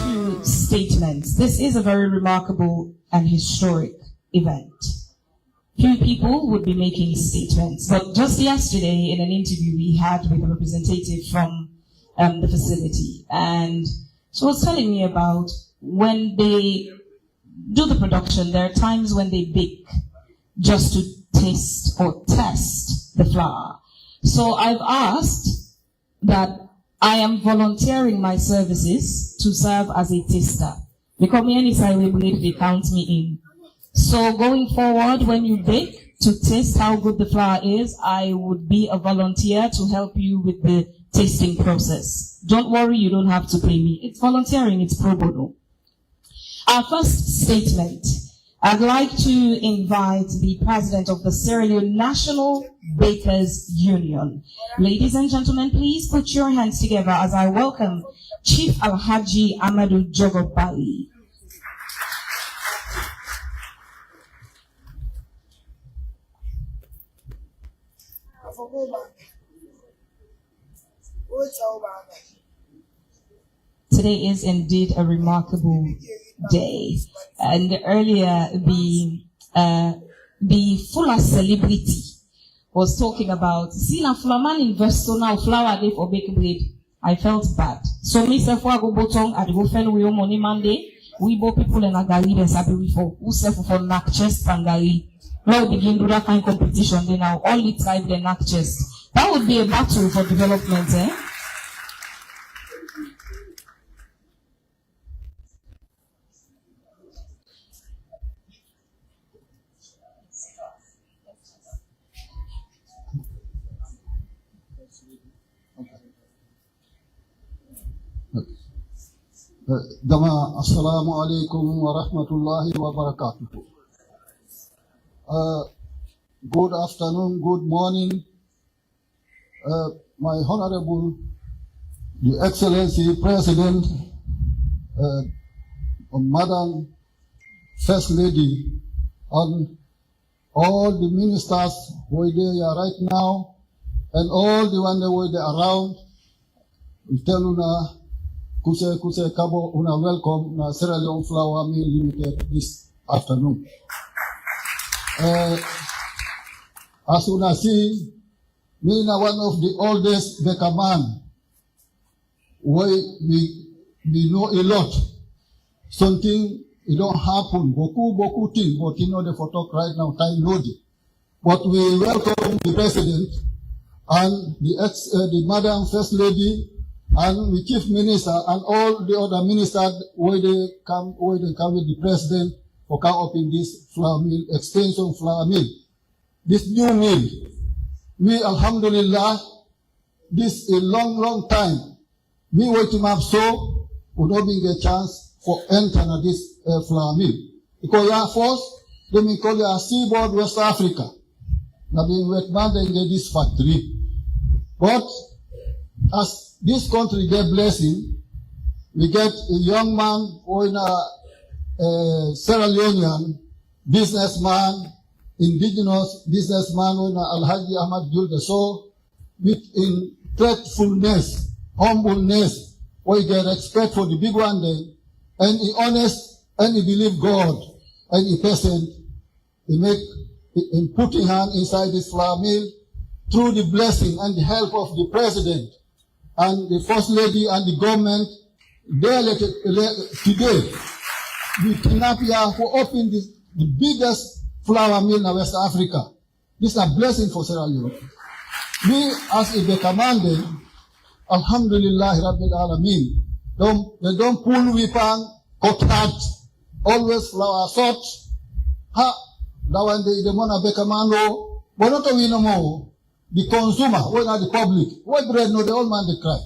Two statements. This is a very remarkable and historic event. Few people would be making statements, but just yesterday in an interview we had with a representative from the facility, and she was telling me about when they do the production, there are times when they bake just to taste or test the flour. So I've asked that I am volunteering my services to serve as a taster. Because me anytime we believe they count me in. So going forward, when you bake to taste how good the flour is, I would be a volunteer to help you with the tasting process. Don't worry, you don't have to pay me. It's volunteering, it's pro bono. Our first statement, I'd like to invite the president of the Sierra Leone National Bakers Union. Ladies and gentlemen, please put your hands together as I welcome Chief Alhaji Amadou Jogobali. Today is indeed a remarkable day, and earlier the fuller celebrity was talking about seeing a flaman investor now flower day for baking bread. I felt bad, so me say for go bottom at go fen we money Monday. We both people in a gari and sabi for who say for knock chest and gari. Now begin do that kind of competition. They now all the tribe the knock chest. That would be a battle for development, eh? Jamaah, assalamu alaikum wa rahmatullahi wa barakatuh. Good afternoon, good morning, my Honorable, the Excellency President, Madam First Lady, and all the ministers who are there right now, and all the ones who are there around. We tell you Kuse Kabo, una welcome na Sierra Leone Flour Mill Limited this afternoon. As una see, me na one of the oldest baker man. We know a lot. Something it don't happen. Boku thing, but you know the photo right now, time loading. But we welcome the president and the Madam First Lady and the chief minister and all the other ministers where they come with the president for come up in this flour mill, extension flour mill. This new mill, me alhamdulillah, this a long time. Me waiting up so would not be a chance for entering this flour mill. Because yeah, first, they may call it a seaboard West Africa. Now being wet man in this factory. But as this country get blessing, we get a young man who is a Sierra Leonean businessman, indigenous businessman who is Alhaji Ahmad Julius, so with in truthfulness, humbleness, where he get respect for the big one day, and he honest, and he believe God, and he patient, he make in putting hand inside this flour mill through the blessing and the help of the president and the First Lady and the government. Today, the Tinapia who opened the biggest flour mill in West Africa. This is a blessing for Sierra Leone. Me, as a commandant, Alhamdulillah, Rabbil Alameen, they don't pull weapon, cut hard, always flour sort. Ha, that one they want to be commando, but not only no more. The consumer, what are the public? What bread? No, the old man they cry.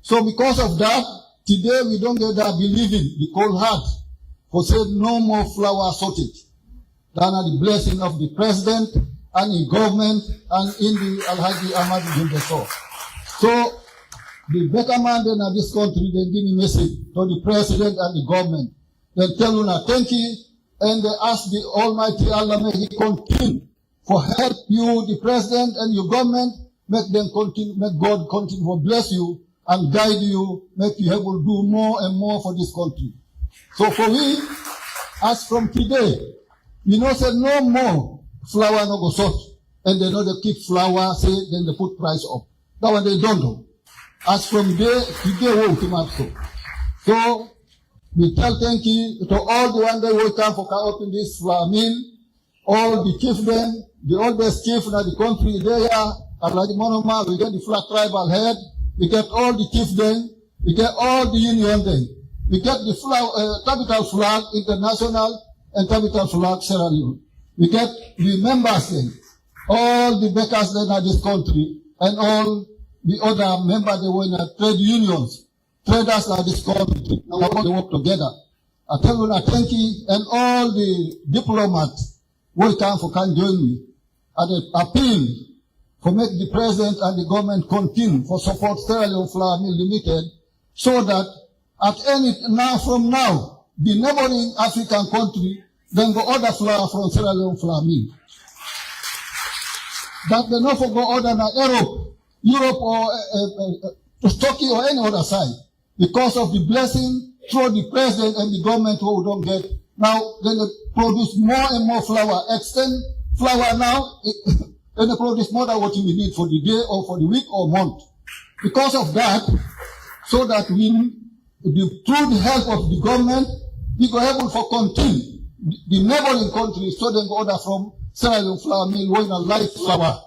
So because of that, today we don't get that believing, the cold heart, for say no more flour shortage. That are the blessing of the president and in government and in the Alhaji Ahmad Julius. So the better man then of this country, they give me message to the president and the government. They tell you now, thank you, and they ask the Almighty Allah may He continue for help you, the president and your government, make them continue, make God continue to bless you and guide you, make you able to do more and more for this country. So for we, as from today, you know, say no more flour no go short. And they know they keep flour, say, then they put price up. That one they don't do. As from today, we come up so. So, we tell thank you to all the one that will come for open this flour mill, all the chiefmen, the oldest chief in the country there, like Monoma, we get the flag tribal head, we get all the chiefmen, we get all the union then. We get the flag, capital flag international and capital flag Sierra Leone. We get the members then, all the bakers then in this country, and all the other members they were in trade unions, traders in this country. Now they work together. I tell you, I thank you, and all the diplomats will come for can join me. And appeal for make the president and the government continue for support Sierra Leone Flour Mill Limited, so that at any from now, the neighboring African country then go order flour from Sierra Leone Flour Mill. That they not go order in Europe or Turkey or any other side, because of the blessing through the president and the government who we don't get. Now then they produce more and more flour, extend flour now, then they produce more than what we need for the day or for the week or month. Because of that, so that we, through the help of the government, we go able for continue the neighboring countries, so they go order from Sierra Leone Flour Mill, when a light flour.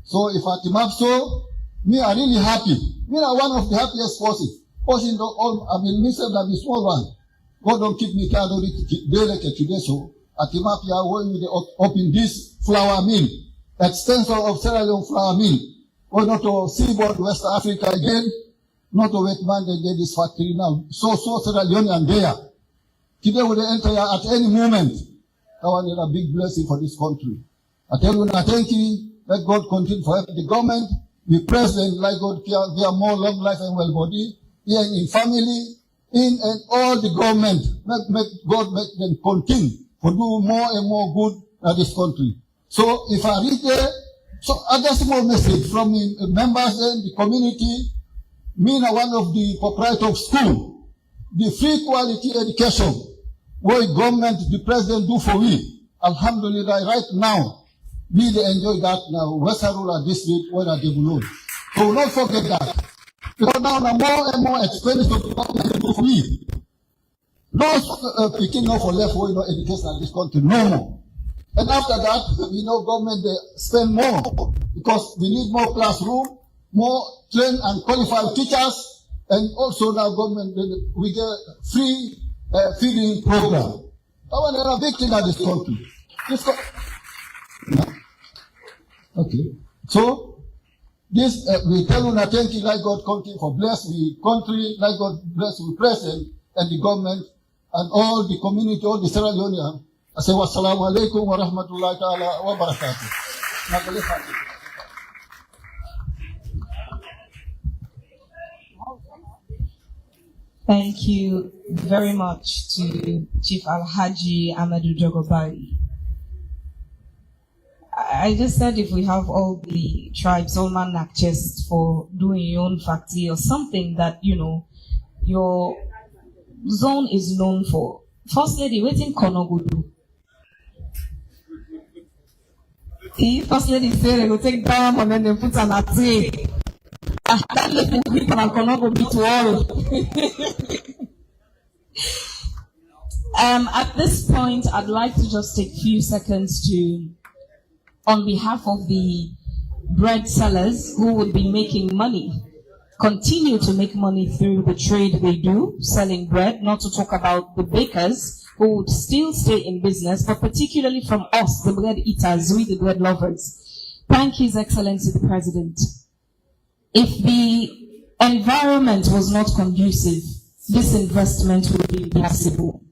So if I team up so, me are really happy. Me are one of the happiest persons. Person don't all, I mean, me say that the small one. God don't keep me carried today, so I team up here when we open this flour mill, extension of Sierra Leone Flour Mill. Or not to seaboard West Africa again, not to wait man they get this factory now. So Sierra Leone and there. Today we enter here at any moment. That one is a big blessing for this country. I tell you, I thank you. Let God continue for the government, the president, like God, give more long life and well body, here in family, in and all the government. Make God make them continue to do more and more good at this country. So if I read there, so I just more message from the members and the community, me and one of the proprietor of school, the free quality education, what government, the president do for we. Alhamdulillah, right now, we enjoy that now. West Arula district, where are they below? So don't forget that. Because now more and more expensive to government do for we. Those picking up for left, you know, education in this country, no more. And after that, we know government they spend more because we need more classroom, more trained and qualified teachers, and also now government we get free feeding program. That one is a big thing in this country. Okay. So this we tell you thank you, like God continue for bless the country, like God bless the president and the government and all the community, all the Sierra Leonean. I say wassalamu alaikum wa rahmatullahi ta'ala wa barakatuh. Thank you very much to Chief Alhaji Amadou Jogobari. I just said if we have all the tribes, all man just for doing your own factory or something that, you know, your zone is known for. First lady, waiting Konogudu. First lady said they will take down and then they put an atray. That little people and Konogo be to all. At this point, I'd like to just take a few seconds to, on behalf of the bread sellers who would be making money, continue to make money through the trade they do, selling bread, not to talk about the bakers who would still stay in business, but particularly from us, the bread eaters, we the bread lovers. Thank His Excellency the President. If the environment was not conducive, this investment would be impossible.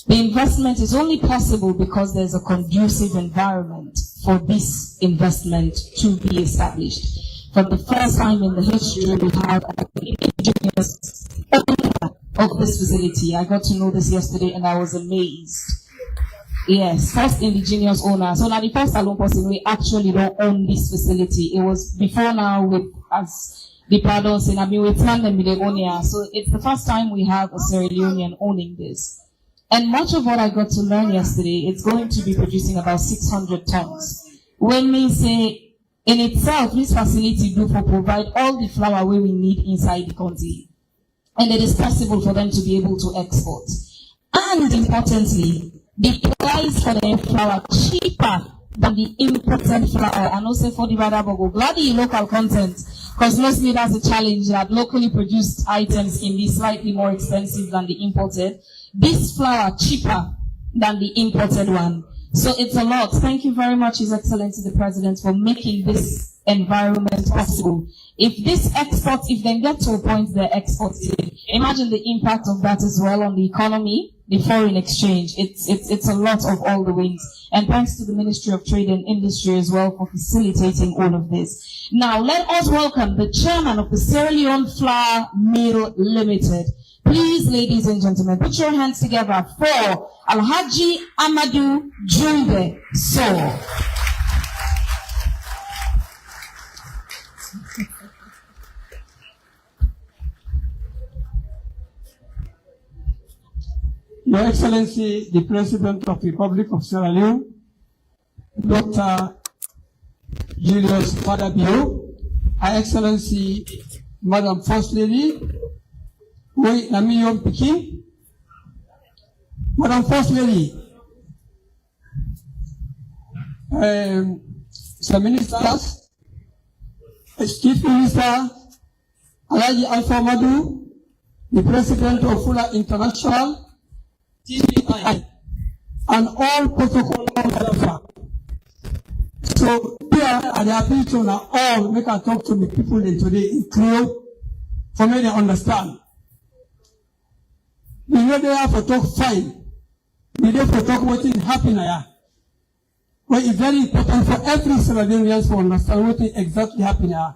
The investment is only possible because there's a conducive environment for this investment to be established. For the first time in the history, we have an indigenous owner of this facility. I got to know this yesterday and I was amazed. Yes, first indigenous owner. So now the first salon person, we actually don't own this facility. It was before now with, as the pardon saying, I've been with London Leone. So it's the first time we have a Sierra Leonean owning this. And much of what I got to learn yesterday, it's going to be producing about 600 tons. When we say, in itself, this facility do for provide all the flour we need inside the country. And it is possible for them to be able to export. And importantly, the price for the flour cheaper than the imported flour. And also for the Badabogo, gladly local content, because mostly that's a challenge that locally produced items can be slightly more expensive than the imported. This flour cheaper than the imported one. So it's a lot. Thank you very much, His Excellency the President, for making this environment possible. If this export, if they get to a point they're exporting, imagine the impact of that as well on the economy, the foreign exchange. It's a lot of all the wings. And thanks to the Ministry of Trade and Industry as well for facilitating all of this. Now, let us welcome the chairman of the Sierra Leone Flour Mill Limited. Please, ladies and gentlemen, put your hands together for Alhaji Amadou Jumbe So. Your Excellency, the President of the Republic of Sierra Leone, Dr. Julius Maada, Her Excellency, Madam First Lady, Wei Namiyon Pekin, Madam First Lady, some ministers, Chief Minister, Alhaji Alpha Madu, the President of Fula International, TPI, and all protocol officers. So here are the people now all make a talk to the people in today in Creole for me to understand. We know they have to talk fine. We have to talk what is happening here. But it's very important for every Sierra Leonean to understand what is exactly happening here.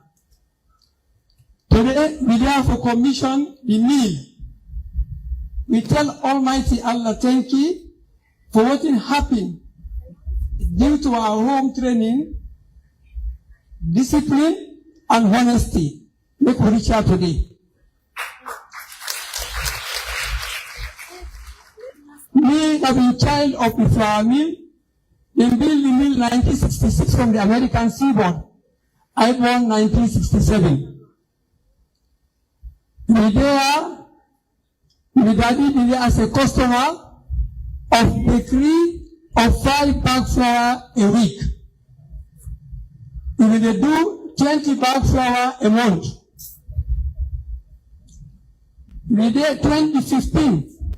Today, we have to commission the meal. We tell Almighty Allah thank you for what is happening due to our home training, discipline, and honesty. Make we reach out today. Me, have been child of the flour mill. They built the mill 1966 from the American seaboard. I born 1967. Me there. My daddy did it as a customer of bakery of 5 bag flour a week. We will do 20 bag flour a month. The day 2015,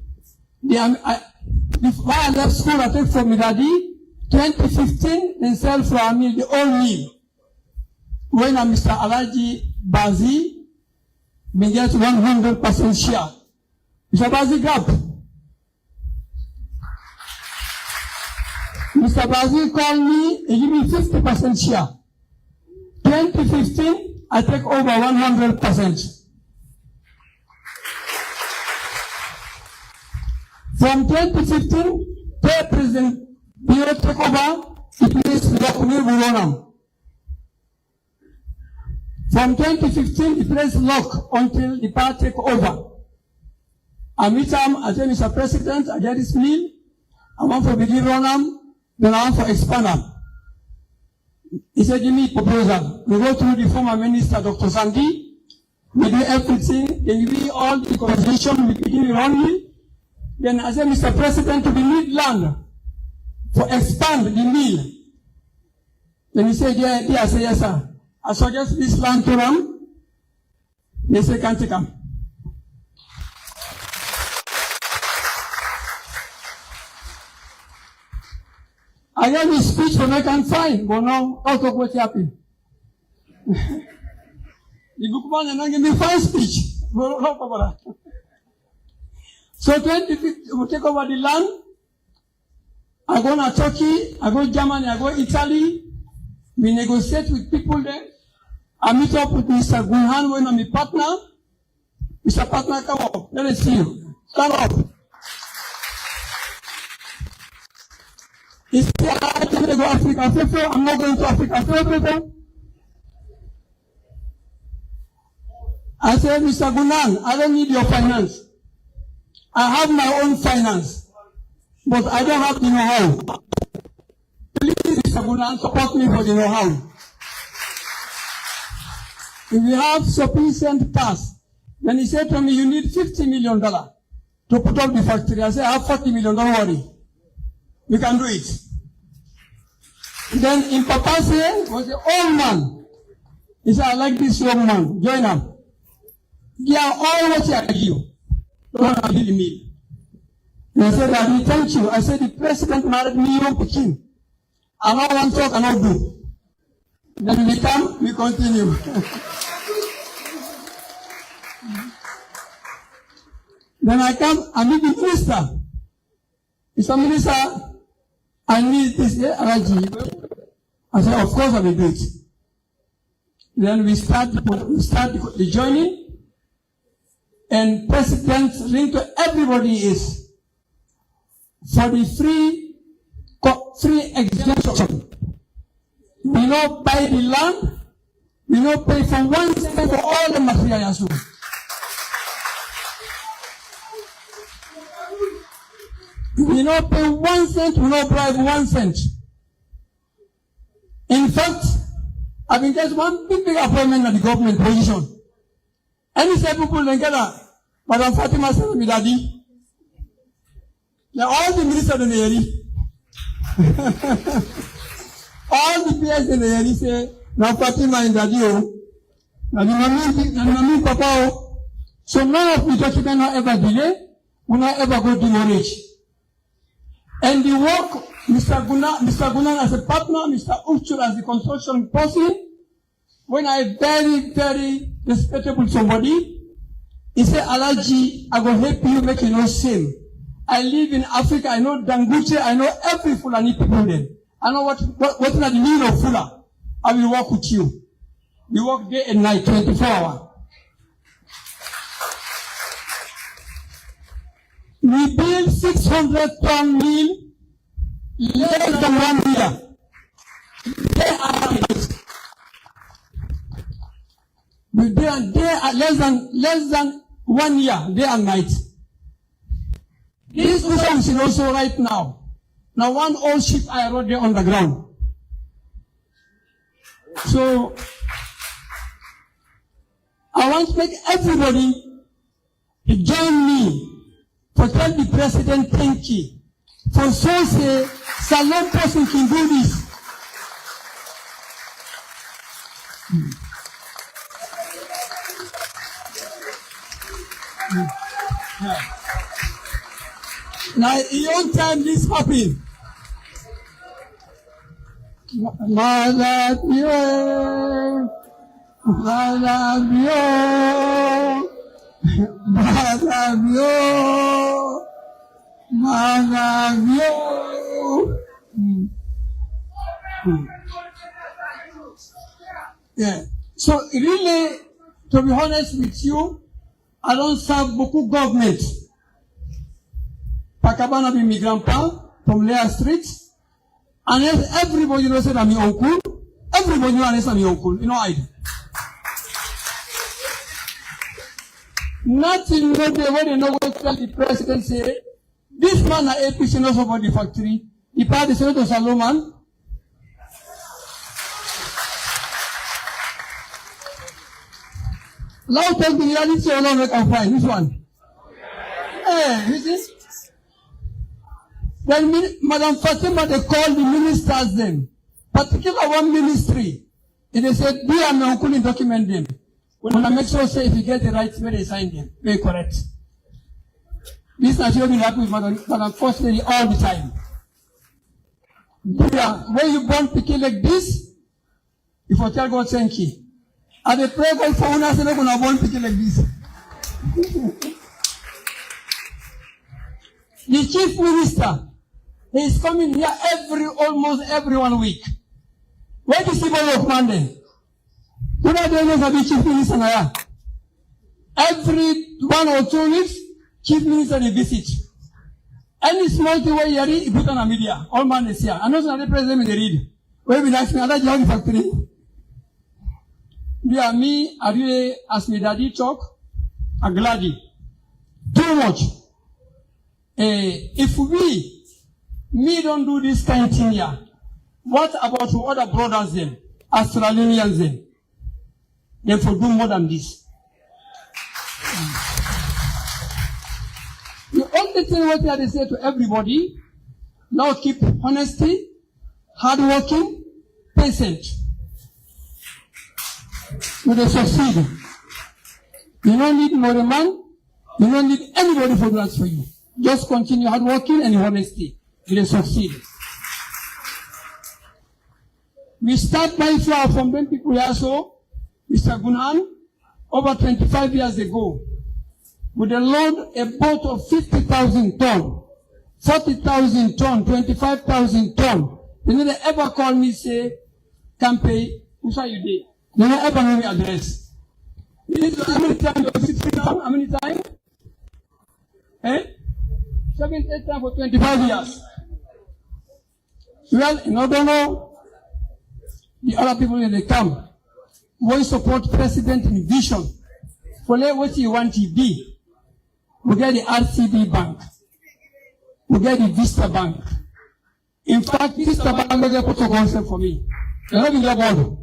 while I left school, I took from my daddy, 2015, they sell flour mill, the old mill. When Mr. Alaji Bazi, we get 100% share. Mr. Bazi gap. Mr. Bazi called me and give me 50% share. 2015, I take over 100%. From 2015, the President Bureau take over, it is Leone. From 2015, the place lock until the party take over. I meet him, I tell Mr. President, I get this meal, I want to begin run them, then I want to expand them. He said, give me a proposal. We go through the former minister, Dr. Sandy, we do everything, they give me all the conditions, we begin running. Then I said, Mr. President, we need land to expand the mill. Then he said, yeah, I said, yes, sir. I suggest this land to them. They say, can't take them. I gave a speech for make and fine, but now, I'll talk what happened. The bookman and I give me fine speech. So 2050, we take over the land. I go to Turkey, I go to Germany, I go to Italy. We negotiate with people there. I meet up with Mr. Gunhan, when I'm a partner. Mr. Partner, come up. Let us see you. Stand up. He said, I want to go Africa. I'm not going to Africa. I said, Mr. Gunan, I don't need your finance. I have my own finance, but I don't have the know-how. Please, Mr. Gunan, support me for the know-how. If you have sufficient cash, then he said to me, you need $50 million to put up the factory. I said, I have $40 million, don't worry. We can do it. Then in Papase was the old man. He said, I like this young man. Join him. They are all what I give. Don't have the meal. And I said, Daddy, thank you. I said, the president married me young Pekin. I don't want to talk, I don't do. Then we come, we continue. Then I come, I meet the minister. Mr. Minister, I need this RG. I said, of course I will do it. Then we start the journey. And President's ring to everybody is for the free exemption. We don't buy the land. We don't pay for 1 cent for all the materials. We don't pay 1 cent. We don't bribe 1 cent. In fact, I've been getting one big appointment at the government position. Any say people don't get that. Madam Fatima said to me, Daddy, now all the ministers in the area, all the peers in the area say, now Fatima and Daddy, now the Papa. So none of the documents not ever delay, will not ever go demorage. And the work, Mr. Gunan as a partner, Mr. Uchur as the construction person, when I very respectable somebody, he said, Alaji, I will help you make you no shame. I live in Africa, I know Danguche, I know every Fulani people there. I know what is the meaning of Fula. I will work with you. We work day and night, 24 hours. We build 600-ton mill less than 1 year. They are less than 1 year, day and night. This is also right now. Now one old ship I wrote there on the ground. So I want to make everybody join me for tell the president thank you for so say Salon person can do this. Now, in your time, this happened. Maada, yeah. So really, to be honest with you, I don't serve beaucoup government. Pakabana be my grandpa from Leah Street. And everybody knows that I'm your uncle. Everybody knows I'm your uncle. You know, I do. Nothing no day when they know what the president say. This man at APC knows about the factory. He passed the Senator Salomon. Now tell me, I didn't say alone I can find this one. Hey, this is. Then Madam Fatima, they called the ministers then. Particular one ministry. And they said, we are my uncle in document them. When I make sure say if you get the rights where they sign them, very correct. This has been happening with Madam First Lady all the time. When you born picking like this, if I tell God thank you. And they pray God for one and I'm born picking like this. The chief minister, he is coming here almost every 1 week. Where is the boy of Monday? What are they for the chief minister now? Every 1 or 2 weeks, chief minister they visit. Any small thing where you read, you put on a media. All man is here. And also the president they read. Where we ask me, I like the factory. You and me, I really ask me daddy talk, I'm glad. Too much. If me don't do this kind of thing here, what about the other brothers then, Australians then? They for do more than this. The only thing what I say to everybody, now keep honesty, hardworking, patient. You will succeed. You don't need more man. You don't need anybody for that for you. Just continue hardworking and honesty. You will succeed. We start by flower from when people here so, Mr. Gunhan, over 25 years ago, with a load, a boat of 50,000 ton, 40,000 ton, 25,000 ton. They never ever call me say, Campay, who's are you there? They never ever know me address. How many times you sit down? How many times? 7, 8 times for 25 years. Well, you don't know the other people when they come. We support president in vision. For what you want to be. We get the RCB Bank. We get the Vista Bank. In fact, Vista Bank is a concept for me. They're not in the board.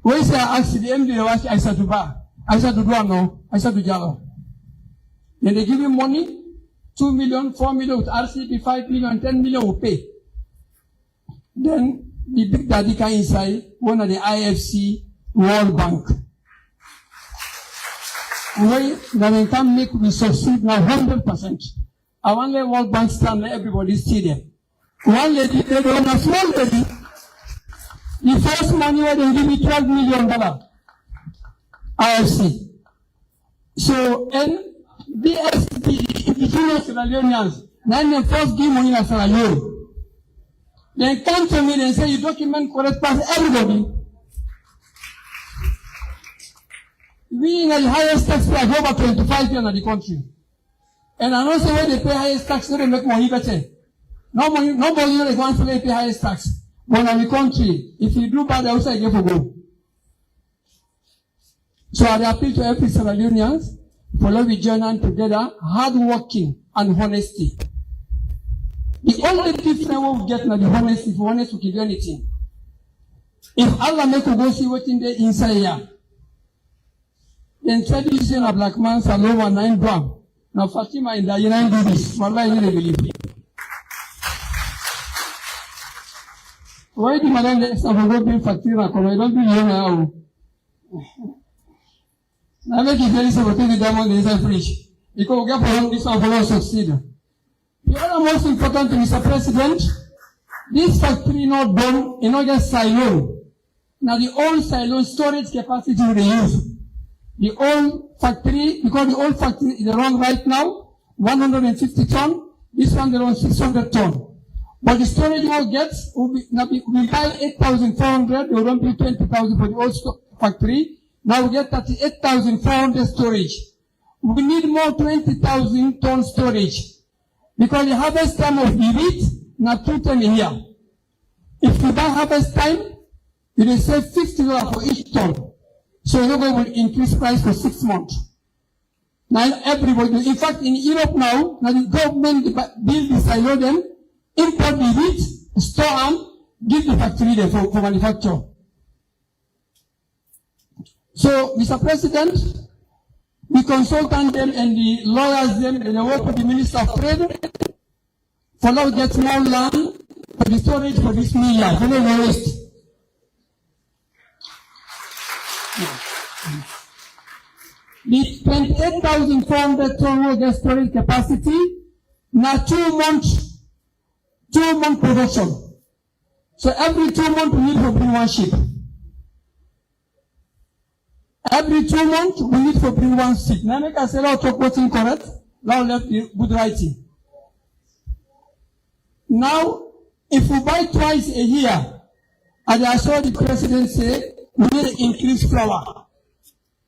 When say I ask the MD, I said to bar. I said to do no. I said to Jalo. Then they give you money, 2 million, 4 million with RCB, 5 million, 10 million will pay. Then the big daddy can inside one of the IFC World Bank. Then can make we succeed now 100%. I want the World Bank stand there, everybody see them. One lady, they don't have small lady. The first money where they give me $12 million. IFC. So, and BSP, indigenous Sierra Leoneans, then they first give money to Sierra Leone. They come to me and say, you document correct pass everybody. We are the highest taxpayer over 25 years in the country. And I know say when they pay highest tax, they make money better. Nobody wants to pay highest tax. But in the country, if you do bad, also you get for go. So I appeal to every Sierra Leoneans, follow we join together, hard working and honesty. The only difference we get now the honesty, if we honest to give you anything. If Allah make you go see what's in the inside here, then tradition of black man Saloma 9 gram. Now Fatima in the United do this. Wallahi you believe me. Why do madam the Salvador be Fatima? Come I don't do you now. Now make it very simple to the diamond inside fridge. Because we get for this one for us succeed. The other most important thing, Mr. President, this factory not done, not just silo. Now the old silo storage capacity we use. The old factory, because the old factory is around right now, 150 ton, this one around 600 ton. But the storage we get, we buy 8,400, we don't pay 20,000 for the old factory. Now we get 38,400 storage. We need more 20,000 ton storage. Because the harvest time of the wheat, now 2 ton a year. If you buy harvest time, you will save $50 for each ton. So nobody will increase price for 6 months. Now everybody, in fact in Europe now the government build the silo them, import the wheat, store them, give the factory there for manufacture. So Mr. President, the consultant them and the lawyers them, and they work with the Minister of Trade for now get more land for the storage for this media, for no waste. The 28,400 ton gas storage capacity, now 2 months production. So every 2 months we need to bring one ship. Every 2 months we need to bring one ship. Now make us say, now talk what's incorrect, now left the good writing. Now, if we buy twice a year, and I saw the president say, we need to increase flour.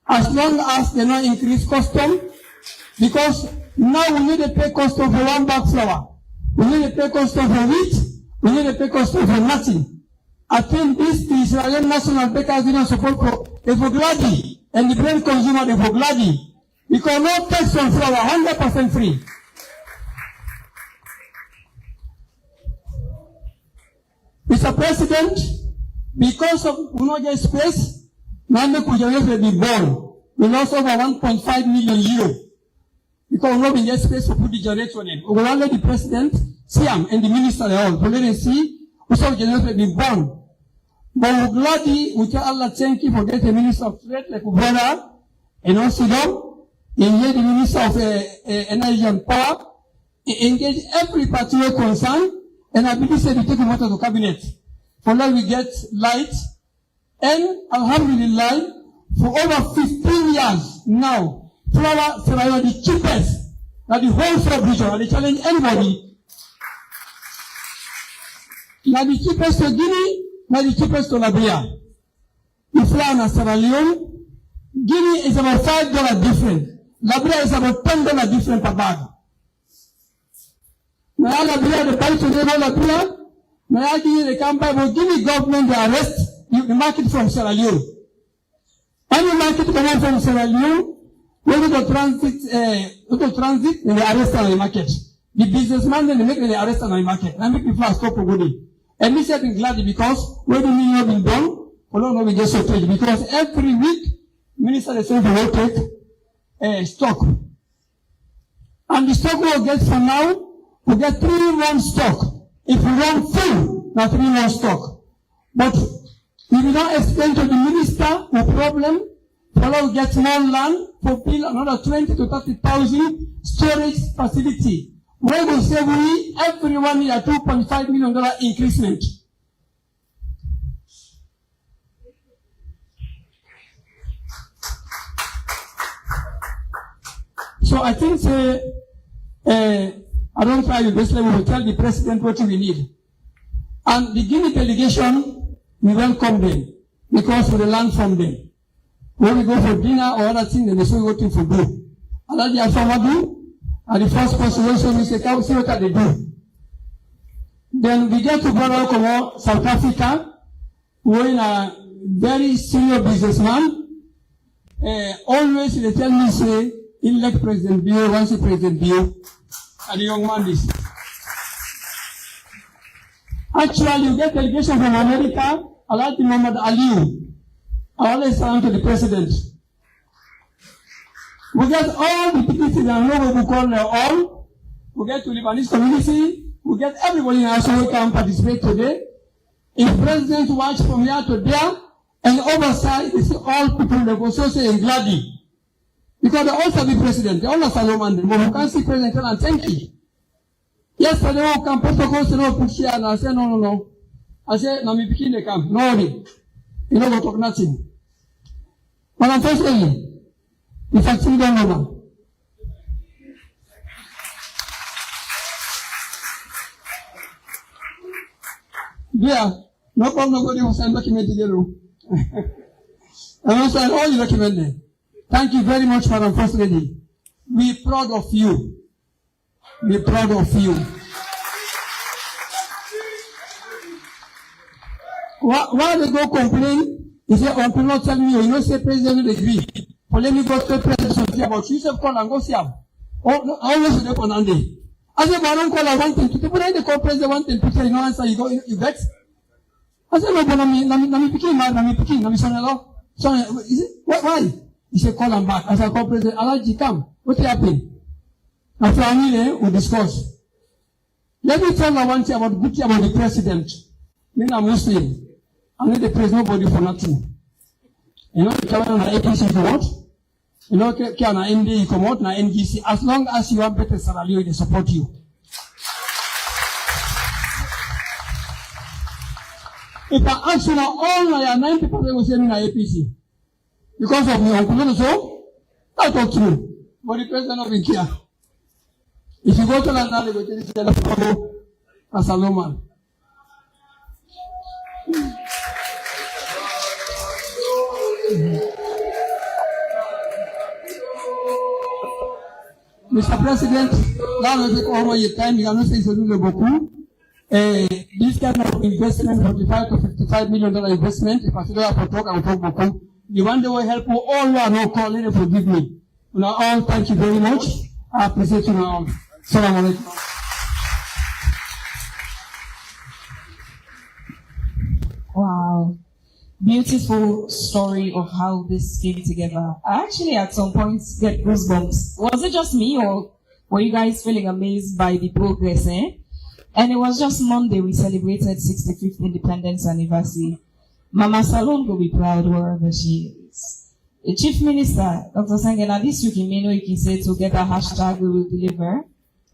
As long as they not increase custom, because Now we need to pay custom for one bag flour. We need to pay custom for wheat. We need to pay custom for nothing. I think this the Israeli National Bakers Union support for gladly, and the bread consumer they for gladly. Because no tax on flour, 100% free. Mr. President, because of we not get space, now make we generate the bond. We lost over 1.5 million euro. Because we not been get space to put the generator in. We will let the president, Siam, and the minister all. We let them see, we shall generate the bond. But we're glad we tell Allah thank you for getting the minister of trade, like brother, and also them, and yet the minister of energy and power, engage every particular concern. And I believe said we take a matter to cabinet. For now we get light. And alhamdulillah, for over 15 years now, flour are the cheapest. That the whole sub-region, and they challenge anybody. Now the cheapest to Guinea, now the cheapest to Liberia. The flour in Sierra Leone, Guinea is about $5 different. Liberia is about $10 different per bag. Now Liberia, the price of Liberia, now they come by, but Guinea government, they arrest the market from Sierra Leone. Any market coming from Sierra Leone, we go to transit, and they arrest on the market. The businessman, then they make the arrest on the market. And make people stop for good. And we said, I'm glad because when the meeting has been done, we don't know we get so trade. Because every week, minister is saying we will take stock. And the stock we will get for now, we get 3 months stock. If we want full, now 3 months stock. But we will not explain to the minister the problem. Follow get more land for build another 20 to 30,000 storage facility. We will say we everyone need a $2.5 million increasement. So I think I don't try the best level to tell the president what we need. And the Guinea delegation, we welcome them because we learn from them. When we go for dinner or other things, then they say what to do. And that's the Alpha do. And the first person also we say, come see what they do. Then we get to go to South Africa, who is a very senior businessman. Always they tell me, say, elect President Bio, once President Bio, and the young man this. Actually, you get delegation from America, Alhaji Muhammad Aliyu. I always turn to the president. We get all the PTCs and what we call all. We get to Lebanese community. We get everybody in our show who can participate today. If president watch from here to there, and oversight is all people that go so say in gladly. Because they also be president, they all are Solomon, but we can't see president and thank you. Yesterday, I come protocol to no put here, and I say no. I say, no, me begin the camp. No, you know what talk nothing. But unfortunately, if I see them over. Yeah, no problem, nobody will send document together. And also, all you document there. Thank you very much, Madam First Lady. We're proud of you. We're proud of you. Why they go complain? He said, oh, people not tell me, you know, say president will agree. But let me go to the president about you. Say, call and go see him. Oh, no, I always say, on Andy. I said, but I don't call her 110. But I call president 110. You know, answer, you vex. I said, no, but I'm picking, son, is it, why? He said, call him back. I said, call president, Alaji, come. What happened? After a minute, we discuss. Let me tell you one thing about the president. Me, I'm Muslim. I need to praise nobody for nothing. You know, can on APC if you want. You know, can on MD you come out, na NGC. As long as you have better salary, they support you. If I ask you now, all my 90% will say me na APC. Because of me, uncle, so, that's not true. But the president doesn't care. If you go to London, they go to this telephone as a lawman. Mr. President, now let's take over your time. You cannot say it's a little beaucoup. This kind of investment, $45 to $55 million investment, if I should have to talk, I will talk beaucoup. The one that will help you all who are not calling and forgive me. You know, all, thank you very much. I appreciate you all. Salam alaikum. Wow. Beautiful story of how this came together. I actually at some points get goosebumps. Was it just me or were you guys feeling amazed by the progress, eh? And it was just Monday we celebrated 65th Independence Anniversary. Mama Salon will be proud wherever she is. The Chief Minister, Dr. Sangena, this week in Mino, you can say together hashtag we will deliver.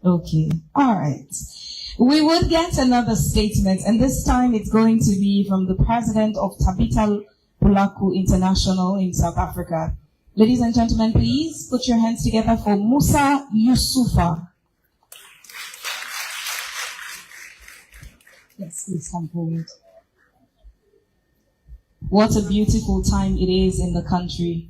Okay. All right. We would get another statement, and this time it's going to be from the president of Tabita Pulaku International in South Africa. Ladies and gentlemen, please put your hands together for Musa Yusufa. Yes, please come forward. What a beautiful time it is in the country.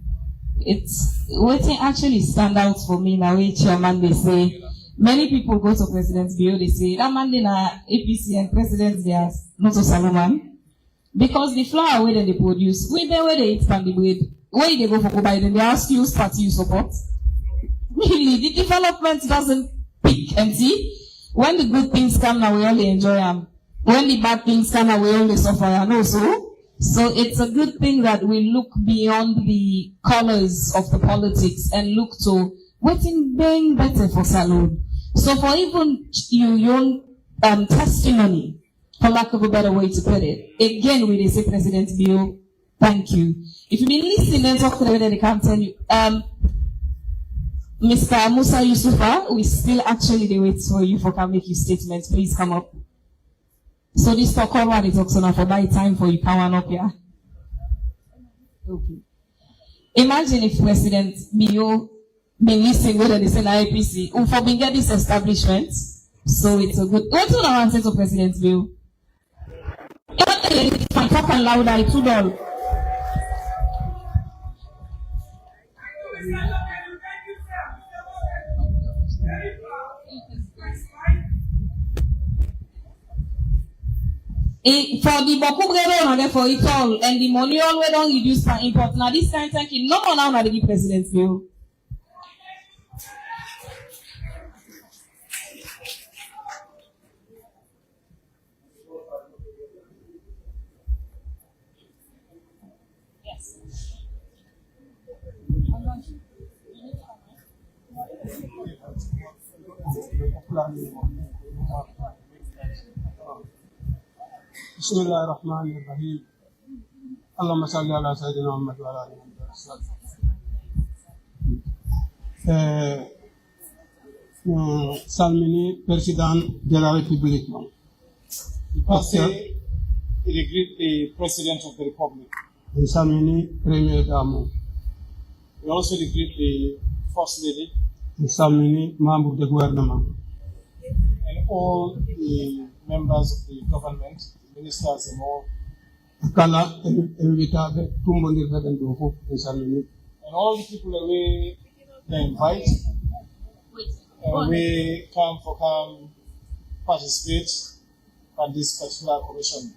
It's what actually stand out for me now. Chairman, they say. Many people go to President's Bureau, they say, that man, APC and President, they are not so Salomon. Because the flour where they produce, where they eat from the bread, where they go for Biden, they ask you, party you support. Really, the development doesn't peak. And see, when the good things come now, we only enjoy them. When the bad things come now, we only suffer. And also, so it's a good thing that we look beyond the colors of the politics and look to what's in being better for Salud. So for even your own testimony, for lack of a better way to put it, again with the President Bill, thank you. If you've been listening and talking to them, they can't tell you. Mr. Musa Yusufa, we still actually wait for you for can make your statements. Please come up. So this talk over the talks on for that time for you come up here. Okay. Imagine if President Bio been listening whether they say IPC for being get this establishment. So it's a good what do I answer to President Bill? Talk and louder, it's too dull. For the Boku Bredo and for it all, and the money all we don't reduce for import. Now this kind of thinking, no one now the President's Bill. Yes. بسم الله الرحمن الرحيم اللهم صل على سيدنا محمد وعلى آله وصحبه Salmini, President de la République. The President of the Republic. Salmini, Premier Dame. We also greet the First Lady. Salmini, member of the government. And all the members of the government, the ministers and all. Kala, invitade, tumbondi veden dofu, Salmini. And all the people that we invite, we come participate at this particular commission.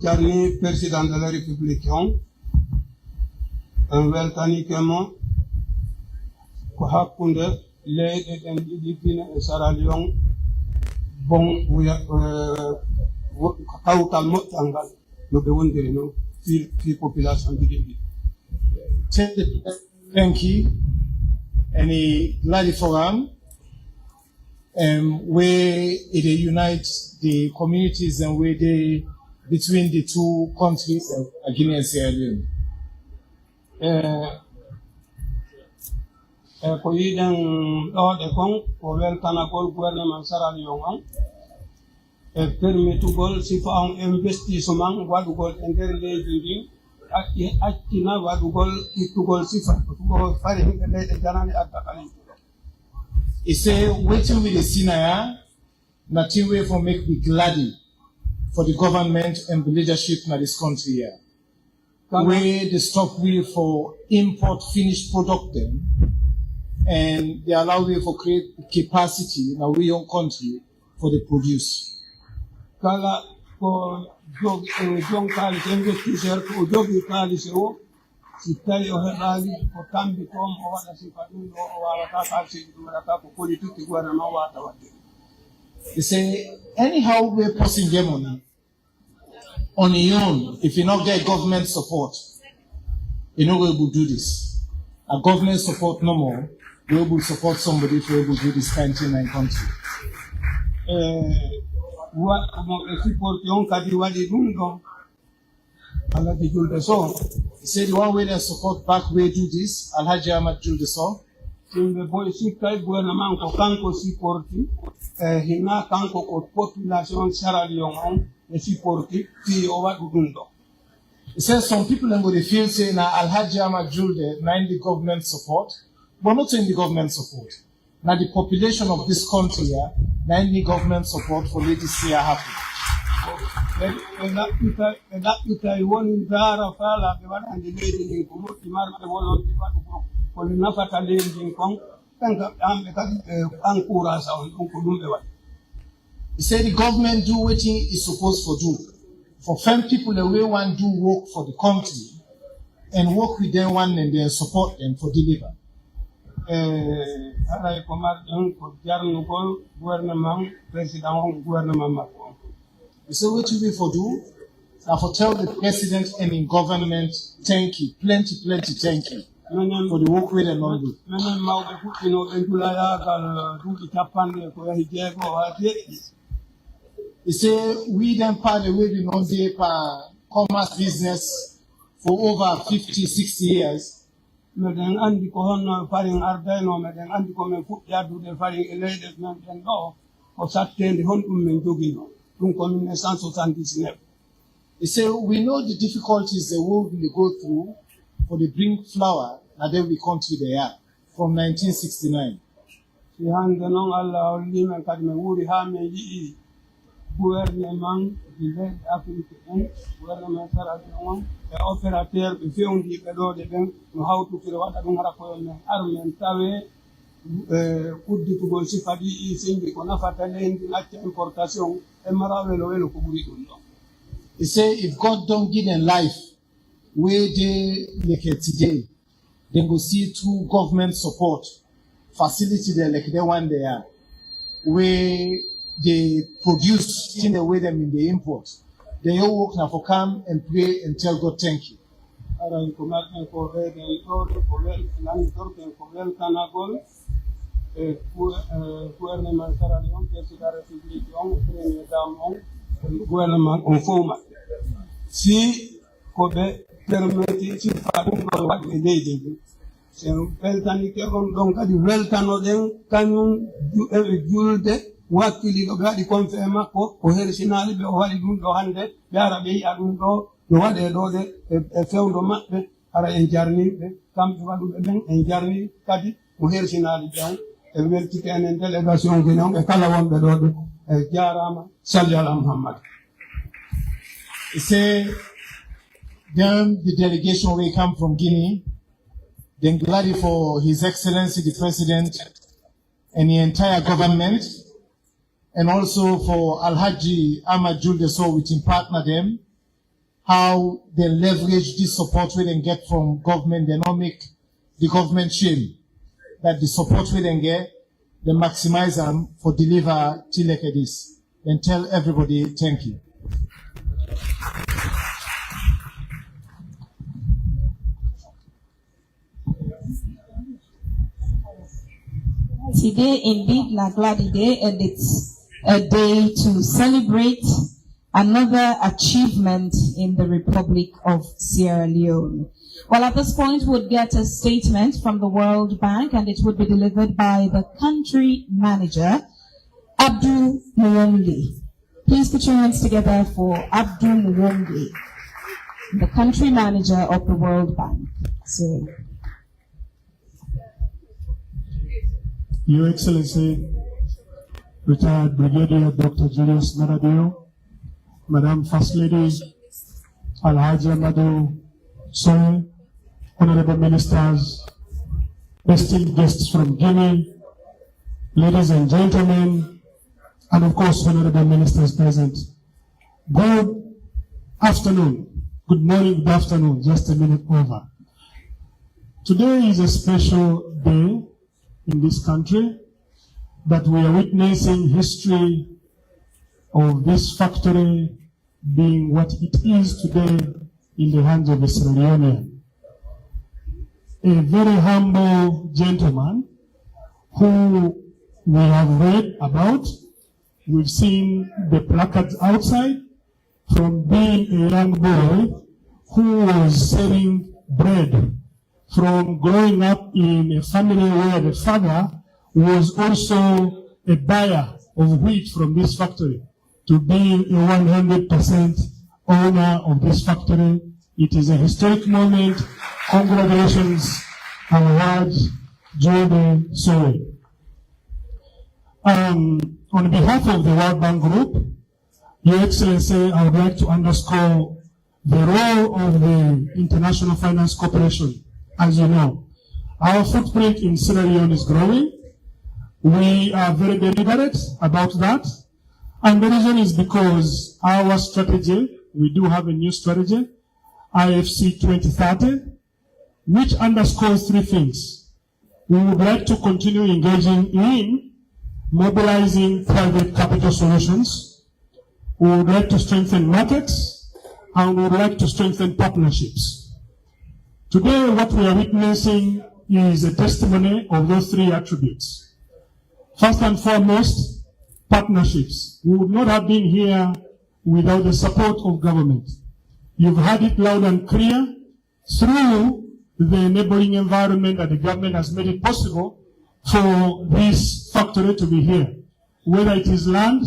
Charni, President de la République, weltani kemo, ko hakkunde leyɗe ɗen ɗiɗi Guinée e Sierra Leone bon kawtal moƴƴal ngal no ɓe wondiri noon fi population ɗiɗi. Thank you. And a glad forum where it unites the communities and where they between the two countries of Guinea and Sierra Leone. Ko yiɗen ɗoɗe kon ko weltanagol gouvernement Sierra Leone on e permettugol sifa on investissement waɗugol e nder leydi ndi accina waɗugol ittugol sifa ko fari himɓe leyɗe janani adda kala. He said, waiting with the senior, nothing way for make me glad for the government and the leadership in this country here. where they stop we for import finished product them, and they allow we for create capacity in our own country for the produce. Kala ko jong kali investisseur ko jogi kali sewo si tawi o heɓali ko kambi toon o waɗa sifa ɗum ɗo o wawata kalseji ɗum waɗata ko politique gouvernement wata wadde. They say anyhow we're posting their money on your own. If you not get government support, you're not able to do this. A government support no more, we're able to support somebody if we're able to do this kind of thing in country. He said the one way they support back we do this, Alhaji Ahmad Julius. Timbe boy sikay gouvernement ko kanko supporti hina kanko ko population Sierra Leone e supporti ti o wadu dum do. He says some people in the feel say na Alhaji Ahmad Julius na in the government support, but not in the government support. Now the population of this country here, na in the government support for let this year happen. That I want in Zara Fala, the one and the lady in Kumuti Marta Wall for the Nafata lady in Kong, and Ankuras or Unkulumba. He said the government do what he is supposed to do. For firm people, the way one do work for the country and work with them one and then support them for deliver. I command Jarno Gouvernement, President Gouvernement. So what we for do? I for tell the president and in government, thank you, plenty thank you for the work with and all do. He say we then part the way we know the commerce business for over 50, 60 years. Meden andi ko honno faring ardeno meden andi ko men fuɗɗiadude faring e leyɗe men ɗen ɗo ko sattede honɗum men jogino ɗum ko 1979. He said we know the difficulties the world will go through for the bring flour and then we country they are from 1969. Si hande noon Allah holli men kadi men wuuri ha men yii gouvernement de leyɗe Afrique en gouvernement Sierra Leone e opérateur ɓe fewndiɓe ɗo de ɓen no hawtutire waɗa ɗum hara koye men armen tawe udditugol sifa ɗi sendi ko nafata leydi acca importation e mara welo ko ɓuri ɗum ɗon. He say if God don't give them life where they like it today, they go see through government support facility there like the one they are where they produce in the way them in the import. They all work now for come and pray and tell God thank you. Gouvernement on forma. Si kobe permetti ci fa ɗum ɗo waɗɓe leydi c'est weltani ke on ɗon kadi weltanoɗen kañum eɓe julde wakkiliɗo ɓe waɗi confé makko ko hersinali ɓe o waɗi ɗum ɗo hande ɓe ara ɓe yiya ɗum ɗo no waɗe ɗo de e fewdo maɓɓe ara en jarniɓe kamɓe waɗuɓe ɓen en jarni kadi ko hersinali ɓen e weltike enen délégation guine on ɓe kala wonɓe ɗo ɗe e jarama salli ala Muhammad. He say then the delegation will come from Guinea, then glad for His Excellency the President and the entire government, and also for Alhaji Ahmad Julius with him partner them, how they leverage this support we then get from government, they not make the government shame, that the support we then get, they maximize them for deliver till like this. Then tell everybody thank you. Today indeed na Gladi Day, and it's a day to celebrate another achievement in the Republic of Sierra Leone. Well, at this point, we'll get a statement from the World Bank, and it would be delivered by the country manager, Abdul Mwongi. Please put your hands together for Abdul Mwongi, the country manager of the World Bank. So, Your Excellency, retired Brigadier Dr. Julius Madadeo, Madam First Lady, Alhaji Amadu Soe, honorable ministers, esteemed guests from Guinea, ladies and gentlemen, and of course, honorable ministers present. Good afternoon, good morning, good afternoon, just a minute over. Today is a special day in this country that we are witnessing history of this factory being what it is today in the hands of a Sierra Leonean. A very humble gentleman who we have read about. We've seen the placards outside, from being a young boy who was selling bread, from growing up in a family where the father was also a buyer of wheat from this factory, to being a 100% owner of this factory. It is a historic moment. Congratulations, Alhaji Julius Soe. On behalf of the World Bank Group, Your Excellency, I would like to underscore the role of the International Finance Corporation. As you know, our footprint in Sierra Leone is growing. We are very deliberate about that. And the reason is because our strategy, we do have a new strategy, IFC 2030, which underscores three things. We would like to continue engaging in mobilizing private capital solutions. We would like to strengthen markets, and we would like to strengthen partnerships. Today, what we are witnessing is a testimony of those three attributes. First and foremost, partnerships. We would not have been here without the support of government. You've heard it loud and clear through the enabling environment that the government has made it possible for this factory to be here. Whether it is land,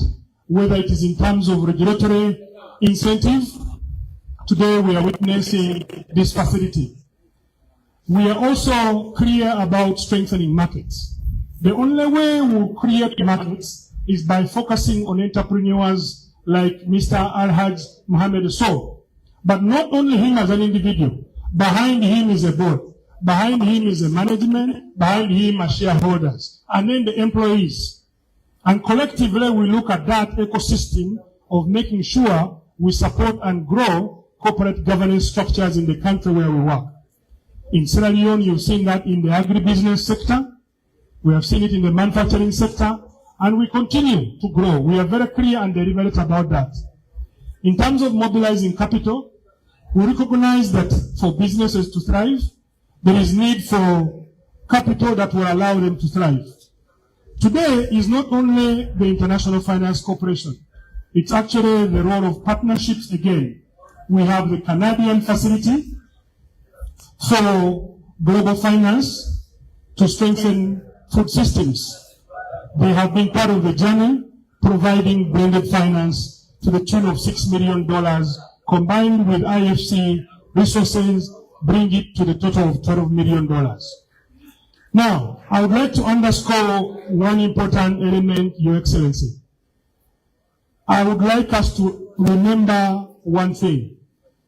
whether it is in terms of regulatory incentive, today we are witnessing this facility. We are also clear about strengthening markets. The only way we'll create markets is by focusing on entrepreneurs like Mr. Alhaji Mohamed Soe. But not only him as an individual. Behind him is a board. Behind him is a management. Behind him are shareholders. And then the employees. And collectively we look at that ecosystem of making sure we support and grow corporate governance structures in the country where we work. In Sierra Leone, you've seen that in the agribusiness sector. We have seen it in the manufacturing sector. And we continue to grow. We are very clear and deliberate about that. In terms of mobilizing capital, we recognize that for businesses to thrive, there is need for capital that will allow them to thrive. Today is not only the International Finance Corporation. It's actually the role of partnerships again. We have the Canadian facility for global finance to strengthen food systems. They have been part of the journey, providing blended finance to the tune of $6 million, combined with IFC resources, bring it to the total of $12 million. Now, I would like to underscore one important element, Your Excellency. I would like us to remember one thing.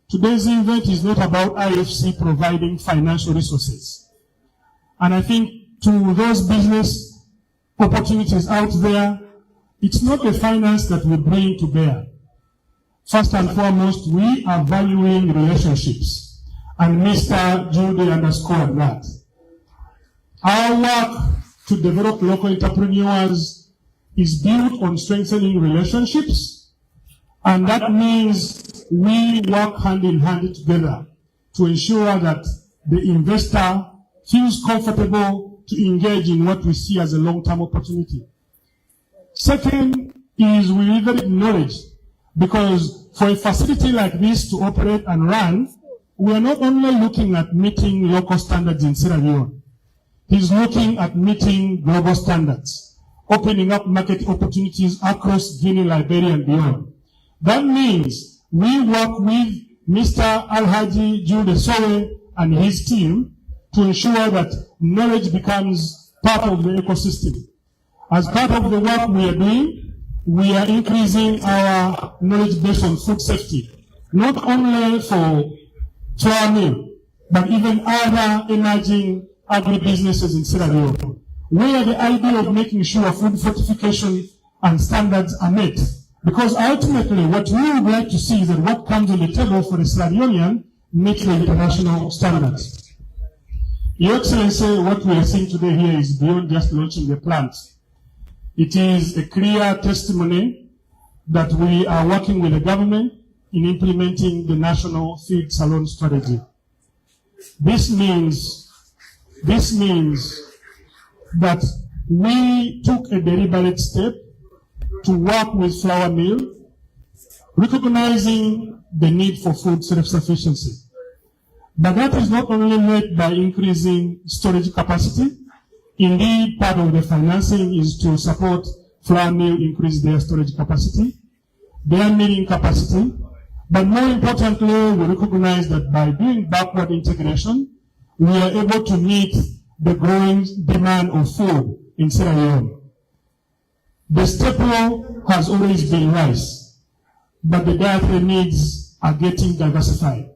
Today's event is not about IFC providing financial resources. And I think to those business opportunities out there, it's not the finance that we bring to bear. First and foremost, we are valuing relationships. And Mr. Judy underscored that. Our work to develop local entrepreneurs is built on strengthening relationships. And that means we work hand in hand together to ensure that the investor feels comfortable to engage in what we see as a long-term opportunity. Second is we leverage knowledge, because for a facility like this to operate and run, we are not only looking at meeting local standards in Sierra Leone. He's looking at meeting global standards, opening up market opportunities across Guinea, Liberia, and beyond. That means we work with Mr. Alhaji Julius Soe and his team to ensure that knowledge becomes part of the ecosystem. As part of the work we are doing, we are increasing our knowledge base on food safety, not only for flour mill, but even other emerging agribusinesses in Sierra Leone, where the idea of making sure food fortification and standards are met. Because ultimately, what we would like to see is that what comes on the table for the Sierra Leonean meets the international standards. Your Excellency, what we are seeing today here is beyond just launching the plant. It is a clear testimony that we are working with the government in implementing the National Feed Salon Strategy. This means that we took a deliberate step to work with flour mill, recognizing the need for food self-sufficiency. But that is not only met by increasing storage capacity. Indeed, part of the financing is to support flour mill increase their storage capacity, their milling capacity. But more importantly, we recognize that by doing backward integration, we are able to meet the growing demand of food in Sierra Leone. The staple has always been rice, but the dietary needs are getting diversified.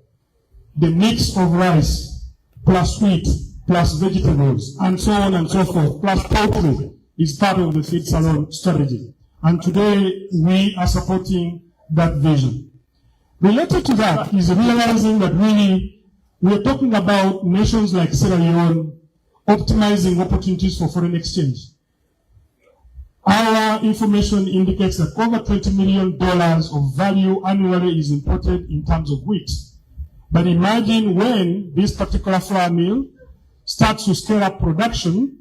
The mix of rice plus wheat plus vegetables and so on and so forth plus poultry is part of the Feed Salon strategy. And today we are supporting that vision. Related to that is realizing that really we're talking about nations like Sierra Leone optimizing opportunities for foreign exchange. Our information indicates that over $20 million of value annually is imported in terms of wheat. But imagine when this particular flour mill starts to scale up production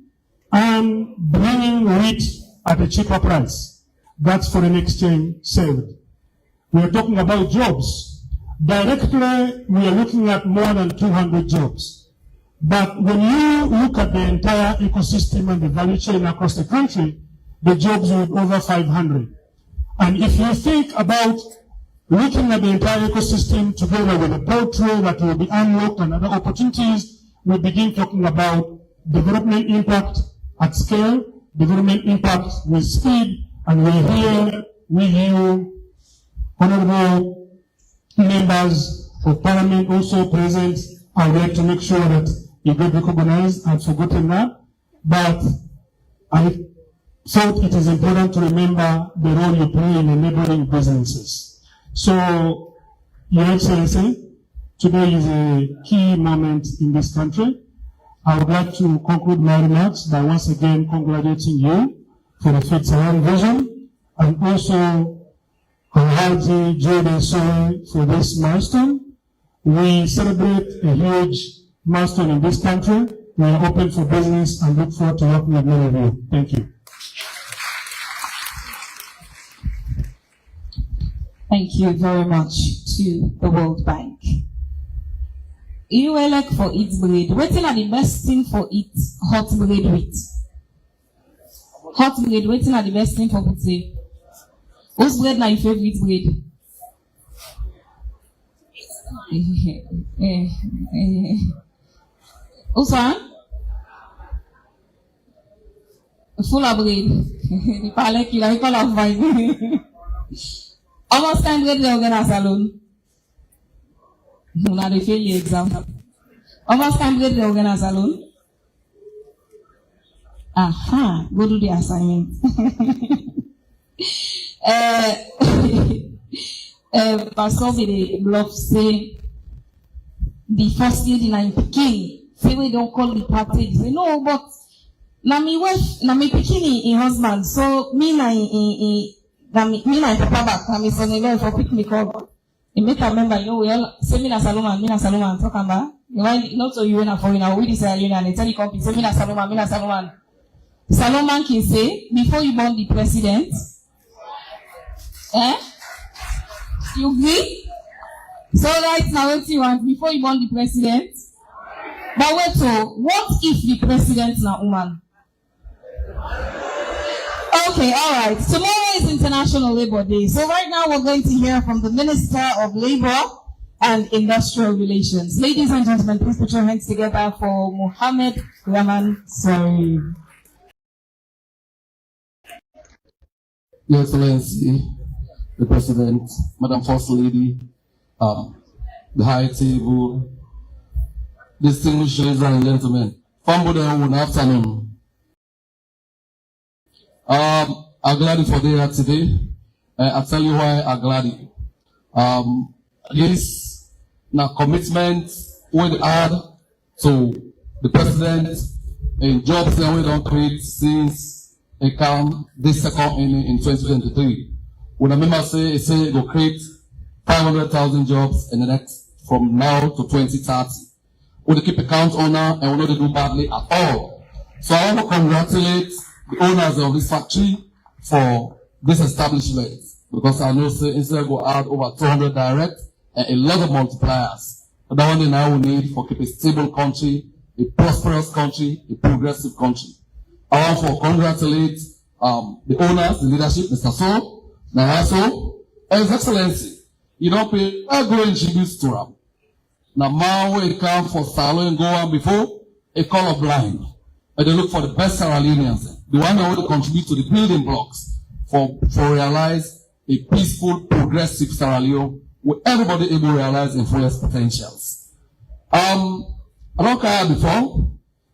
and bringing wheat at a cheaper price. That's foreign exchange saved. We are talking about jobs. Directly, we are looking at more than 200 jobs. But when you look at the entire ecosystem and the value chain across the country, the jobs will be over 500. And if you think about looking at the entire ecosystem together with the poultry that will be unlocked and other opportunities, we begin talking about development impact at scale, development impact with speed, and we're here with you, honorable members of parliament also present. I would like to make sure that you get recognized. I've forgotten that, but I thought it is important to remember the role you play in enabling businesses. So, Your Excellency, today is a key moment in this country. I would like to conclude my remarks by once again congratulating you for the Feed Salon vision, and also Alhaji Julius for this milestone. We celebrate a huge milestone in this country. We are open for business and look forward to working with many of you. Thank you. Thank you very much to the World Bank. You elect for eat bread. Waiting are the best thing for eat hot bread with. Hot bread, waiting are the best thing for putty. Whose bread na your favorite bread? Who's one? Full of bread. The palette killer, we call of wine. Almost time bread they organize salon. Now they fail your exam. Almost time bread they organize salon. Aha, go do the assignment. Pastor the bluff say the first lady na in Peking. Say we don't call the party. Say no, but na me wife, na me Peking in husband. So me na papa back. Na me son in for pick me call. He make a member. You know we all say me na Salomon. Talk about. You want not so you na for you na we this union and tell the company say me na Salomon. Salomon can say before you born the president. You agree? So right now, what you want before you born the president? But wait, so what if the president is a woman? Okay, all right. Tomorrow is International Labor Day. So right now we're going to hear from the Minister of Labor and Industrial Relations. Ladies and gentlemen, please put your hands together for Mohammed Rahman Sarif. Your Excellency, the President, Madam First Lady, the high table, distinguished ladies and gentlemen, family good afternoon. I'm glad for there today. I'll tell you why I'm glad. This now commitment we add to the president in jobs that we don't create since it come this second in 2023. When a member say it will create 500,000 jobs in the next from now to 2030. We keep account owner and we not do badly at all. So I want to congratulate the owners of this factory for this establishment because I know say instead go out over 200 direct and a lot of multipliers. But that one thing now we need for keep a stable country, a prosperous country, a progressive country. I want to congratulate the owners, the leadership, Mr. So, Nayaso, and His Excellency. You don't pay a growing tribute to them. Now, man, when it comes for Salo and go on before, a color blind. And they look for the best Sierra Leoneans, the one that will contribute to the building blocks for realize a peaceful, progressive Sierra Leone where everybody able to realize their fullest potentials. I don't care before.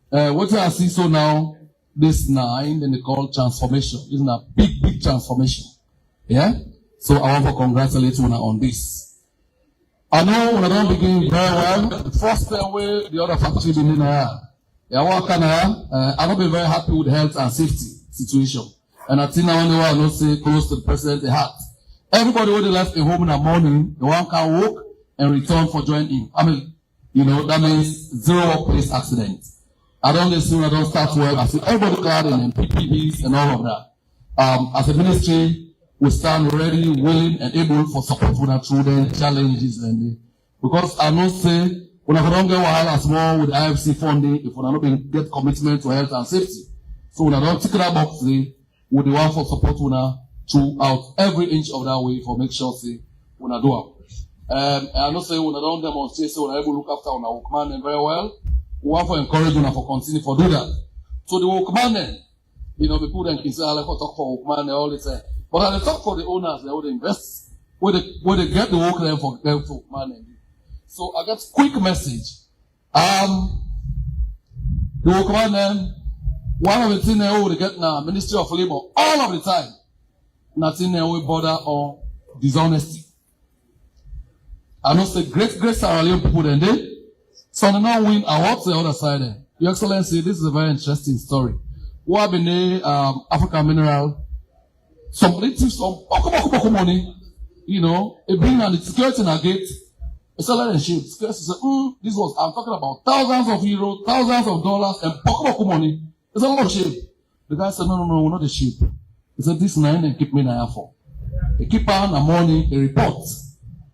What I see so now, this 9, then they call transformation. This is a big, big transformation. Yeah? So I want to congratulate you on this. I know when I don't begin very well, the first way the other factory in there. I don't be very happy with the health and safety situation. And I think now I know say close to the president the heart. Everybody when they left a home in the morning, the one can walk and return for joining. I mean, that means 0 workplace accident. I don't listen, I don't start well. I see everybody glad in PPEs and all of that. As a ministry, we stand ready, willing, and able for support for the children, challenges, and because I know say when I don't get while small with IFC funding, if we don't get commitment to health and safety, so when I don't tick that box, with the one for support throughout every inch of that way for make sure say when I do it. And I know say when I don't demonstrate, so when I able to look after on our workman very well, we want to encourage them for continue for do that. So the workman, people then can say I like to talk for workman all the time. But I talk for the owners, they would invest, where they get the work there for them to manage. So I got quick message. The workman, one of the things they would get now, Ministry of Labor, all of the time, nothing they will bother on dishonesty. I know the great Sierra Leone people then they, so they now win awards the other side. Your Excellency, this is a very interesting story. What happened in African Mineral? Somebody tips some money, it bring on the security in a gate. It's a lot of shit. Security said, this was, I'm talking about thousands of euros, thousands of dollars, and money. It's a lot of shit. The guy said, no, we're not the ship. He said, this 9 and keep me in there for. They keep on the money, a report.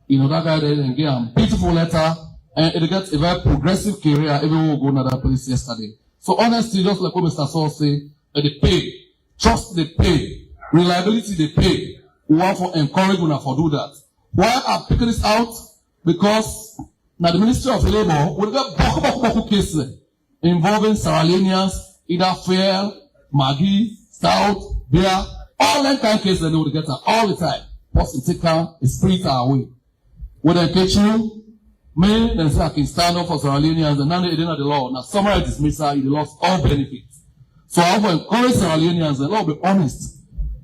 That guy there and get a beautiful letter, and it gets a very progressive career. Everyone will go another place yesterday. So honestly, just like what Mr. Saul say, they pay. Trust they pay. Reliability they pay. We want to encourage them for do that. Why I'm picking this out? Because now the Ministry of Labor will get boku cases involving Sierra Leoneans, either fair, Maggie, stout, beer, all that kind of cases they will get all the time. Person take down a spirit away. When they catch you, me, then say I can stand up for Sierra Leoneans and now they didn't have the law. Now summary dismissal, you lost all benefits. So I will encourage Sierra Leoneans and Lord be honest.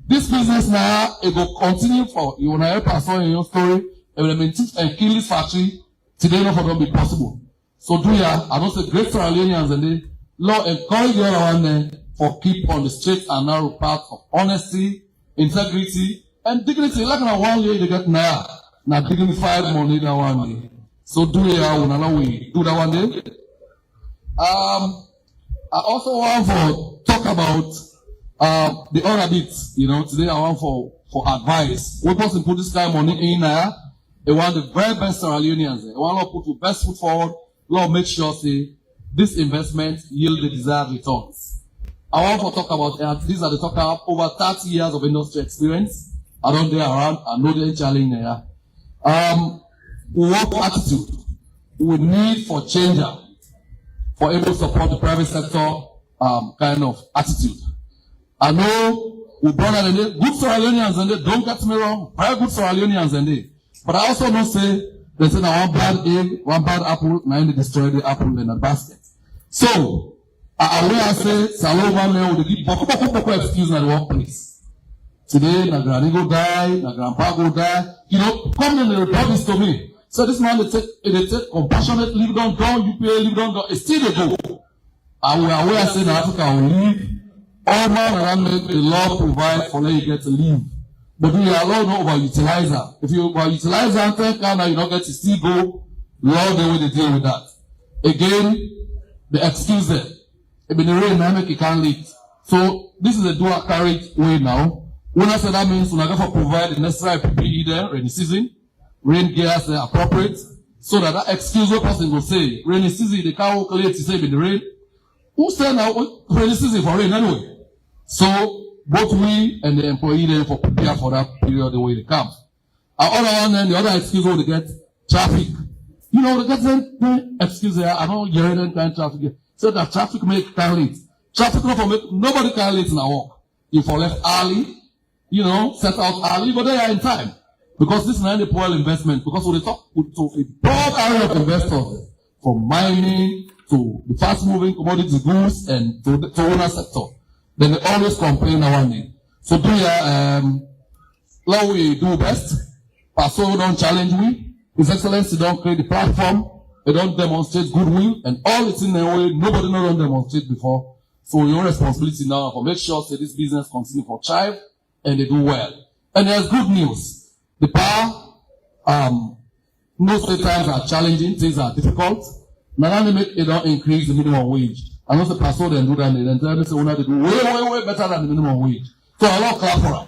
This business now, it will continue for, you want to help us in your story, it will maintain and kill this factory, today not for them be possible. So do ya, I don't say great Sierra Leoneans and they, Lord, encourage the other one there for keep on the straight and narrow path of honesty, integrity, and dignity. Like in a 1 year, they get now dignified money that one day. So do ya, we do that one day. I also want to talk about the other bits, today I want for advice. We person put this kind of money in there. They want the very best Sierra Leoneans. They want to put the best foot forward. Lord, make sure say this investment yield the desired returns. I want to talk about these are the talk about over 30 years of industry experience. I don't dare around. I know the challenge there. Work attitude. We need for changer for able to support the private sector kind of attitude. I know we brought out good Sierra Leoneans and they don't get me wrong, very good Sierra Leoneans and they. But I also know say They say now one bad egg, one bad apple, now they destroy the apple in a basket. So, I will say, Saloma will give Boko excuse at the workplace. Today, na granny go die, na grandpa go die. You know, come and report this to me. So this man, they take compassionate, leave down, you pay, leave down, it's still they go. And we are aware saying Africa will leave. All man around the law provide for let you get to leave. But we are allowed no overutilizer. If you overutilize and think now you don't get to still go, law the way they deal with that. Again, the excuse there. If in the rain, I make it can't leak. So this is a dual carriage way now. When I say that means we're going to provide the necessary PPE there, rainy season, rain gears are appropriate, so that excuse what person will say, rainy season, they can't calculate to save in the rain. Who said now rainy season for rain anyway? So both we and the employee there for prepare for that period the way they come. And other one then the other excuse will get traffic. You know, they get the excuse there, I don't hear any kind of traffic. So that traffic make can late. Traffic not for make nobody can late in a walk. If for left early, you know, set out early, but they are in time. Because this is not a poor investment. Because when they talk to a broad area of investors, from mining to the fast-moving commodity goods and to the owner sector, then they always complain around it. So do what we do best. Paso don't challenge we. His Excellency don't create the platform. They don't demonstrate goodwill, and all it's in a way nobody know don't demonstrate before. So your responsibility now for make sure that this business continue for thrive and they do well. And there's good news. The power, most of the times are challenging, things are difficult. Now they make it don't increase the minimum wage. And also Paso then do that, and then tell me say they do way better than the minimum wage. So a lot of clap for them.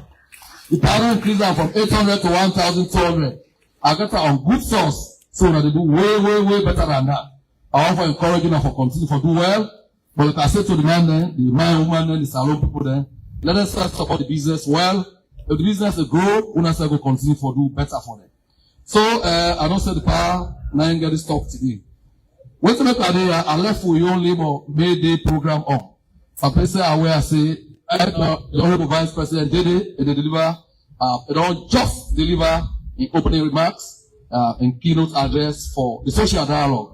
The power increase them from 800 to 1,200. I get that on good source. So that they do way better than that. I want to encourage them for continue for do well. But like I said to the man then, the man, woman then, the salon people then, let us start support the business well. If the business will grow, we will continue for do better for them. So, I don't say the power, now get this talk today. Wait a minute, I left for your labor May Day program on. Some person aware say, the Honorable Vice President did it, and they deliver, they don't just deliver in opening remarks, in keynote address for the social dialogue.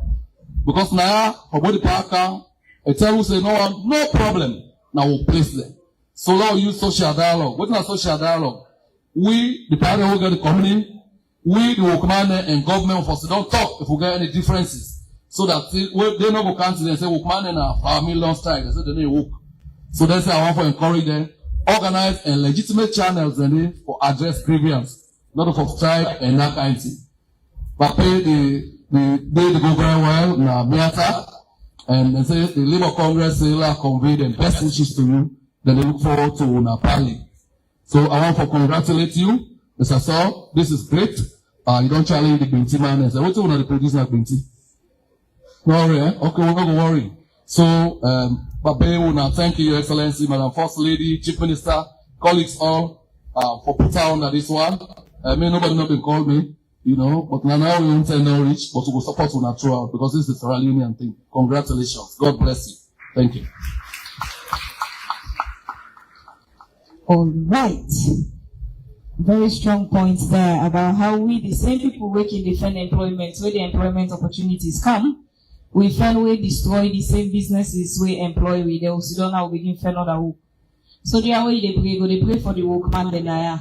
Because now, for body parker, a tell you say no problem. Now we'll place them. So now we use social dialogue. What is social dialogue? We, the party who get the community, we, the work commander and government of us don't talk if we get any differences. So that they don't go cancel and say work commander now for a million strike. They say they need work. So that's why I want to encourage them, organize and legitimate channels and for address grievance, not for strike and that kind of thing. But pay they go very well na Maada, and they say the Labour Congress will convey the best wishes to you. Then they look forward to Napali. So I want to congratulate you, Mr. Saul. This is great. You don't challenge the Binti man and say, what do you want to produce like Binti? No worry, eh? Okay, we're not going to worry. So, Babe, we want to thank you, Your Excellency, Madam First Lady, Chief Minister, colleagues all, for putting on this one. Nobody not been called me. You know, but now we won't say no rich, but we will support you natural because this is a Sierra Leonean thing. Congratulations. God bless you. Thank you. All right. Very strong points there about how we, the same people working defend employment, where the employment opportunities come, we find we destroy the same businesses we employ with them, so don't now begin find another work. So the way they pray for the workman then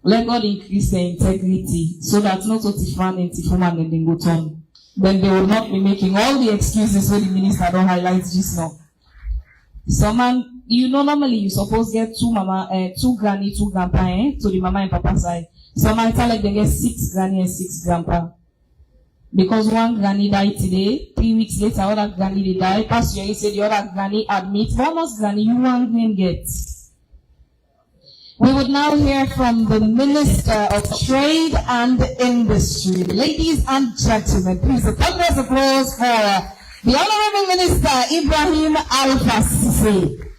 let God increase their integrity so that not what Tifran and Tifuman and then go turn. Then they will not be making all the excuses where the minister don't highlight just now. So man, you know normally you suppose get two granny, two grandpa, to the mama and papa side. So man tell like they get 6 granny and 6 grandpa. Because one granny died today, 3 weeks later other granny they die. Pastor you said the other granny admit, bonus granny you one name get. We would now hear from the Minister of Trade and Industry. Ladies and gentlemen, please a thunderous applause for the Honorable Minister Ibrahim Alfa-Sisi.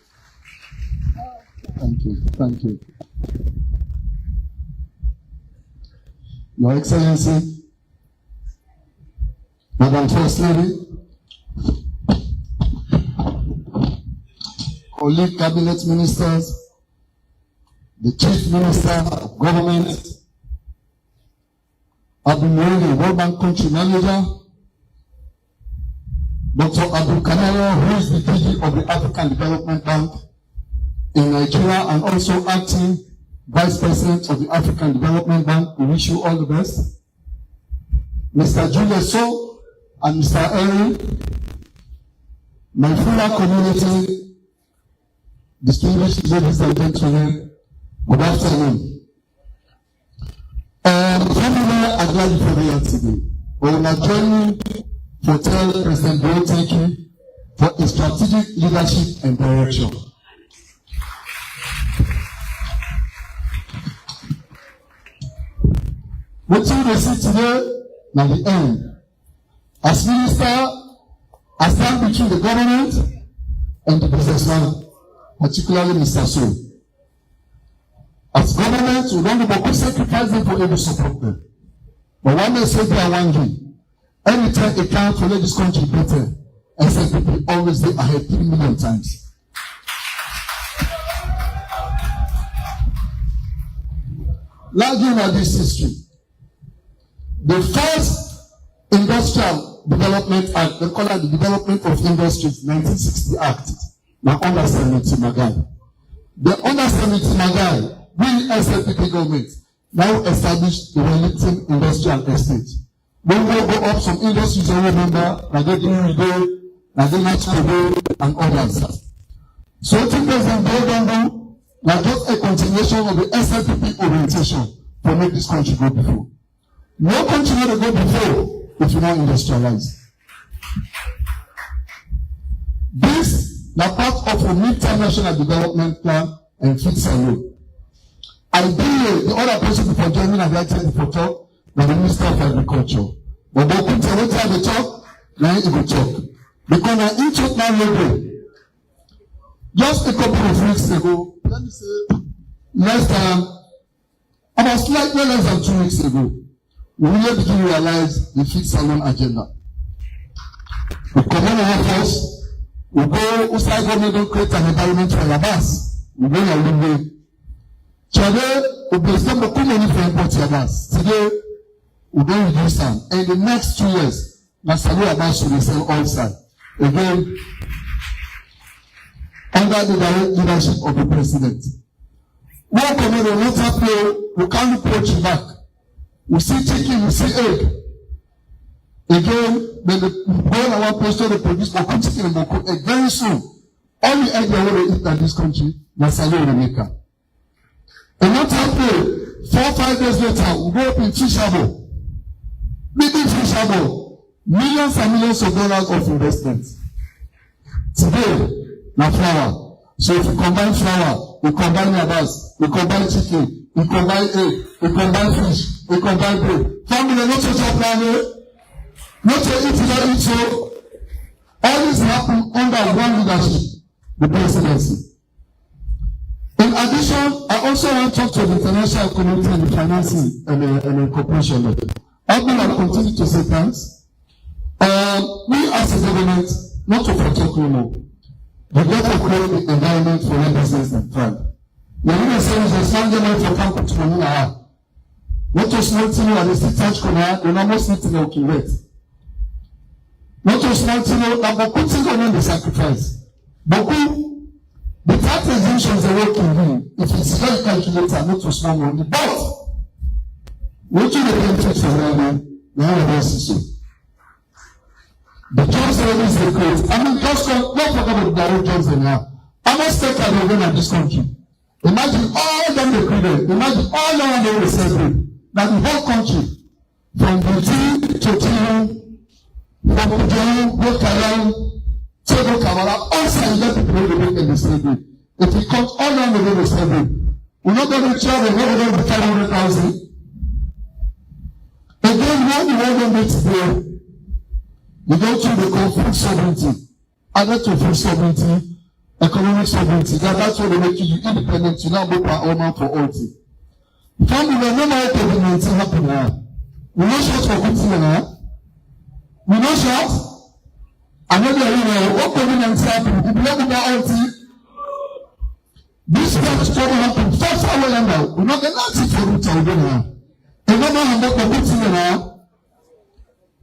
Thank you. Your Excellency, Madam First Lady, colleague cabinet ministers, the Chief Minister of Government, Abumwele, World Bank Country Manager, Dr. Abdul Kanara, who is the DG of the African Development Bank in Nigeria and also acting Vice President of the African Development Bank. We wish you all the best. Mr. Julius and Mr. Erin, my fellow community, distinguished ladies and gentlemen, good afternoon. Finally, I'm glad for here today. We will join me to tell President Boy thank you for his strategic leadership and direction. What you see today, now the end. As minister, I stand between the government and the businessman, particularly Mr. So. As government, we don't know sacrifice them for every support them. But one day say they are one game. Every time they can't let this country better, SNPP always they ahead 3 million times. Looking at this history, the first Industrial Development Act, they call it the Development of Industries, 1960 Act, now under Senator Magai. The under Senator Magai, we SNPP government now established the Wellington Industrial Estate. We will go up some industries I remember, Nagedi, Nagedi, and others. So what you guys do now just a continuation of the SNPP orientation to make this country go before. No country will go before if you not industrialize. This is part of a midterm national development plan and fix a law. Ideally, the other person before joining and writing for talk was the Minister of Agriculture. But they put a letter at the top, now he will talk. Because I introduced my logo. Just a couple of weeks ago, let me say, about slightly less than 2 weeks ago, we really begin to realize the fixed salon agenda. We come on our house, we go outside government, create an environment for Yabas. We go a little way. Today, we will spend the money for import Yabas. Today, we don't reduce them. And in the next 2 years, Nasalu Yabas will sell outside. Again, under the direct leadership of the president. We come in a water play, we can't approach it back. We see chicken, we see egg. Again, when the go on our place to produce Boku chicken and Boku egg, very soon, all the egg they want to eat in this country, Nasalu will make up. And not play, 4 or 5 days later, we go up in Chishabo. Big Chishabo, millions and millions of dollars of investments. Today, now flour. So if you combine flour, you combine yabas, you combine chicken, you combine egg, you combine fish, you combine bread. Family, not to chop now, not to eat, not eat so. All this happen under one leadership, the presidency. In addition, I also want to talk to the international community and the financing and the cooperation level. I will continue to say thanks. We as a government, not to talk anymore. We got to create the environment for your business and thrive. The reason says the Sunday night for campus to Manila. Not to small thing at the state church corner, we almost need to know wait. Not to small thing, that Boku things on the sacrifice. Boku, the tax exemptions are working in. If it's very calculated, not to small money, but what do the benefits of that? Now, so. The jobs always recruit. I mean, just don't forget about the direct jobs they have. I must take care of them in this country. Imagine all them recruited. Imagine all them they will celebrate. That the whole country, from Bauchi to Tiru, from Ujaru, Bokayan, Tego Kamara, all sides of people will make in the celebrate. If we count all them the way we celebrate, we're not going to travel, we're not going to be 500,000. Again, when you want them to today, you go to the food sovereignty, added to food sovereignty, economic sovereignty. That's what they make you independent. You now go for all man for all things. Family, we know how COVID-19 happened now. We know shots for good thing now. We know shots. I know what COVID-19 happened. People know about all things. This trouble happened. Far away now. We're not going to see for root now. And no matter how much we now,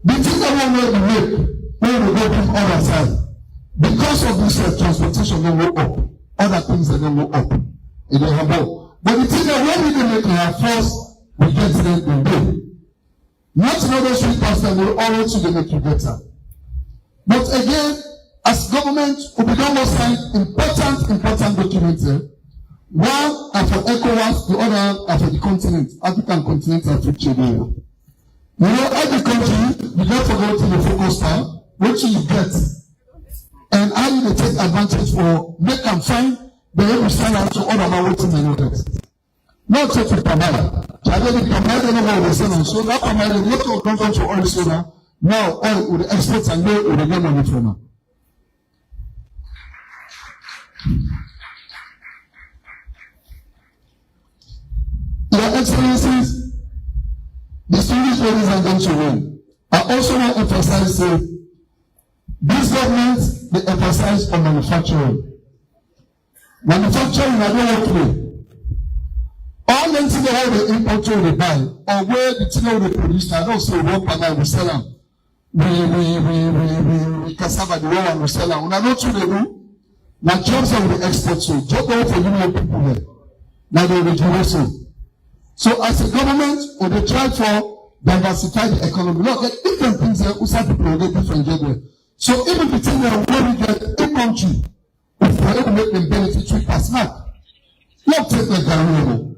the thing that we make when we go from other side, because of this transportation don't go up, other things that don't go up. It don't go. But the thing that when we do make our first, we get them in day. Not another street pastor will always to make you better. But again, as government, we become more sign important documents. One are for ECOWAS, the other are for the continent, African continent and free trade area. You know, every country, you don't forget to the focus time, what you get, and how you take advantage for make them find the way we sign out to all about what they know that. Not take the Pamela. I don't think Pamela don't know what we're saying. So that Pamela, the local control to all soda, now all with the experts and go with the game on the phone. Your Excellencies, distinguished ladies and gentlemen, I also want to emphasize this government, they emphasize on manufacturing. Manufacturing, I don't work with. All the things that they import or they buy, or where the thing they produce, I don't say one panel we sell them. We cassava the one we sell them. When I know what they do, now jobs are the export, so job are for you people there. Now they reduce so. So as a government, when they try to diversify the economy, look at different things there, outside people get different jobs. So even between them, when we get a country, if we're able to make them benefit 3%, not take the Gary.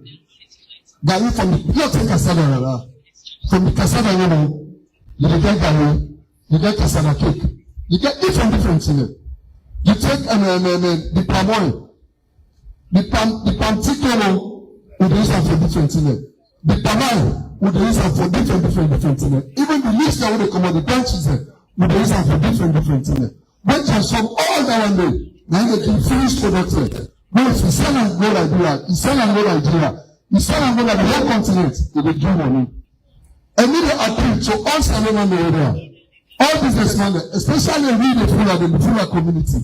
Gary from the, not take cassava, from the cassava, you get Gary, you get cassava cake, you get different things. You take the palm oil, the palm tickle, we use them for different things. The palm oil, we use them for different things. Even the leaves that we come out, the branches, we use them for different things. When transform all that one day, now they can finish products. When if you sell and go Nigeria, you sell and go Nigeria, you sell and go like the whole continent, they will do money. And we will appeal to all Salomon area, all businessmen, especially we the Fuller community.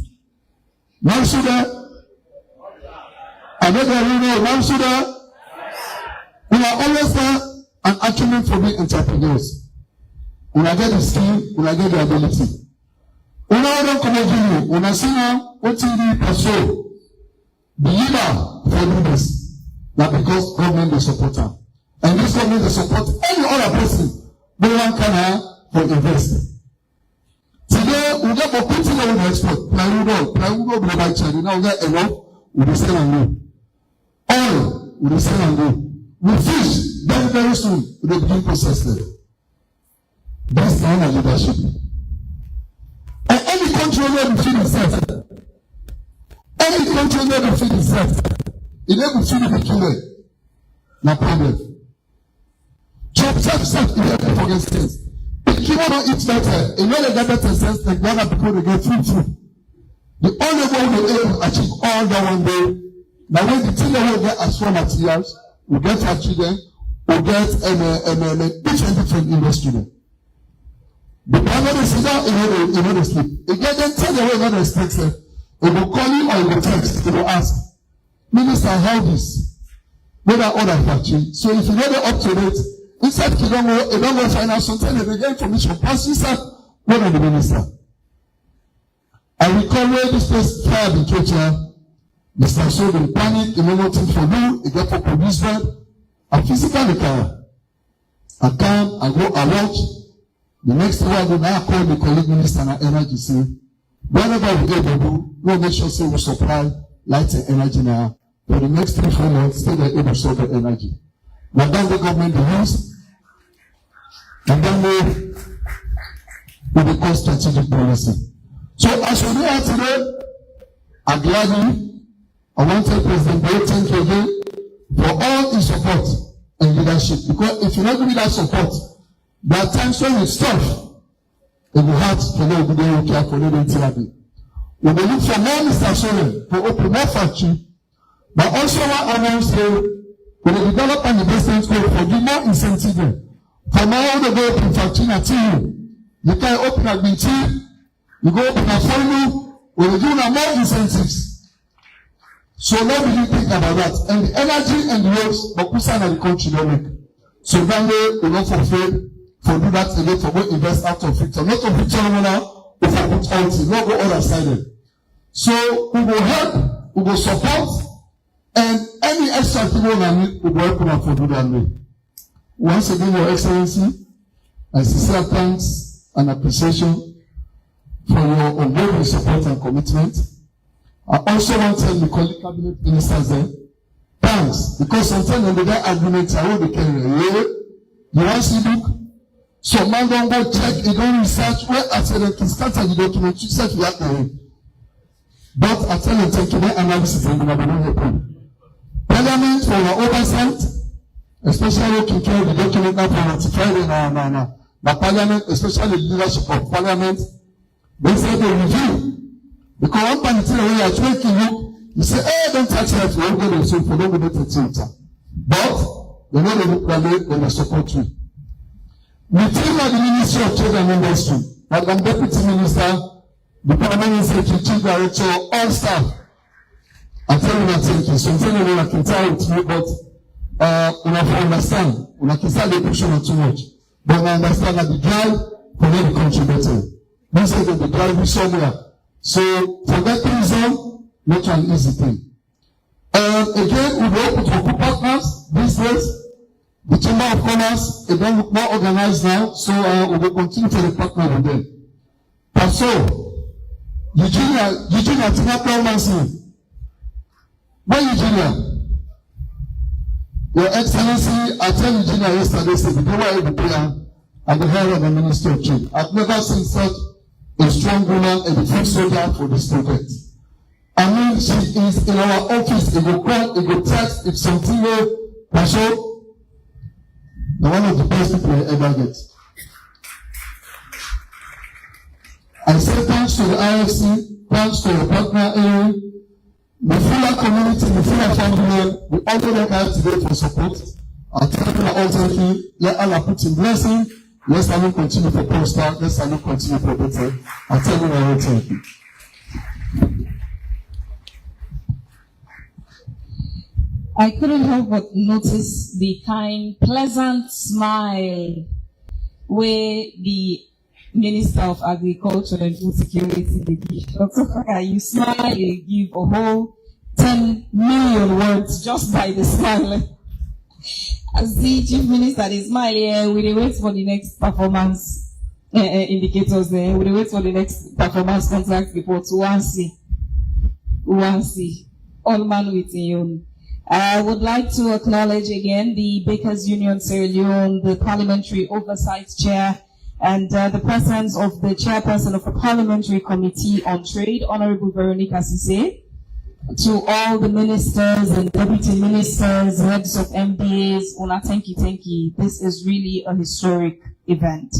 Now should another ruler, now should we are always there an acumen for being entrepreneurs. When I get the skill, when I get the ability. When I don't come again, when I see now, what you need pursue, the leader for leaders, not because government is support them. And this government is support any other person, no one can have for invest. Today, we get for putting on the export, plywood, will buy China, now we get enough, we will sell and go. Oil, we will sell and go. We fish, very soon, we will begin process them. That's the kind of leadership. And any country where we feed itself, any country where we feed itself, it never feed the children. No problem. Chop, it never forget things. If you want to eat better, in order to get better sense, the other people they get food. The only way we able to achieve all that one day, now when the children will get as raw materials, we get factory them, we get different industry them. The primary sit down in the sleep. If they then tell the way another speaks, it will call you or it will text, it will ask, Minister, how this? Whether other factory. So if you know the up to date, inside you don't go find out something, they get information, pass inside, what are the minister? I recall where this place fired in Kenya, Mr. So they panic, they know nothing for you, they get for police bed, I physically come. I come, I go, I watch. The next thing I go now call the colleague minister and energy say, whenever we get the do, we'll make sure say we supply light and energy now. For the next 3-4 months, stay there able to solve the energy. Now then the government the use, and then we will call strategic policy. So as we are today, I'm glad I want to tell President Boy thank you again for all his support and leadership. Because if you don't give me that support, there are times when it's tough. It will hurt for no good day care for no therapy. We will look for more Mr. Soren to open more factory, but also what announced we will develop an investment code for give more incentive. For now, they go open factory at you can open a BT, you go open a phone, we will do more incentives. So now we think about that. And the energy and the roads, but we sign the country don't make. So that way, we not afraid for do that again, for go invest out of Freetown. Not of Freetown now, but for put out, not go other sided. So we will help, we will support, and any extra people we will help them for do that way. Once again, Your Excellency, I sincere thanks and appreciation for your unwavering support and commitment. I also want to tell the colleague cabinet ministers there, thanks, because sometimes when they get arguments, I will be carrying you want to see book? So man don't go check, you don't research, where I tell them to start the document, you said you have to. But I tell them, thank you, my analysis and I will not happen. Parliament for your oversight, especially to carry the document now for ratifying the Parliament, especially the leadership of Parliament, they say they review. Because one time when you are thinking, you say, hey, don't touch that, you won't go to the for don't go to the but they know they look like when they support you. We think about the Ministry of Trade and Industry, like I'm Deputy Minister, the Permanent Secretary, Chief Director, all staff. I tell you that thank you. Sometimes I can tell with me, but you have to understand. You can start the pushing too much. But I understand that the drive will make the country better. This is the drive we somewhere. So for that reason, not an easy thing. Again, we will open to partners these days. The Chamber of Commerce is more organized now, so we will continue to partner with them. But so, Eugenia, Tina Mansi. Where Eugenia? Your Excellency, I tell Eugenia yesterday, said the power of the prayer and the head of the Ministry of Trade. I've never seen such a strong woman and a foot soldier for this project. I mean, she is in our office, it will call, it will text, if something will show. One of the best people I ever get. I say thanks to the IFC, thanks to the partner area, the fuller community, the fuller family, we all do that today for support. I thank you all, thank you. Let Allah put in blessing. Let's Allah continue for prosper. Let's Allah continue for better. I tell you all, thank you. I couldn't help but notice the kind, pleasant smile where the Minister of Agriculture and Food Security did. Dr. You smile, you give a whole 10 million words just by the smile. As the Chief Minister is smiling, we wait for the next performance indicators there. We wait for the next performance contract report. One see. All man with you. I would like to acknowledge again the Bakers Union Sierra Leone, the Parliamentary Oversight Chair, and the presence of the Chairperson of the Parliamentary Committee on Trade, Honorable Veronica Sise, to all the ministers and deputy ministers, heads of MBAs, Una thank you. This is really a historic event.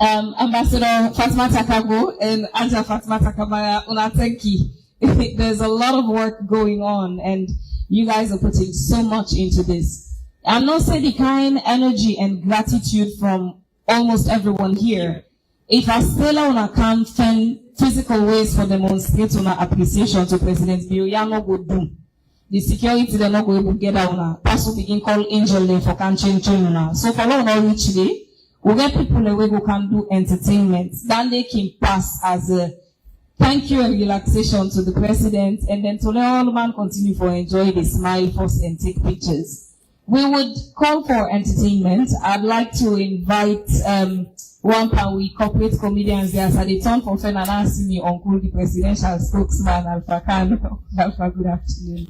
Ambassador Fatma Takago and Anja Fatma Takamaya, Una thank you. There's a lot of work going on, and you guys are putting so much into this. I'm not saying the kind energy and gratitude from almost everyone here. If I still on account physical ways for demonstrate on appreciation to President Bill, you are not going to do. The security they're not going to get out. Pastor begin call angel lane for can change now. So for long not reach today, we get people away who can do entertainment. Then they can pass as a thank you and relaxation to the president, and then to let all man continue for enjoy the smile first and take pictures. We would call for entertainment. I'd like to invite one can we corporate comedians there. So they turn for friend and ask me Uncle the presidential spokesman Alpha Kano. Alpha, good afternoon.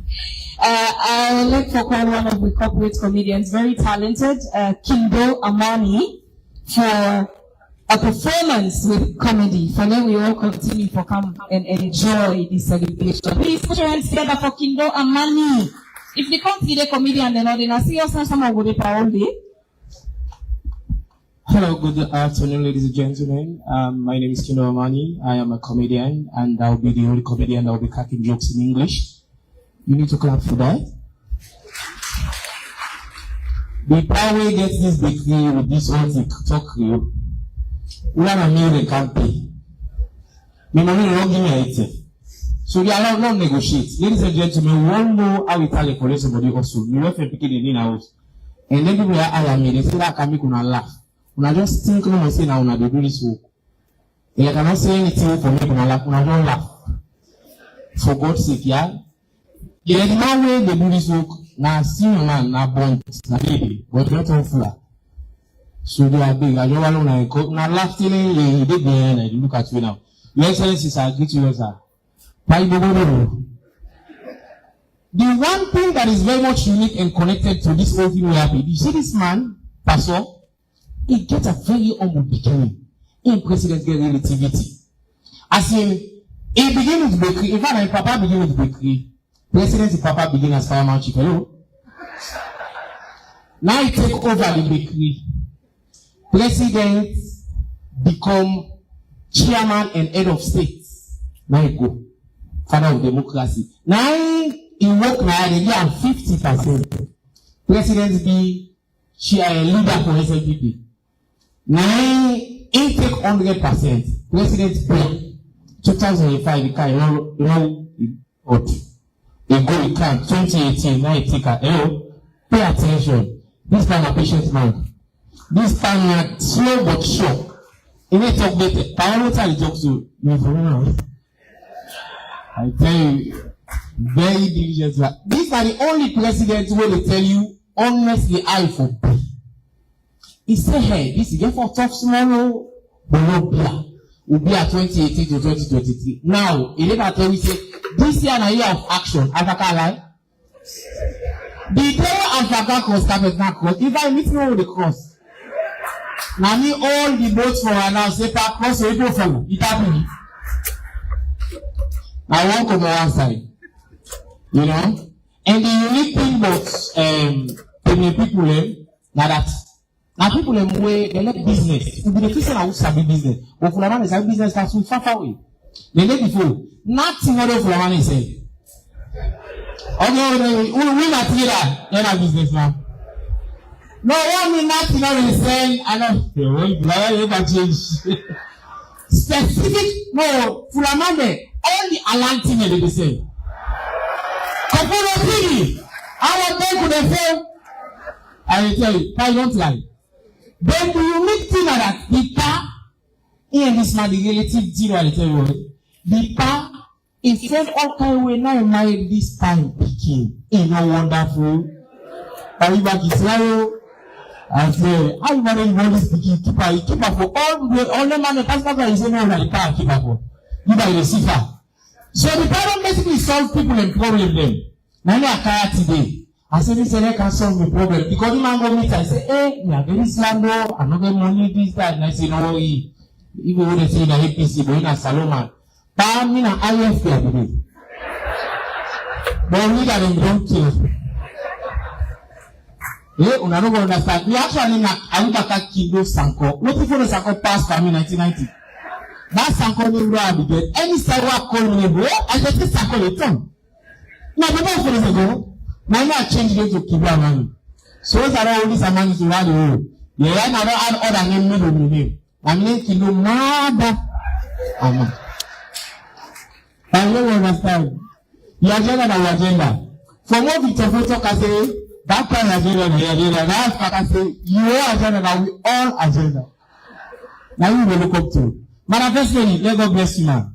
I would like to call one of the corporate comedians, very talented, Kindo Amani, for a performance with comedy. For now, we all continue to come and enjoy this celebration. Please put your hands together for Kindo Amani. If they can't see the comedian, then they see us and someone will be all day. Hello, good afternoon, ladies and gentlemen. My name is Kindo Amani. I am a comedian, and I'll be the only comedian that will be cracking jokes in English. You need to clap for that. The power gets this degree with this whole TikTok you. We are a million campaign. Me money wrong give me 80. So we are not negotiate. Ladies and gentlemen, we all know how Italian for somebody also. We love to pick in the house. And then people are I me, they say that can make una laugh. Una just think no say now una they do this work. They cannot say anything for me, una laugh, una don't laugh. For God's sake, yeah. The man way they do this work, now senior man, now bond, now baby, but not on floor. So they are big. I don't want to now laugh till he did the end. I look at you now. Your Excellency, I greet you, sir. The one thing that is very much unique and connected to this whole thing we have, you see this man, Pastor, he gets a very humble beginning. In President get relativity. As in, he begin with bakery. In fact, my papa begin with bakery. President's papa begin as fireman chief. Hello? Now he take over the bakery. President become chairman and head of state. Now he go. Father of democracy. Now he work now they give 50%. President be leader for SLPP. Now he take 100%. President pay 2005 he can he go he can 2018 now he take pay attention. This man a patient man. This time na slow but sure. He may talk better. Priority he talk to you for now. I tell you, very diligent. These are the only presidents where they tell you honestly I for B. He say, hey, this is get for tough tomorrow, but no beer. We'll be at 2018 to 2023. Now, he never tell you say, this year na year of action. Africa lie. The day Africa cross carpet now cross. If I meet me with the cross. Now me all the boats for her now say pa cross we go follow. It happen. I won't come on one side. You know? And the unique thing about people now people way they like business. To be the Christian who sabi business. But for the man is a business that's so far away. The day before, nothing other for the man is saying. Okay, we not here that you're not business now. No, one me nothing other is saying I know you can change. Specific no Fulamande, all the alarm thing they be saying. Kapolo Pini, our bank could have failed. I will tell you, I don't lie. Then the unique thing that the car, here this man, the relative zero, I tell you, the car, he said all kind of way, now married this time picking. Ain't no wonderful. Arriba Kisrael, I say, how you manage this picking? Keep her for all the money, that's why he said, no, I can't keep her for. You buy the cipher. So the problem basically solve people and problem them. Now I can't today. I said, this I can solve the problem. Because the man go meet, I say, hey, we are very slando, I'm not getting money, this, that. And I say, no, even when they say in the APC, but in a Salomon, I'm in an IF there today. But we got them don't kill. Yeah, we don't understand. We actually in Alibaka Kindo Sanko. What if the Sanko passed for me in 1990? That Sanko didn't go and get any side work call me, bro. I just say Sanko return. Now, the more for this ago. Now I change it to Kibra money. So it's all this amount to run the road. Yeah, I don't add other name middle name. I'm making no Maada. I don't understand. The agenda and the agenda. For what Victor Foto can say, that kind of agenda, that's what I say, your agenda, now we all agenda. Now you will look up to. Manifestly, let God bless you, man.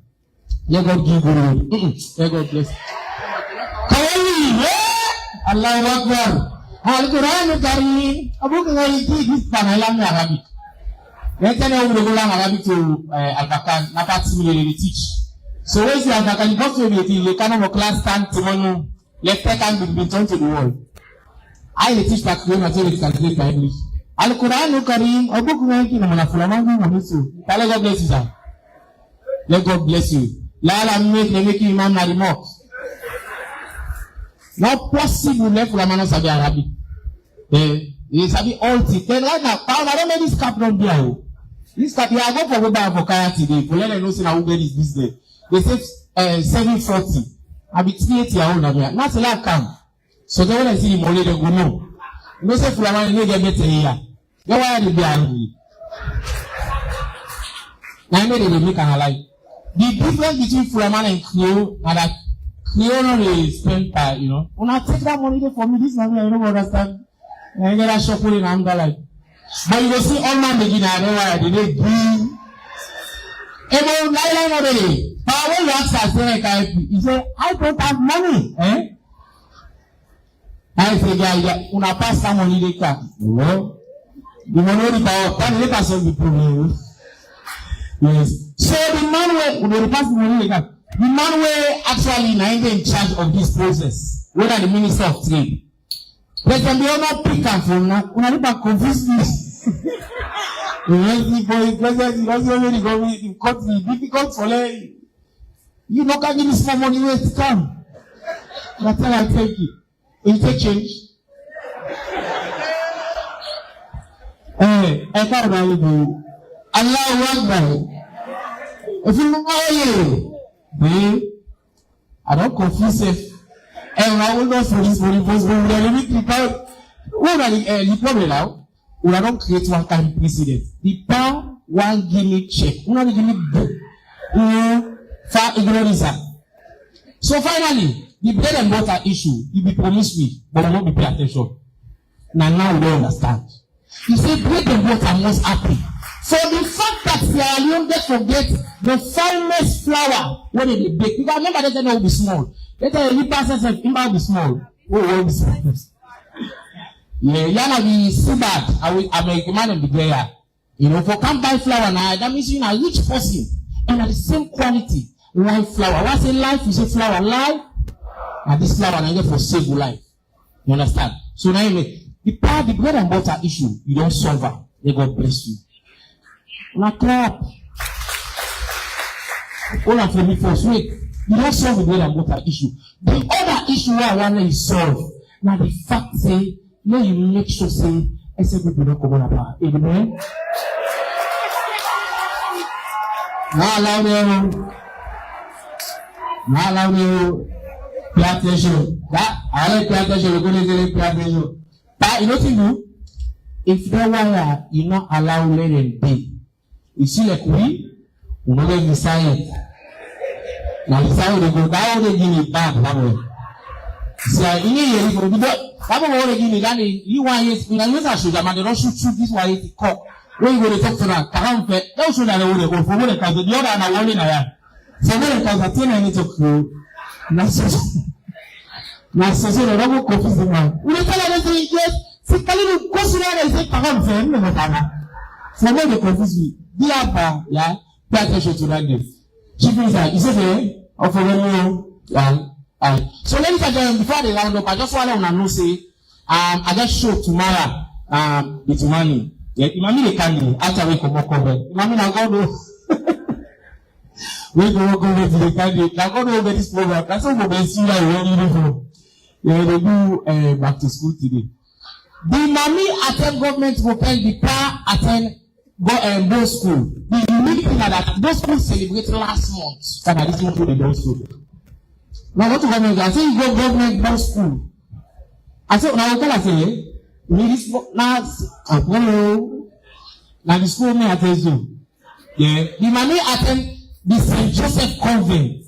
Let God give you. Let God bless you. Allah Akbar. Al-Quran Karim. Abu Karim this Panalam Arabic. Let's tell you the Arabic to Al-Bakan. Not that similarly teach. So when you Al-Bakan, you go to the kind of class stand tomorrow. Let's take and be turned to the world. I teach back to until it translate by English. Al-Quran Karim. Abu Karim Manafulaman. God bless you, sir. Let God bless you. Lala make you Imam Narimok. Not possible left for the man of Sabi Arabic. They Sabi all things. Then right now, I don't know this cap don't be out. This cap, I go for Uber for Kaya today. For let them know say Uber is business. They say 740. I be 380 years old. Not a lot come. So they want to see the money they go no. No say for the man they get better here. They want to be angry. Now I know they will make an ally. The difference between Fulaman and Creole and that Leone is spent by, you know. When I take that money for me, this money I don't understand. I get a shop in like. But you will see all man begin at the day. About 9 already. But when you ask he said, I don't have money. Eh? I say, guy, una pass some money later. No. The money power, can let us solve the problem. Yes. So the man will pass the money later. The man will actually now in charge of this process. Whether the Minister of Trade. President Leone pick and phone now. Una never confuse me. The president is also very government difficult for them. You know, can give me small money where to come. That's all I take it. You take change. I can't really do. Allah Akbar. If you know I don't confuse it. And I will not for this money. We are the problem now. We don't create one kind of precedent. The power one give me check. We don't give me book. For ignorance. So finally, the bread and butter issue, you be promised me, but will not be pay attention. Now we don't understand. You say bread and butter must happen. So the fact that Sierra Leone get forget the finest flour when they bake. Because remember they say it will be small. They tell you process it will be small. Will be small. Yeah, yana be so bad. I make man and be there. You know, for can't buy flour now, that means you are a rich person and at the same quality. Life flour. When I say life, you say flour. Life. And this flour now for save your life. You understand? So now you make the power, the bread and butter issue, you don't solve it. May God bless you. Now clap. All of for me first. Wait. You don't solve the bread and butter issue. The other issue I want to solve. Now the fact say, now you make sure say, everybody don't come on about. Amen. Now allow me pay attention. That I like pay attention. We're going to pay attention. But you know what you do? If that wire you not allow let them be, you see like we not going to decide. Now decide they go down. They give me back. So in here you go do that. That one they give me that you want it. You know you say sugar, but they don't shoot this wire it cock. When you go to talk to that, can't pay. Don't show that they will go for what they can do. The other na one in there. So when it comes to 10 I need to go. Now so they don't go confuse the man. We tell them say yes. See, can you go to that and say can't pay? No matter. So when they confuse me, the yeah, pay attention to that day. Chief Minister, is it okay? Or for them, so ladies and gentlemen, before they round up, I just want to know say, I just show tomorrow, the Imani. Yeah, Imani they can do after we come over. Imani na go do. We go with the candidate. Now go over this program. That's all we see that we really do. Yeah, they do back to school today. The Mami attend government will tell the pa attend both school. The unique thing that those schools celebrate last month. And I listen to the both school. Now go to government. I say you go government both school. I say now what I say. Now the school may attend you. Yeah, the Mami attend the St. Joseph Convent.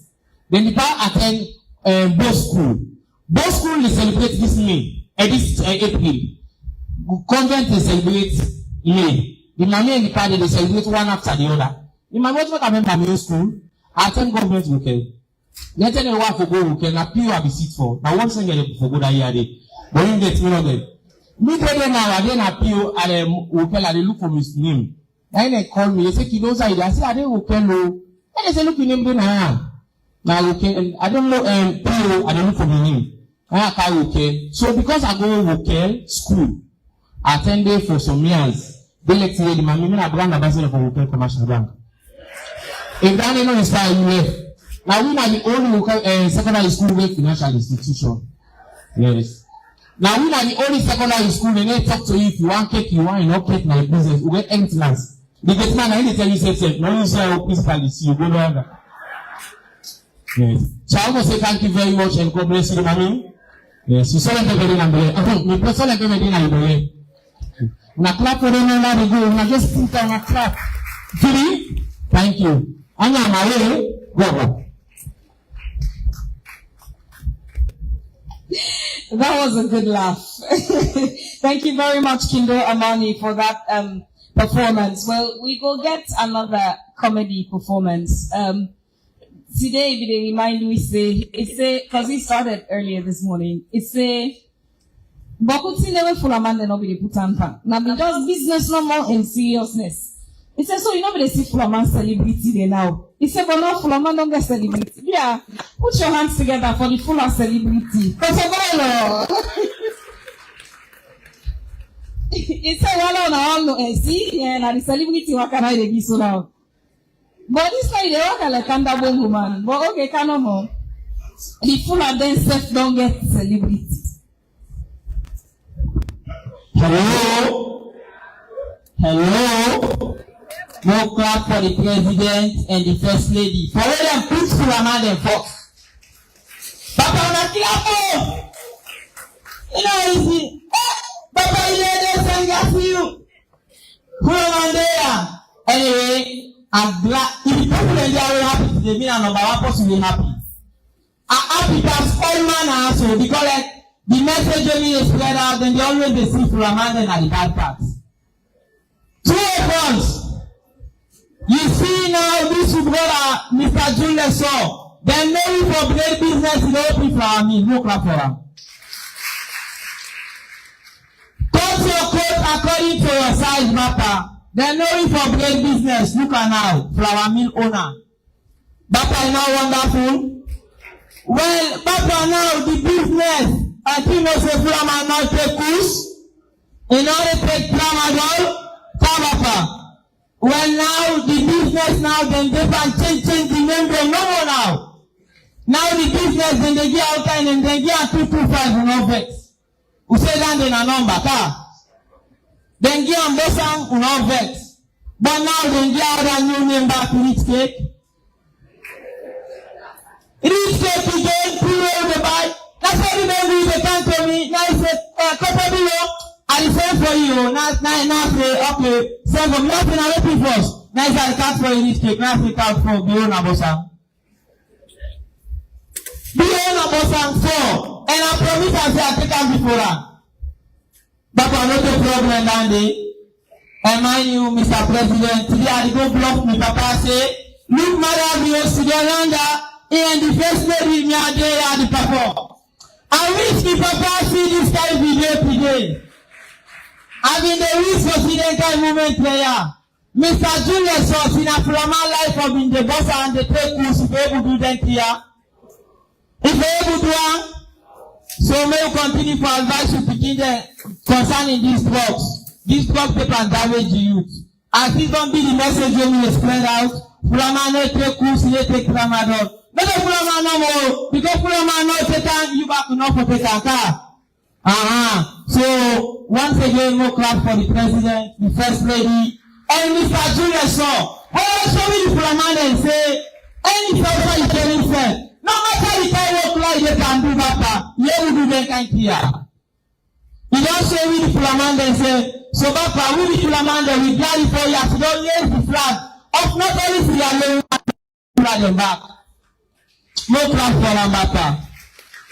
Then the pa attend both school. Both school they celebrate this May, this April. Convent they celebrate May. The Mami and the pa they celebrate one after the other. The Mami what come from my school, attend government weekend. They tell you what for go weekend. Na pure be seat for. Now one thing they for go that year day. But you get me on them. Me tell them now again na pure and weekend they look for his name. Then they call me. They say Kidosa. I say I don't weekend no. Then they say look your name now. Now weekend I don't know pure. I don't look for my name. I can't weekend. So because I go weekend school, I attended for some years. They let me the Mami na brand ambassador for weekend commercial bank. If that ain't not inspire you left. Now we are the only secondary school with financial institution. Yes. Now we are the only secondary school when they talk to you if you want cake, you want no cake, no business. We get entrance. The gate man, I need to tell you say, no you say our principal is you go no. Yes. So I want to say thank you very much and God bless you, Mami. Yes. You saw them very number. Me person like me na number. Una clap for them now they go. Una just sit down and clap. Three. Thank you. Anya mawe go. That was a good laugh. Thank you very much, Kindo Amani, for that performance. Well, we will get another comedy performance. Today, they remind we say, because he started earlier this morning, it's a Bokuti never full of man and nobody put on. Now, just business no more and seriousness. It says, so you know, they see full of man celebrity there now. He said, but not full of man don't get celebrity. Yeah, put your hands together for the full of celebrity. He said, well, no, see, yeah, now the celebrity what can I give so now? But this guy, they work like Kanda Bongo man. But okay, can no more. The full of them self don't get celebrity. Hello? Hello? No clap for the president and the first lady. For all them put Suleiman and Fox. Papa, on a clap. You know, easy. Papa, you know, they send gas to you. Suleiman there. Anyway, I'm glad. If the people in there are happy today, me and number one person will be happy. I'm happy that all man are so because like, the message only is spread out, then they always they see Suleiman and the bad parts. Two fronts. You see now this brother, Mr. Julius, so they know you for great business, you don't pay for me, no clap for him. Cut your coat according to your size matter. They know you for great business. Look at now, flour mill owner. Papa is now wonderful. Well, Papa now the business, I think no say flour now take course. In order to take tramadol, Papa. Well, now the business now then they can change the name they know now. Now the business then they get out and then get 225 no vex. We say that in a number, car. Then get on Bosang no vex. But now then get out a new name back to Rich Cake. Rich Cake again, pull the bike. That's how the baby they come to me. Now he said, copper below. I send for you. Now say, okay, send for nothing I waiting first. Now I can't for you this cake. Now I can't for Leone Bosang. Leone Bosang 4. And I promise I say I take out before that. But I know the problem down there. And mind you, Mr. President, today I go block me. Papa say, look, Maada, we are sitting around and the first lady me are there at the perform. I wish the Papa see this kind of video today. I mean, the risk for Occidental movement player. Mr. Julius was in a former life of in the boss and the take course if able to do that here. If able to do so may you continue for advice to begin concerning these drugs. These drug papers damage the youth. As this don't be the message when we spread out, Fulama no take course, they take tramadol. But the Fulama no more, because Fulama no take time, you back to not for take a car. So, once again, no clap for the president, the first lady, and Mr. Julius. So, show me the Fulaman and say, any social you can say, no matter the kind of life they can do, Papa, you will do that kind here. You don't show me the Fulaman and say, so Papa, we the Fulaman that we gladly for you, so don't raise the flag of not only Sierra Leone, but them back. No clap for them, Papa.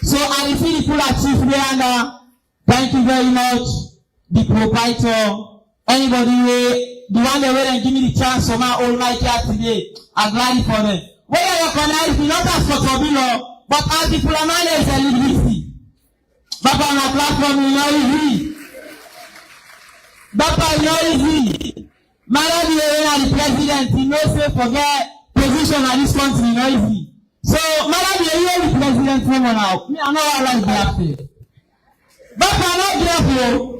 So, I see the full chief there. Thank you very much, the proprietor, anybody the one that will give me the chance for my almighty today. I'm glad for them. When I recognize me not as for Tobilo, but as the Fulaman is a liberty. Papa on a platform, you know easy. Papa, you know easy. Maada, the president, he knows say forget position at this country, you know easy. So, Maada, the president from now. Me, I know I like that thing. Papa no grapple.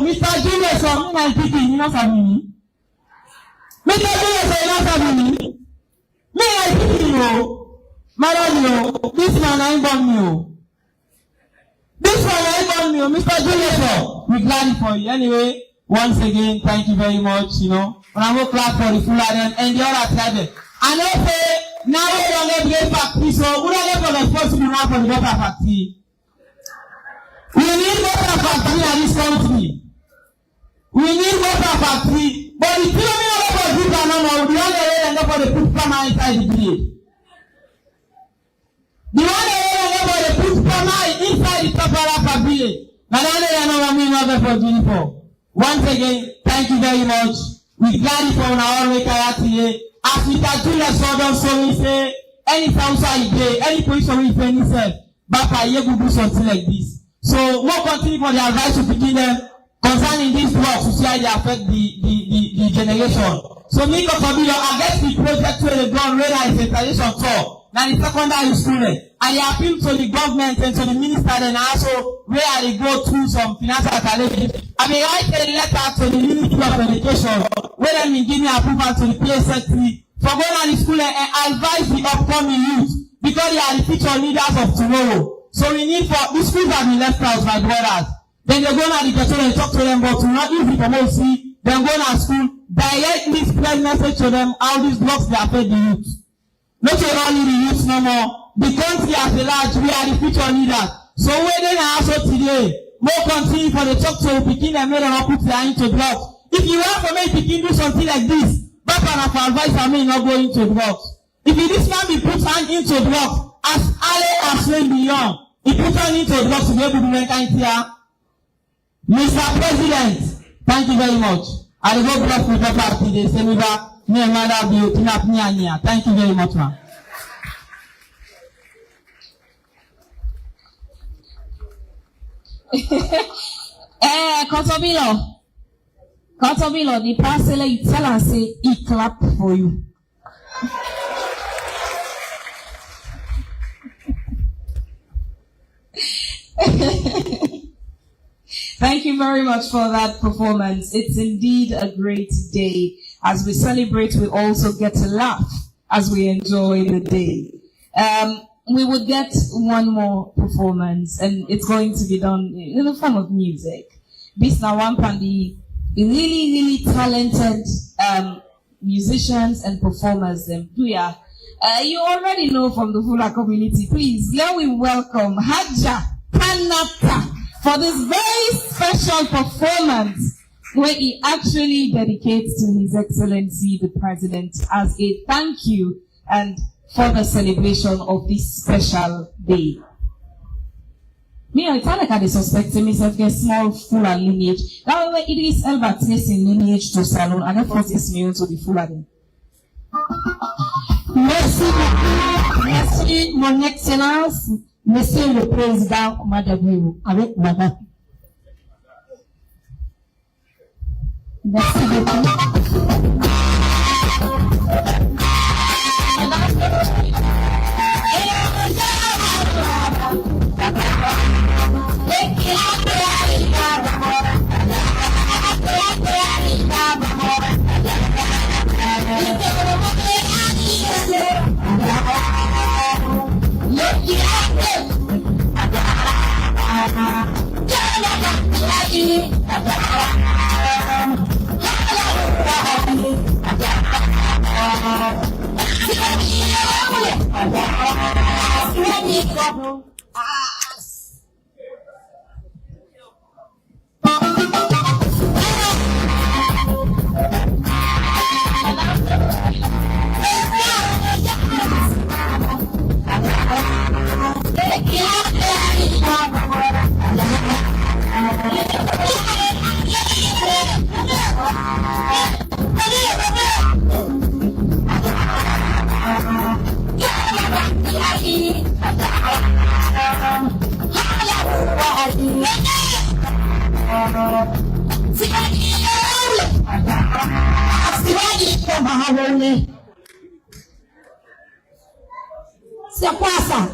Mr. Julius, I'm not speaking, you know something. Mr. Julius, you know something. Me, I speaking, you. Maada, this man ain't born me. This one ain't born me, Mr. Julius. We're glad for you. Anyway, once again, thank you very much, you know. And I will clap for the Fulani and the other side. And also, now we don't get great factory, so we don't get responsible now for the water factory. We need water factory in this country. We need water factory, but the criminal water group are not the one that will end up for the put farmer inside the village. The one that will end up for the put farmer inside the top PA. Once again, thank you very much. We glad for our way today. As we can do the sort of so we say, any council day, any position we find himself, Bapa, you will do something like this. So we'll continue for the advice to begin them concerning these blocks to see how they affect the generation. So me go for I guess the project where they done where there is a tradition tour. Now the secondary school and they appeal to the government and to the minister and also where they go through some financial challenges. I mean, write a letter to the Ministry of Education where they give me approval to the PA secretary for going to the school and advise the upcoming youth because they are the future leaders of tomorrow. So we need for the schools have been left out by brothers. Then they go to the education and talk to them, but to not easy for most see them go to school, directly spread message to them how these blocks they affect the youth. Not only the youth no more. The country as a large, we are the future leaders. So where they are also today, more continue for the talk to begin and make them put their into blocks. If you want for me to do something like this, Baba for advice I may not go into blocks. If this man be put hand into blocks, as Ali as Leone, he put hand into blocks to be able to make here. Mr. President, thank you very much. I will go block with the party, they send me back. Thank you very much, ma'am. Kotobilo, the parcel you tell us say he clap for you. Thank you very much for that performance. It's indeed a great day. As we celebrate, we also get to laugh as we enjoy the day. We would get one more performance, and it's going to be done in the form of music. This now one from the really talented musicians and performers. You already know from the Fula community. Please, let me welcome Haja Kanata for this very special performance, where he actually dedicates to His Excellency the President as a thank you and for the celebration of this special day. Me, I feel like I suspect myself a small full and lineage. That way, it is Albert in lineage to Salon, and I thought it's me to be full of them. Merci, mon Excellence, Monsieur le Président Madabou, avec Maada. Merci beaucoup. C'est quoi ça?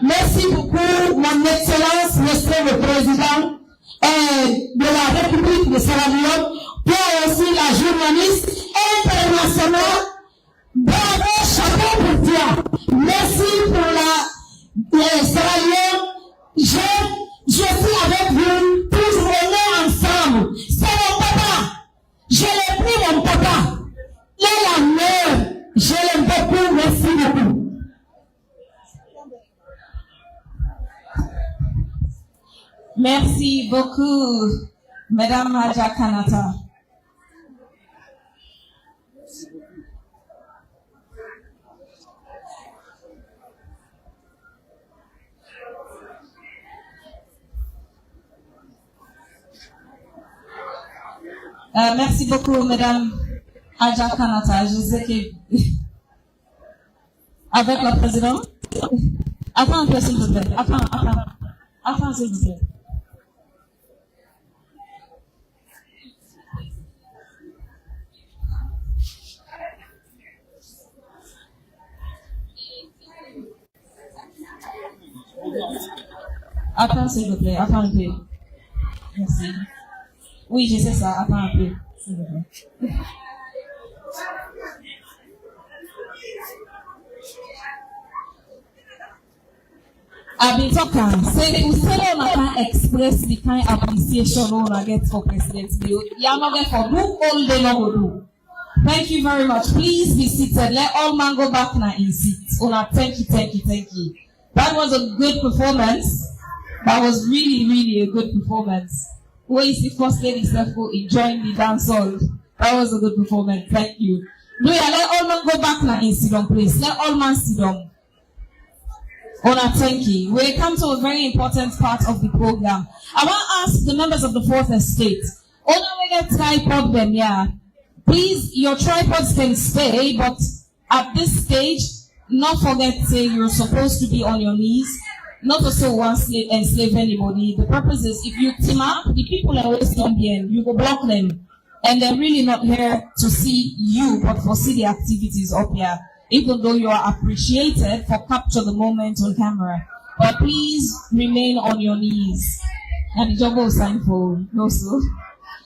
Merci beaucoup, mon Excellence, Monsieur le Président de la République de Sierra Leone, pour aussi la journaliste internationale Bravo, chapeau pour toi. Merci pour la Sierra Leone. Je suis avec vous pour voler ensemble. C'est mon papa. Je l'ai pris, mon papa. Il est la mère. Je l'aime beaucoup. Merci beaucoup. Merci beaucoup, Madame Maada Kanata. Merci beaucoup, Madame Maada Kanata. Je sais que avec le président. Attends un peu, s'il vous plaît. Attends, s'il vous plaît. Attends, s'il vous plaît. Attends un peu. Merci. Oui, je sais ça. Attends un peu, s'il vous plaît. I've been talking. Say, we say on can express the kind of appreciation on get for President Leo. You are not get for do all day long do. Thank you very much. Please be seated. Let all man go back now in seats. Thank you. That was a good performance. That was really a good performance. Where is the first lady Stefo enjoying the dance hall? That was a good performance. Thank you. No, yeah, let all man go back now in sit down, please. Let all man sit down. Thank you. We come to a very important part of the program. I want to ask the members of the Fourth Estate. We get tripod them, yeah. Please, your tripods can stay, but at this stage, not forget to say you're supposed to be on your knees. Not also enslave anybody. The purpose is if you team up, the people are always down here, you go block them. And they're really not here to see you, but for see the activities up here. Even though you are appreciated for capture the moment on camera. But please remain on your knees. And the job will sign for no so.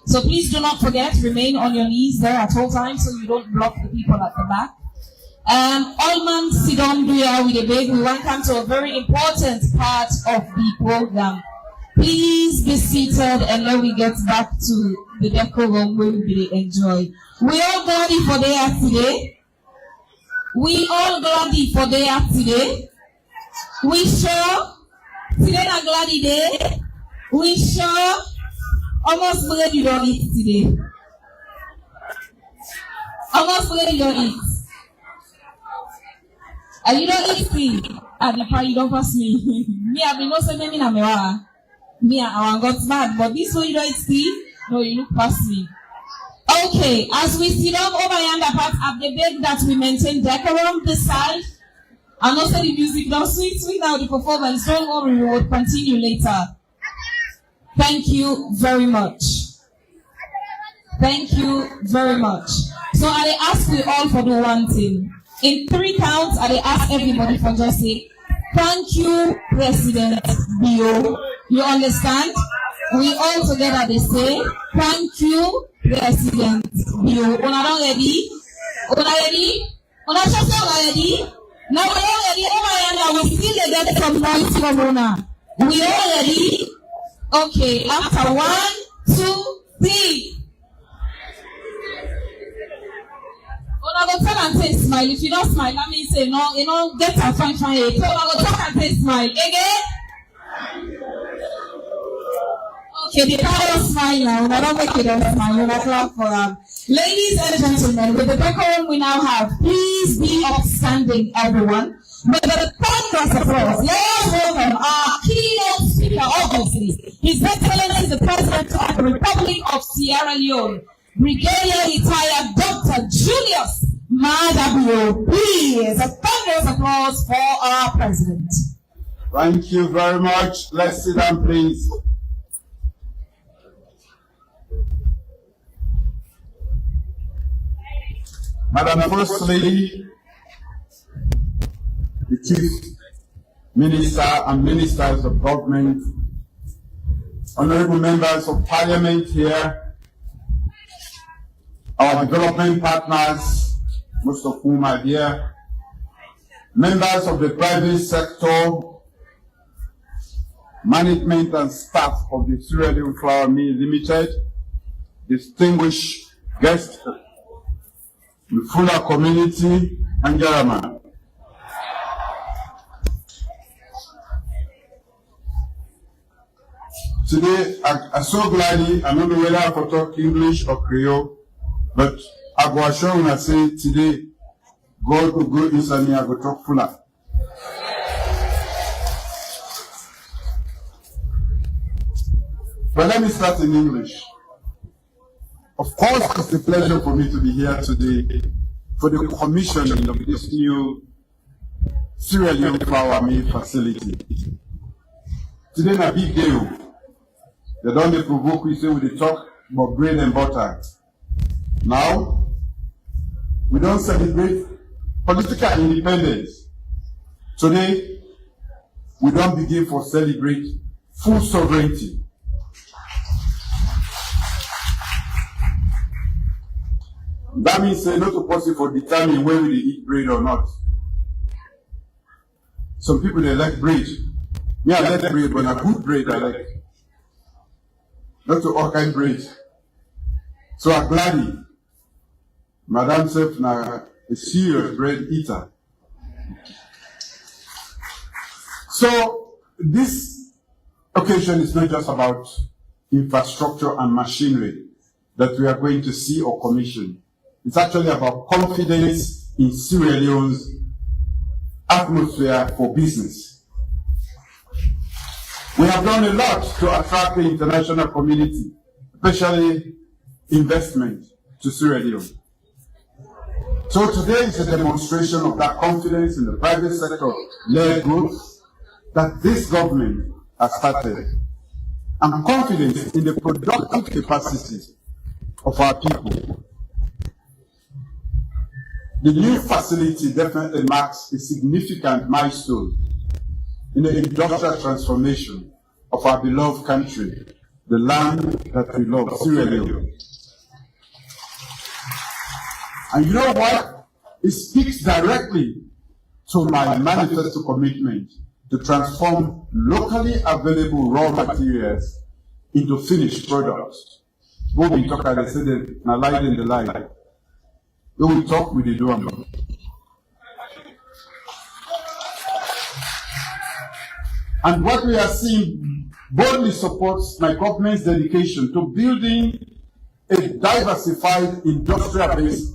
So please do not forget, remain on your knees there at all times so you don't block the people at the back. All man sit down here with a big. We want to come to a very important part of the program. Please be seated and then we get back to the decorum where we will enjoy. We all ready for day today? We all glady for day today? We sure? Today a glady day? We sure? Almost bread you don't eat today. Almost bread you don't eat. And you don't eat tea. And the part you don't pass me. Me, I've been no saying me na mewa. Me, I got mad. But this one you don't eat tea? No, you look past me. Okay, as we sit down over yonder part, I've begged that we maintain decorum this side. And also the music, now sweet now the performance. Don't worry, we will continue later. Thank you very much. Thank you very much. So I ask you all for the one thing. In 3 counts, I ask everybody for just say, thank you, President Bio. You understand? We all together they say, thank you, President Bio. Una ready? Una ready? Una just ready? Now we all ready. Oh my God, we still get some noise from Una. We all ready? Okay, after 1, 2, 3. Una go tell and say smile. If you don't smile, that means say no, you know, get a fine. So una go talk and say smile. Again? Okay, the power smile now. Una don't make it a smile. Una clap for them. Ladies and gentlemen, with the decorum we now have, please be upstanding, everyone. With the thunderous applause, let's welcome our keynote speaker, obviously, His Excellency the President of the Republic of Sierra Leone, Brigadier retired Dr. Julius Maada. Please, a thunderous applause for our President. Thank you very much. Let's sit down, please. Madam First Lady, the Chief Minister and Ministers of Government, honorable members of Parliament here, our development partners, most of whom are here, members of the private sector, management and staff of the Sierra Leone Flour Mill Limited, distinguished guests, the Fula community, and Jarama. Today, I'm so glad I don't know whether I can talk English or Creole, but I go assure you I say today, God will go inside me, I go talk Fula. But let me start in English. Of course, it's a pleasure for me to be here today for the commissioning of this new Sierra Leone Flour Mill facility. Today, na big day. They don't provoke we say we talk about bread and butter. Now, we don't celebrate political independence. Today, we don't begin for celebrate full sovereignty. That means it's not possible for determine whether they eat bread or not. Some people they like bread. Me I like bread, but a good bread I like. Not to all kind bread. So I'm glad Madam self na a serious bread eater. So this occasion is not just about infrastructure and machinery that we are going to see or commission. It's actually about confidence in Sierra Leone's atmosphere for business. We have done a lot to attract the international community, especially investment to Sierra Leone. So today is a demonstration of that confidence in the private sector-led growth that this government has started, and confidence in the productive capacities of our people. The new facility definitely marks a significant milestone in the industrial transformation of our beloved country, the land that we love, Sierra Leone. And you know what? It speaks directly to my manifesto commitment to transform locally available raw materials into finished products. What we talk about, I said, na light in the light. When we talk, we do them. And what we are seeing boldly supports my government's dedication to building a diversified industrial base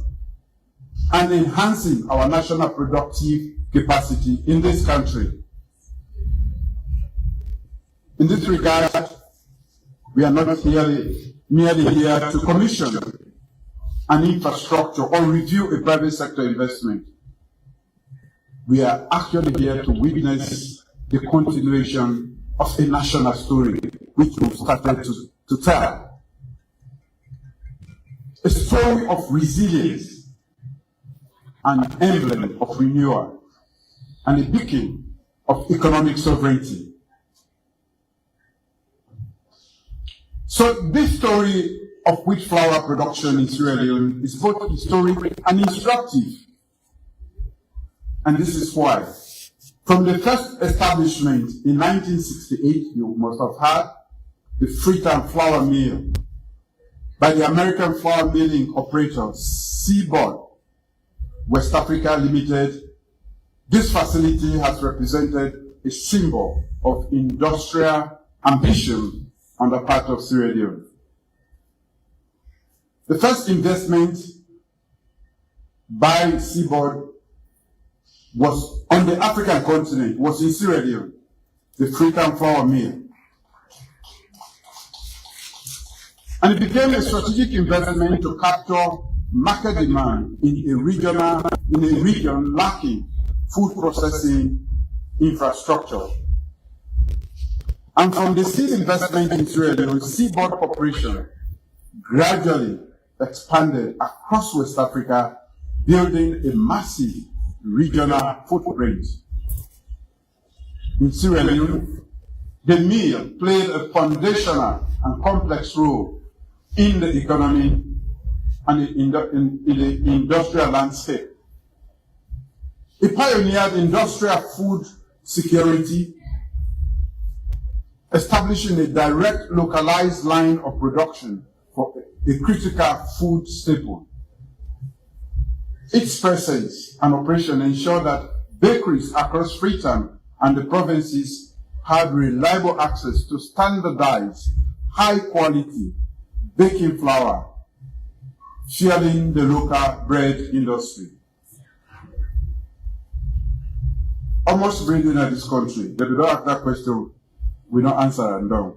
and enhancing our national productive capacity in this country. In this regard, we are not merely here to commission an infrastructure or review a private sector investment. We are actually here to witness the continuation of a national story which we've started to tell. A story of resilience, an emblem of renewal, and a beacon of economic sovereignty. So this story of wheat flour production in Sierra Leone is both historic and instructive. And this is why. From the first establishment in 1968, you must have heard, the Freetown flour mill by the American flour milling operator Seaboard West Africa Limited. This facility has represented a symbol of industrial ambition on the part of Sierra Leone. The first investment by Seaboard was on the African continent, was in Sierra Leone, the Freetown flour mill. And it became a strategic investment to capture market demand in a region lacking food processing infrastructure. And from the seed investment in Sierra Leone, Seaboard Corporation gradually expanded across West Africa, building a massive regional footprint. In Sierra Leone, the mill played a foundational and complex role in the economy and in the industrial landscape It pioneered industrial food security, establishing a direct localized line of production for a critical food staple. Its presence and operation ensured that bakeries across Freetown and the provinces had reliable access to standardized, high-quality baking flour, fueling the local bread industry. Almost breeding in this country, but we don't ask that question, we don't answer and down.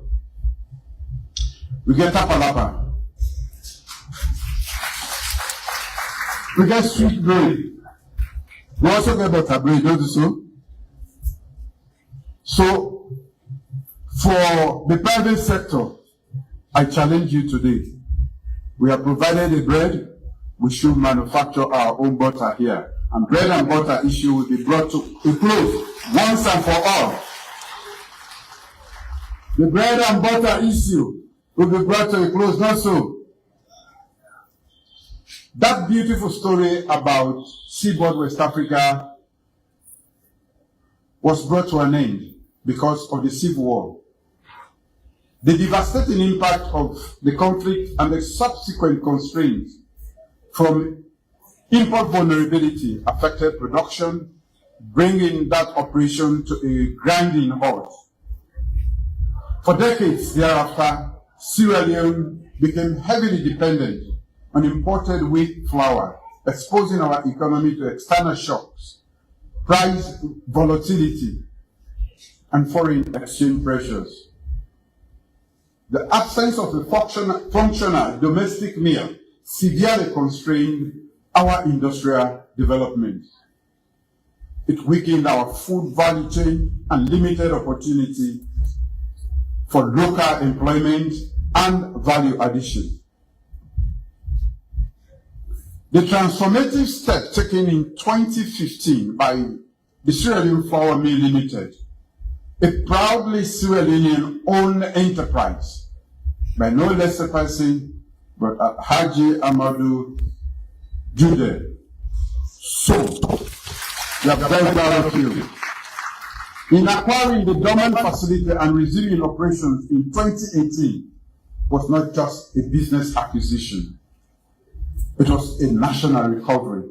We get tapalapa. We get sweet bread. We also get butter bread, don't you so? So, for the private sector, I challenge you today. We have provided the bread, we should manufacture our own butter here. And bread and butter issue will be brought to a close once and for all. The bread and butter issue will be brought to a close, not so. That beautiful story about seaboard West Africa was brought to an end because of the Civil War. The devastating impact of the conflict and the subsequent constraints from import vulnerability affected production, bringing that operation to a grinding halt. For decades thereafter, Sierra Leone became heavily dependent on imported wheat flour, exposing our economy to external shocks, price volatility, and foreign exchange pressures. The absence of a functional domestic mill severely constrained our industrial development. It weakened our food value chain and limited opportunity for local employment and value addition. The transformative step taken in 2015 by the Sierra Leone Flour Mill Limited, a proudly Sierra Leonean-owned enterprise by no less a person but Haji Amadou Jude. So, we are very proud of you. In acquiring the dormant facility and resuming operations in 2018 was not just a business acquisition. It was a national recovery.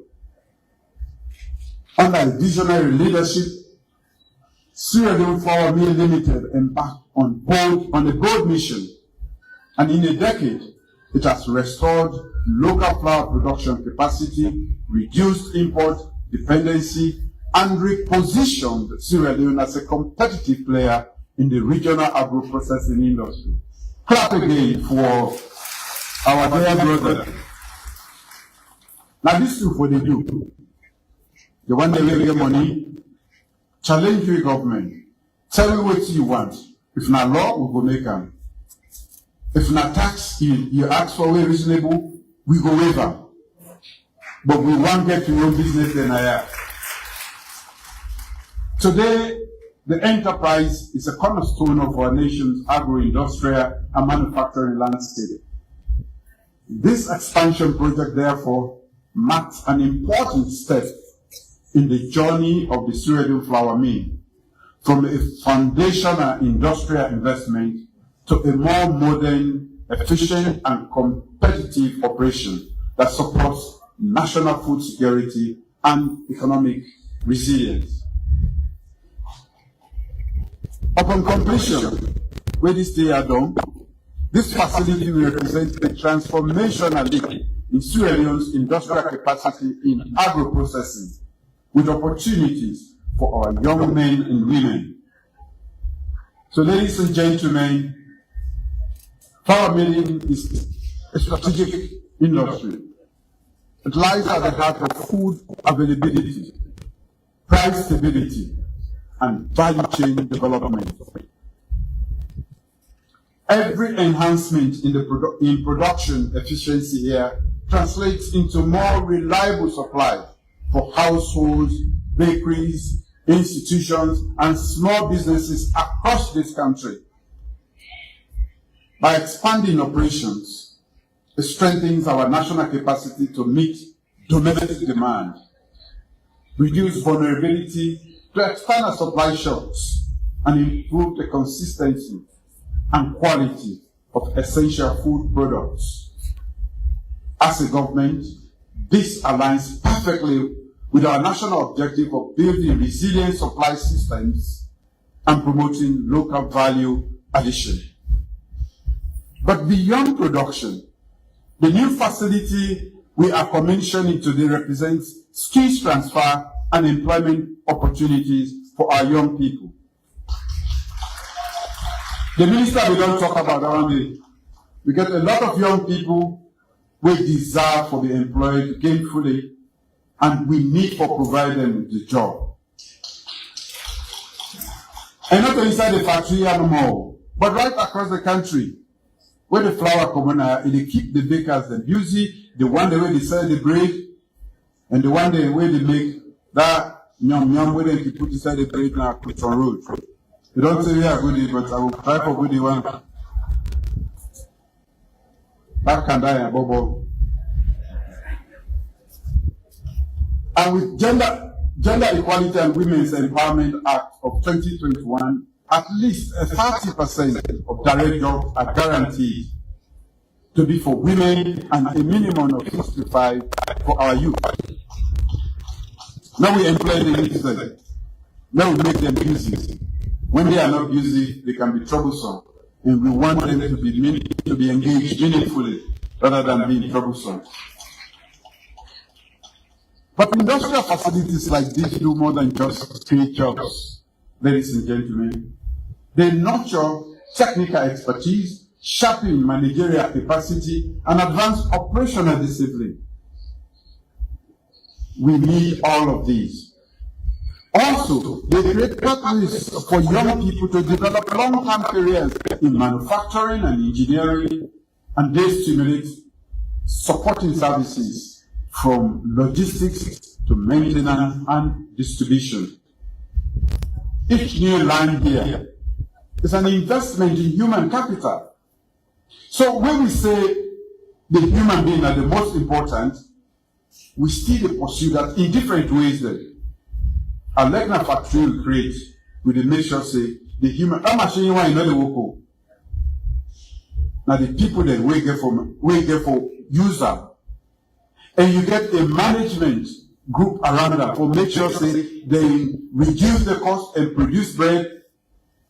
Under a visionary leadership, Sierra Leone Flour Mill Limited embarked on a bold mission, and in a decade, it has restored local flour production capacity, reduced import dependency, and repositioned Sierra Leone as a competitive player in the regional agro-processing industry. Clap again for our dear brother. Now this is what they do. They want to make money, challenge your government, tell you what you want. If not law, we go make them. If not tax, you ask for a reasonable, we go waiver. But we won't get to your business than I have. Today, the enterprise is a cornerstone of our nation's agro-industrial and manufacturing landscape. This expansion project, therefore, marks an important step in the journey of the Sierra Leone Flour Mill, from a foundational industrial investment to a more modern, efficient, and competitive operation that supports national food security and economic resilience. Upon completion, where this day are done, this facility will represent a transformational leap in Sierra Leone's industrial capacity in agro-processing, with opportunities for our young men and women. So, ladies and gentlemen, flour milling is a strategic industry. It lies at the heart of food availability, price stability, and value chain development. Every enhancement in production efficiency here translates into more reliable supply for households, bakeries, institutions, and small businesses across this country. By expanding operations, it strengthens our national capacity to meet domestic demand. reduce vulnerability to external supply shocks, and improve the consistency and quality of essential food products. As a government, this aligns perfectly with our national objective of building resilient supply systems and promoting local value addition. But beyond production, the new facility we are commissioning today represents skills transfer and employment opportunities for our young people. The minister will not talk about around it. We get a lot of young people who desire to be employed gainfully, and we need to provide them with the job. And not inside the factory anymore, but right across the country, where the flour come on, they keep the bakers them busy, the one the way they sell the bread, and the one the way they make that yum where they put inside the bread now put on road. You don't say we are goodie, but I will try for goodie one. That can die a bubble. And with Gender Equality and Women's Empowerment Act of 2021, at least 30% of direct jobs are guaranteed to be for women and a minimum of 65 for our youth. Now we employ the youth. Now we make them busy. When they are not busy, they can be troublesome. And we want them to be engaged meaningfully rather than being troublesome. But industrial facilities like this do more than just create jobs, ladies and gentlemen. They nurture technical expertise, sharpen managerial capacity, and advance operational discipline. We need all of these. Also, they create pathways for young people to develop long-term careers in manufacturing and engineering, and they stimulate supporting services from logistics to maintenance and distribution. Each new line here is an investment in human capital. So when we say the human being are the most important, we still pursue that in different ways then. A Legna factory will create with the make sure say the human that machine you want in the work. Now the people that we get for user, and you get a management group around that for make sure say they reduce the cost and produce bread,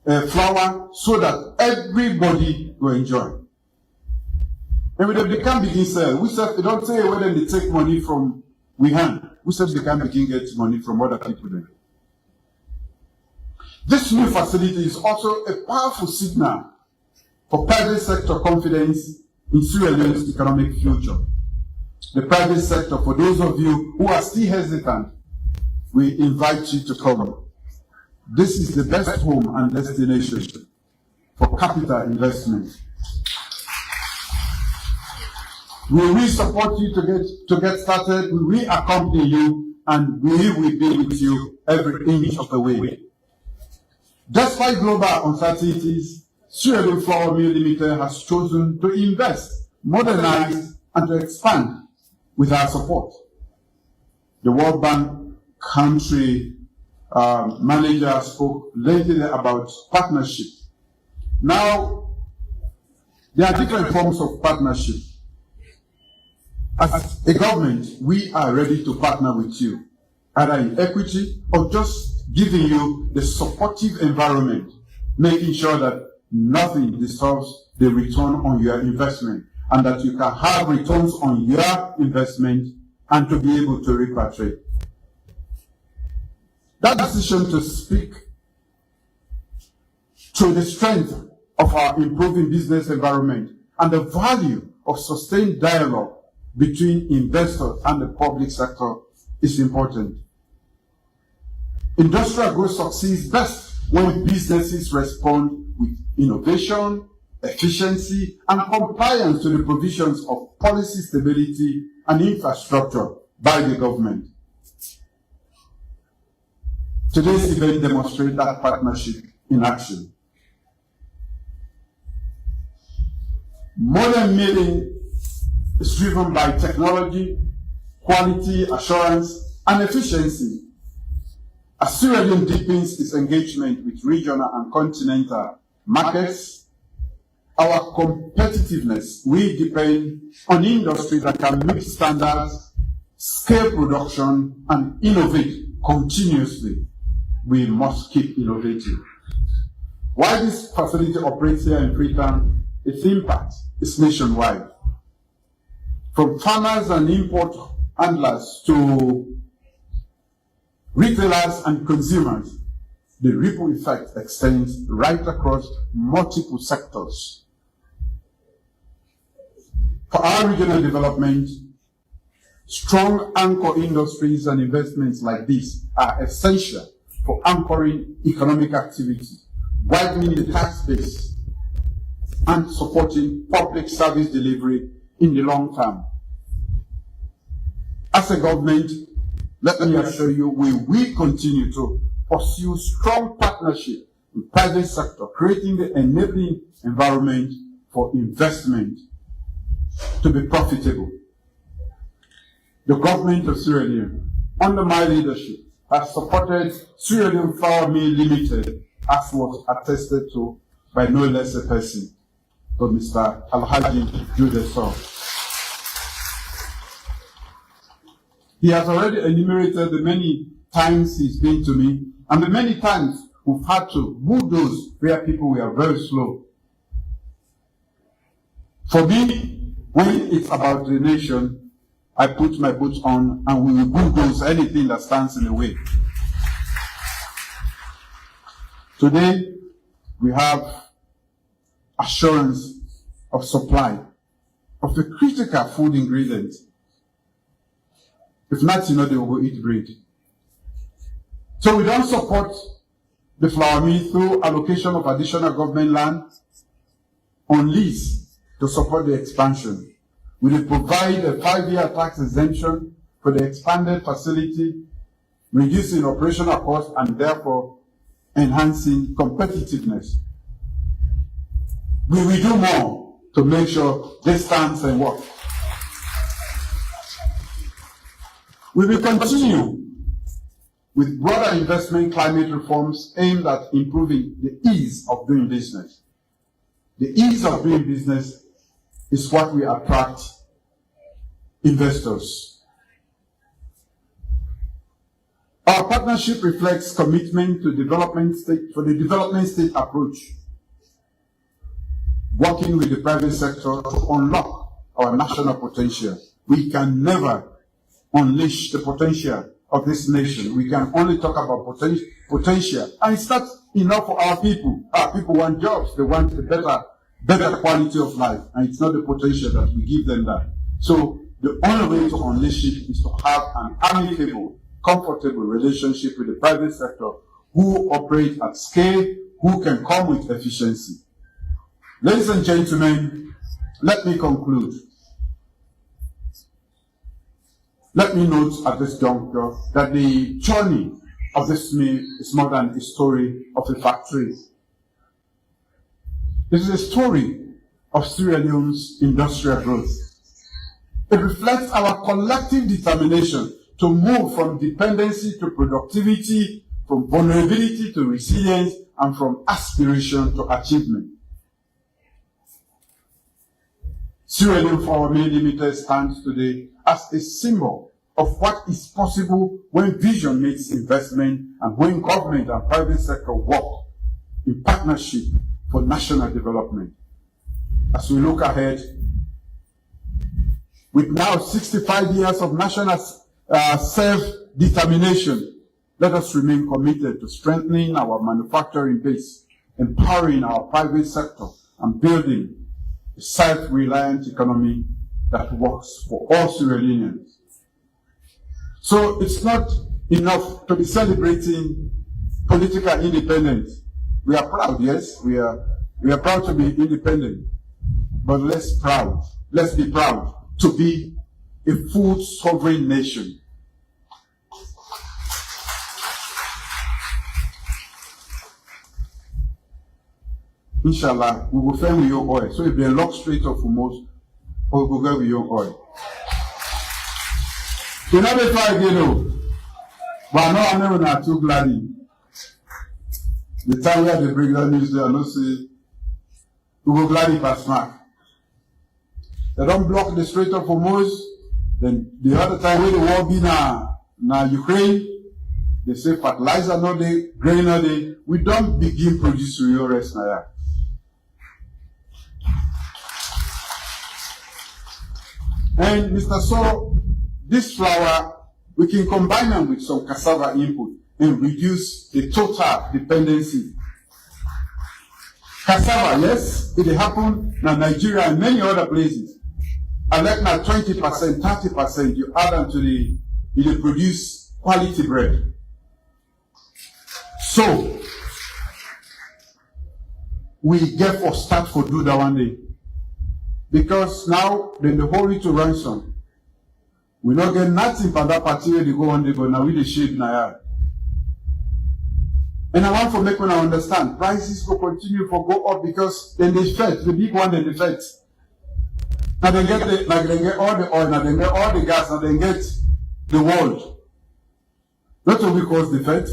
flour, so that everybody will enjoy. And when they can begin sell, we said they don't say whether they take money from we hand. We said they can begin get money from other people then. This new facility is also a powerful signal for private sector confidence in Sierra Leone's economic future. The private sector, for those of you who are still hesitant, we invite you to come. This is the best home and destination for capital investment. We will support you to get started. We will accompany you, and we will be with you every inch of the way. Despite global uncertainties, Sierra Leone Flour Mill Limited has chosen to invest, modernize, and to expand with our support. The World Bank country manager spoke lately about partnership. Now, there are different forms of partnership. As a government, we are ready to partner with you, either in equity or just giving you the supportive environment, making sure that nothing disturbs the return on your investment, and that you can have returns on your investment and to be able to repatriate. That decision to speak to the strength of our improving business environment and the value of sustained dialogue between investors and the public sector is important. Industrial growth succeeds best when businesses respond with innovation, efficiency, and compliance to the provisions of policy stability and infrastructure by the government. Today's event demonstrates that partnership in action. Modern milling is driven by technology, quality assurance, and efficiency As Sierra Leone deepens its engagement with regional and continental markets, our competitiveness will depend on industry that can meet standards, scale production, and innovate continuously. We must keep innovating. While this facility operates here in Freetown, its impact is nationwide. From farmers and import handlers to retailers and consumers, the ripple effect extends right across multiple sectors. For our regional development, strong anchor industries and investments like this are essential for anchoring economic activity, widening the tax base, and supporting public service delivery in the long term. As a government, let me assure you, we will continue to pursue strong partnership with private sector, creating the enabling environment for investment to be profitable. The government of Sierra Leone, under my leadership, has supported Sierra Leone Flour Mill Limited, as was attested to by no less a person but Mr. Alhaji Julius. He has already enumerated the many times he's been to me and the many times we've had to bulldoze where people were very slow. For me, when it's about the nation, I put my boots on and we will bulldoze anything that stands in the way. Today, we have assurance of supply of the critical food ingredients. If not, they will go eat bread. So we don't support the flour mill through allocation of additional government land on lease to support the expansion. We will provide a 5-year tax exemption for the expanded facility, reducing operational costs and therefore enhancing competitiveness. We will do more to make sure this stands and works. We will continue with broader investment climate reforms aimed at improving the ease of doing business. The ease of doing business is what will attract investors. Our partnership reflects commitment to the development state approach, working with the private sector to unlock our national potential. We can never unleash the potential of this nation. We can only talk about potential. And it's not enough for our people. Our people want jobs. They want a better quality of life. And it's not the potential that we give them that. So the only way to unleash it is to have an amicable, comfortable relationship with the private sector who operate at scale, who can come with efficiency. Ladies and gentlemen, let me conclude. Let me note at this juncture that the journey of this mill is more than a story of a factory. It is a story of Sierra Leone's industrial growth. It reflects our collective determination to move from dependency to productivity, from vulnerability to resilience, and from aspiration to achievement. Sierra Leone Flour Mill Limited stands today as a symbol of what is possible when vision meets investment and when government and private sector work in partnership for national development. As we look ahead, with now 65 years of national self-determination, let us remain committed to strengthening our manufacturing base, empowering our private sector, and building a self-reliant economy that works for all Sierra Leoneans. So it's not enough to be celebrating political independence. We are proud, yes, we are proud to be independent, but let's be proud to be a food sovereign nation. Inshallah, we will find with your oil. So if they lock straight off from us, we will go with your oil. Do not be far again, no. But I know not too glad. The time where they bring that news, they are not say, we go glad past Mark. They don't block the Strait of Hormuz. Then the other time when the war be na Ukraine, they say fertilizer no day, grain no day. We don't begin producing your rest now. And Mr. So, this flour, we can combine them with some cassava input and reduce the total dependency. Cassava, yes, it happened in Nigeria and many other places. And like now 20%, 30%, you add them to you produce quality bread. So, we get for start for do that one day. Because now, then the hurry to ransom. We not get nothing for that party where they go one day, but now we the shape now. And I want to make one understand, prices will continue to go up because then they fed, the big one then they fed. Now they get all the oil, now they get all the gas, now they get the world. Not only because they fed.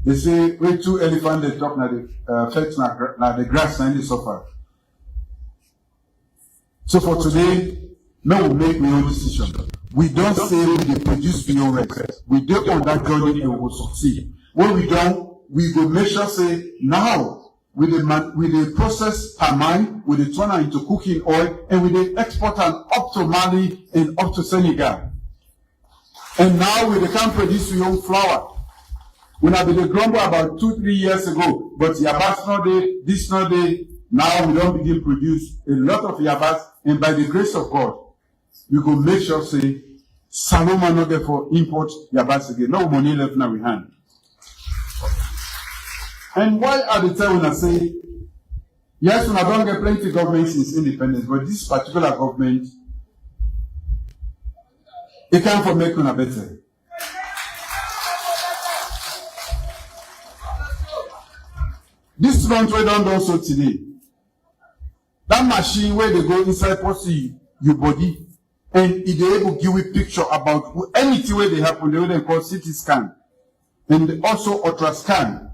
They say, we two elephants, they talk now the fed, now the grass, and they suffer. So for today, now we make my own decision. We don't say we produce beyond records. We do on that journey and we will succeed. When we don't, we will make sure say now with the process per mine, with the turner into cooking oil, and with the export and up to Mali and up to Senegal. And now we can produce your own flour. We have been grumble about 2-3 years ago, but yabas not there, this not there. Now we don't begin produce a lot of yabas, and by the grace of God, we will make sure say Saloma not there for import yabas again. No money left now we hand. And why at the time when I say, yes, when I don't get plenty government since independence, but this particular government, it can't for make una better. This month we don't do so today. That machine where they go inside pussy your body, and it they able give you a picture about anything where they happen, they will call CT scan, and also ultra scan.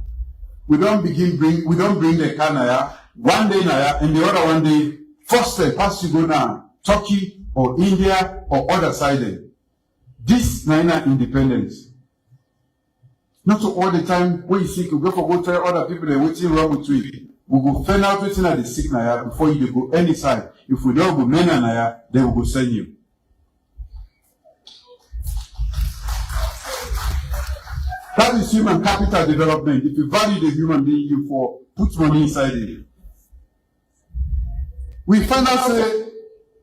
We don't bring the car one day and the other one day, first step pass you go now, Turkey or India or other side. This Nina independence. Not to all the time when you sick, you go for go tell other people they're waiting wrong with you. We will find out what's in the sick now before you go any side. If we don't go men and they will go send you. That is human capital development. If you value the human being, you for put money inside it. We find out say,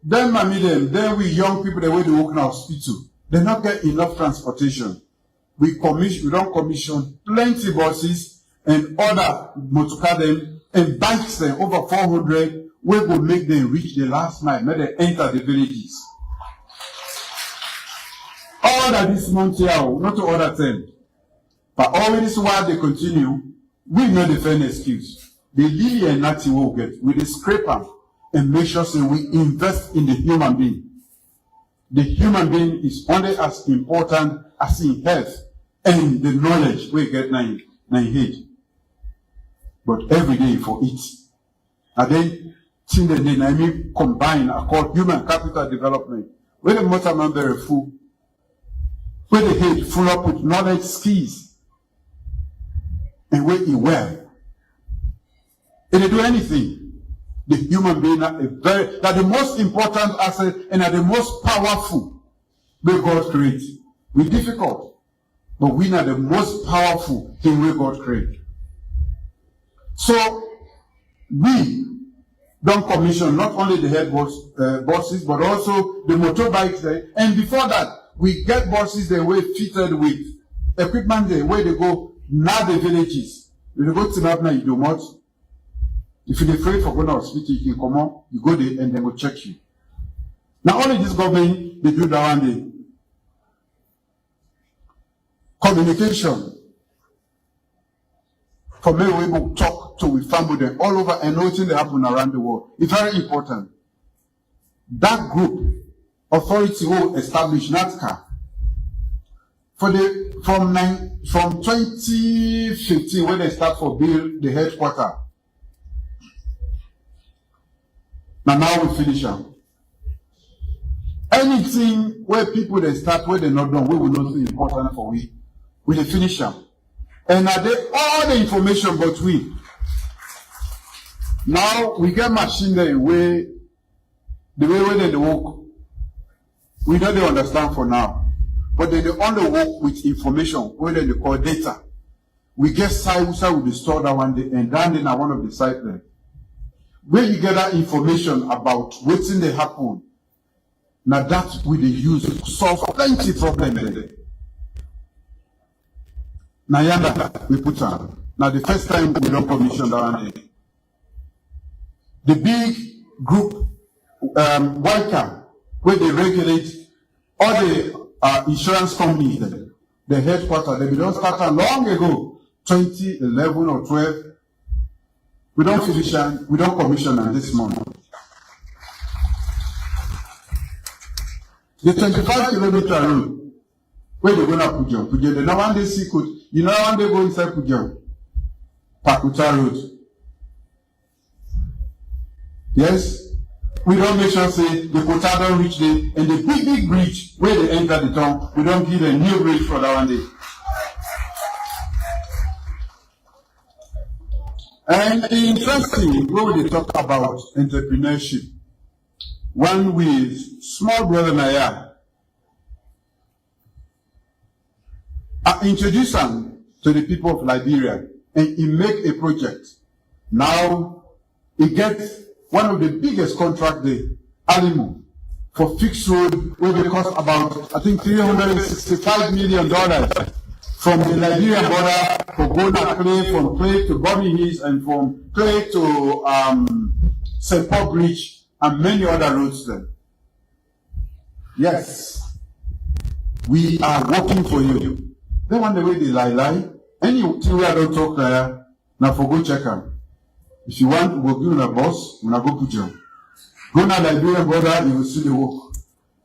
then we young people the way they work in our hospital, they not get enough transportation. We don't commission plenty buses and other motorcar them and bikes them over 400. We will make them reach the last mile, make them enter the villages. All that this month here, not to other things. But always while they continue, we know the fair excuse. The lily and nothing will get. We scrape them and make sure so we invest in the human being. The human being is only as important as in health and the knowledge we get in head. But every day for it. And then, I mean, combine, I call human capital development. Where the motor man very full. Where the head full up with knowledge, skills. And where he well. And they do anything. The human being are the most important asset and are the most powerful way God creates. We're difficult, but we are the most powerful thing way God creates. So we don't commission not only the head buses, but also the motorbikes there. And before that, we get buses that were fitted with equipment there where they go. Now the villages, when you go to Maada, you do not. If you're afraid for going to hospital, you can come on, you go there and they will check you. Now only this government, they do that one day. Communication. For me, we will talk to with family all over and nothing that happen around the world. It's very important. That group, authority will establish NATCA. from 2015 when they start for build the headquarters. Now we finish them. Anything where people they start where they not done, we will not be important for we will finish them. And are they all the information but we now we get machine the way they work. We don't understand for now. But they only work with information, where they call data. We get site with the store that one day and down in one of the sites there. Where you get that information about what's in the happen, now that we use to solve plenty problems there. Now yanda we put on. Now the first time we don't commission that one day. The big group Wicam, where they regulate all the insurance companies, the headquarters, they don't start long ago, 2011 or 12. We don't finish and we don't commission them this month. The 25-kilometer road, where they go to Pujol, they know one day see could, you know one day go inside Pujol, Pakuta Road. Yes? We don't make sure say the quota don't reach the and the big bridge where they enter the town, we don't give a new bridge for that one day. And the interesting when we talk about entrepreneurship, one with small brother Naya, I introduce him to the people of Liberia and he make a project. Now he gets one of the biggest contract there, Alimo, for fixed road, where they cost about, I think, $365 million from the Liberian border for Ghana Clay, from Clay to Bobby Hills, and from Clay to St. Paul Bridge, and many other roads there. Yes, we are working for you. They want the way they lie. Anything we don't talk there, now for go check them. If you want, we'll give you a bus, we'll go put you. Go to the Liberian border, you will see the work.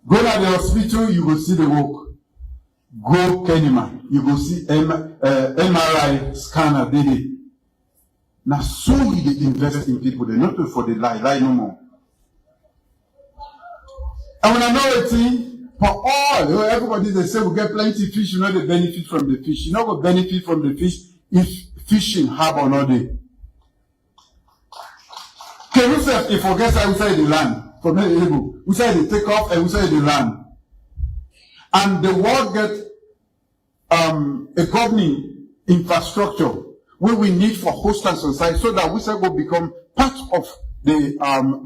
Go to the hospital, you will see the work. Go Kenima, you will see MRI scanner daily. Now, so we invest in people, they're not for the lie no more. And when I know a thing, for all, everybody they say we get plenty of fish, you know they benefit from the fish. You know what benefit from the fish if fishing have or not day. Can we say if we get outside the land, from the able, we say they take off and we say the land. And the world get a governing infrastructure where we need for host and society so that we say will become part of the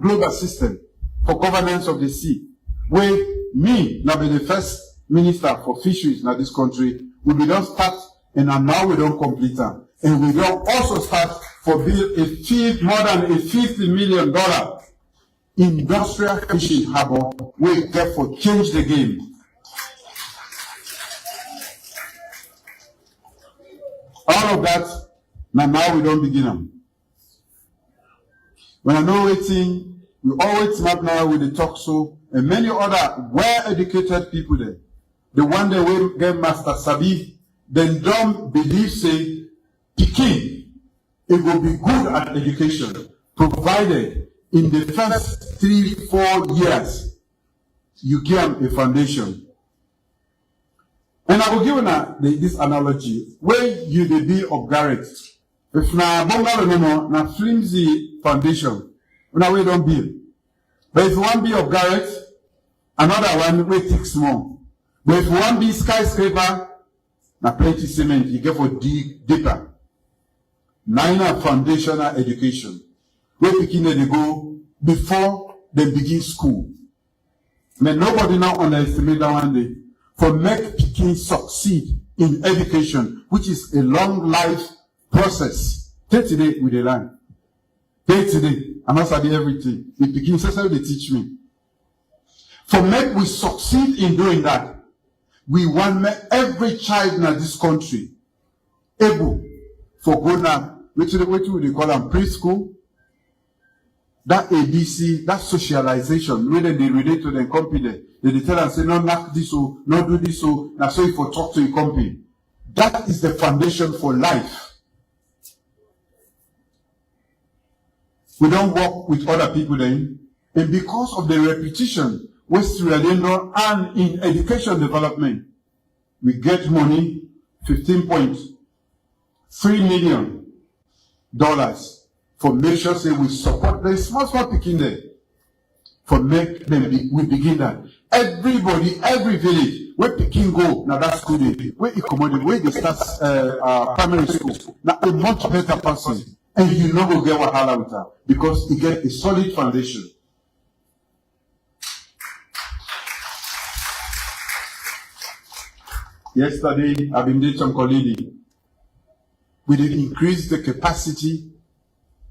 global system for governance of the sea. Where me, now be the first minister for fisheries in this country, we don't start and now we don't complete them. And we don't also start for build more than a $50 million industrial fishing harbor, we therefore change the game. All of that, now we don't begin them. When I know waiting, we always map now with the talk show and many other well-educated people there. The one that will get Master Sabi, then don't believe say, Peking, it will be good at education, provided in the first 3-4 years, you give them a foundation. And I will give you this analogy, where you the bill of Garrett. If na bungalow na flimsy foundation, now we don't build. But if one be of Garrett, another one will take small. But if one be skyscraper, na plenty cement, you get for dig deeper. Nine foundational education. Where begin they go before they begin school. May nobody now underestimate that one day. For make kids succeed in education, which is a long life process. Take today with the line. Take today. I must study everything. The begin that's how they teach me. For make we succeed in doing that, we want every child in this country able for go now. What do they call them? Preschool. that ABC, that socialization, whether they relate to the company, they tell us, say, no, knock this, so, no, do this, so, now, so if you talk to a company. That is the foundation for life. We don't work with other people then. And because of the repetition, with Sierra Leone and in education development, we get money, $15.3 million for make sure say we support the small picking there. For make them we begin that. Everybody, every village, where picking go, now that's school day, where you commodity, where they start primary school. Now a much better person. And you know go get wahala with her because you get a solid foundation. Yesterday, I've been doing some colleagues. We did increase the capacity.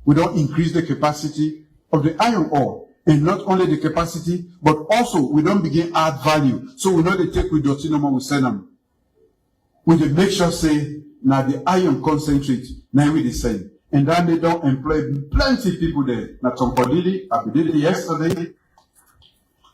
We don't increase the capacity of the iron ore. And not only the capacity, but also we don't begin add value. So we know they take with dirty no more, we send them. We dey make sure say, now the iron concentrate, now we the same. And then they don't employ plenty people there. Now some colleagues, I did it yesterday.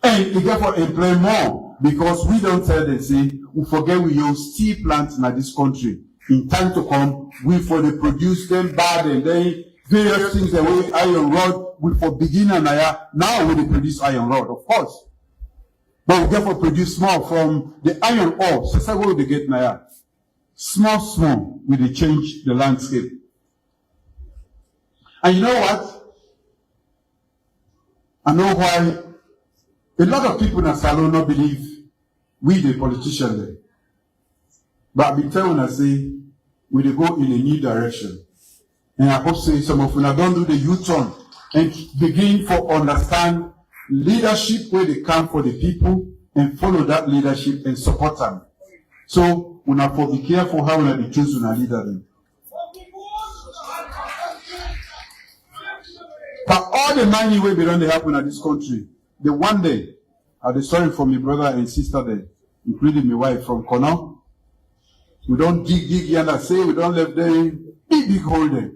And you therefore employ more because we don't tell them, say, we forget we use steel plants in this country. In time to come, we for the produce them bad and then various things the way iron rod, we for beginner now we produce iron rod, of course. But we therefore produce small from the iron ore. So that's what we get now. Small, we dey change the landscape. And you know what? I know why a lot of people in Salon not believe we the politicians there. But I've been telling us, say, we dey go in a new direction. And I hope say some of you don't do the U-turn and begin for understand leadership where they come for the people and follow that leadership and support them. So we have to be careful how we choose to leader them. But all the money will be done they happen in this country. The one day, I'll be sorry for my brother and sister there, including my wife from Kono. We don't dig and say we don't leave them big hole there.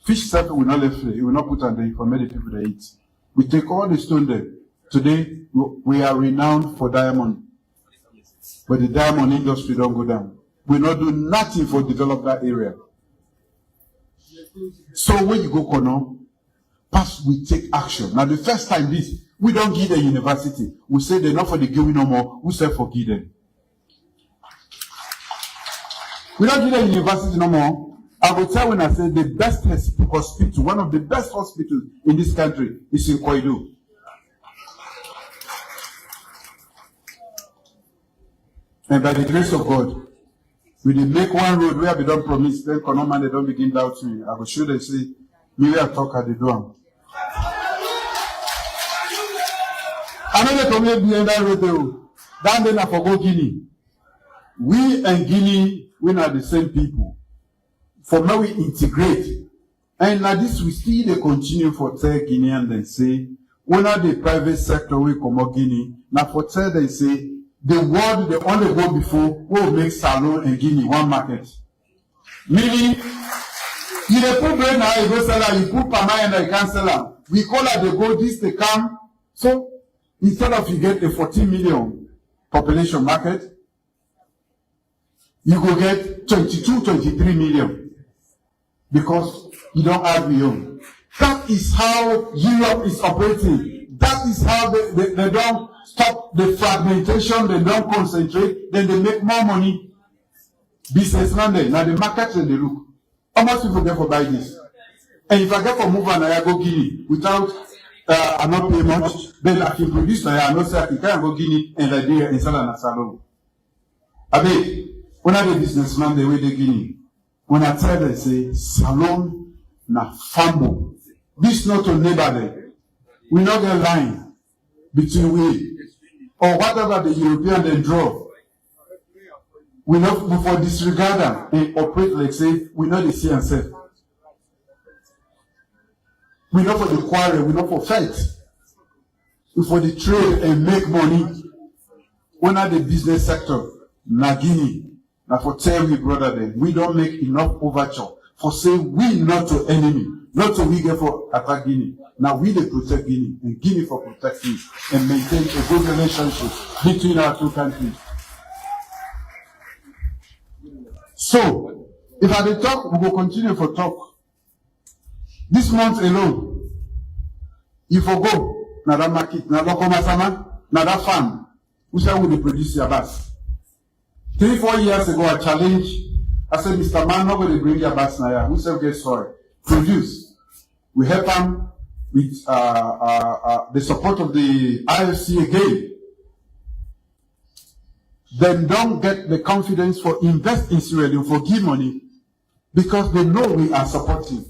Fish stuff we not left there. We will not put on there for many people to eat. We take all the stone there. Today we are renowned for diamond. But the diamond industry don't go down. We not do nothing for develop that area. So when you go Kono, pass we take action. Now the first time this, we don't give the university. We say they're not for the giving no more. We say forgive them. We don't give the university no more. I will tell when I say the best hospital, one of the best hospitals in this country is in Koidu. And by the grace of God, we did make one road where we don't promise, then Konoman they don't begin doubt me. I will show them say, maybe I talk at the door. I know they come here behind that road though. Down then I forgot Guinea. We and Guinea, we are the same people. For now we integrate. And like this we still they continue for tell Guinea and then say, when are the private sector we come out Guinea, now for tell they say, the world they only go before will make Salon and Guinea one market. Meaning, you dey put bread now, you go sell her, you put palm and you can't sell her. We call her they go, this they come. So instead of you get a 14 million population market, you go get 22, 23 million. Because you don't have Leone. That is how Europe is operating. That is how they don't stop the fragmentation, they don't concentrate, then they make more money. Businessman there, now the market and they look. How much people get for buy this? And if I get for move and I go Guinea without I not pay much, then I can produce I know say I can go Guinea and I do and sell an salon. I mean, when I do businessman the way they Guinea, when I tell them say salon na fambo. This not a neighbor there. We not get line between we or whatever the European they draw. We not before disregard them and operate like say we not the see and say. We not for the quarrel, we not for fight. We for the trade and make money. When are the business sector, na Guinea, na for tell we brother then, we don't make enough overture for say we not to enemy. Not so we get for attack Guinea. Now we they protect Guinea, and Guinea for protecting and maintain a good relationship between our two countries. So, if I dey talk, we will continue for talk. This month alone, if I go, na that market, na local masama, na that farm, we say we dey produce your bass. 3-4 years ago, I challenged, I said, Mr. Man, not going to bring your bass now. We say, get sorry. Produce. We help them with the support of the IFC again. Then don't get the confidence for invest in Sierra Leone, for give money, because they know we are supporting.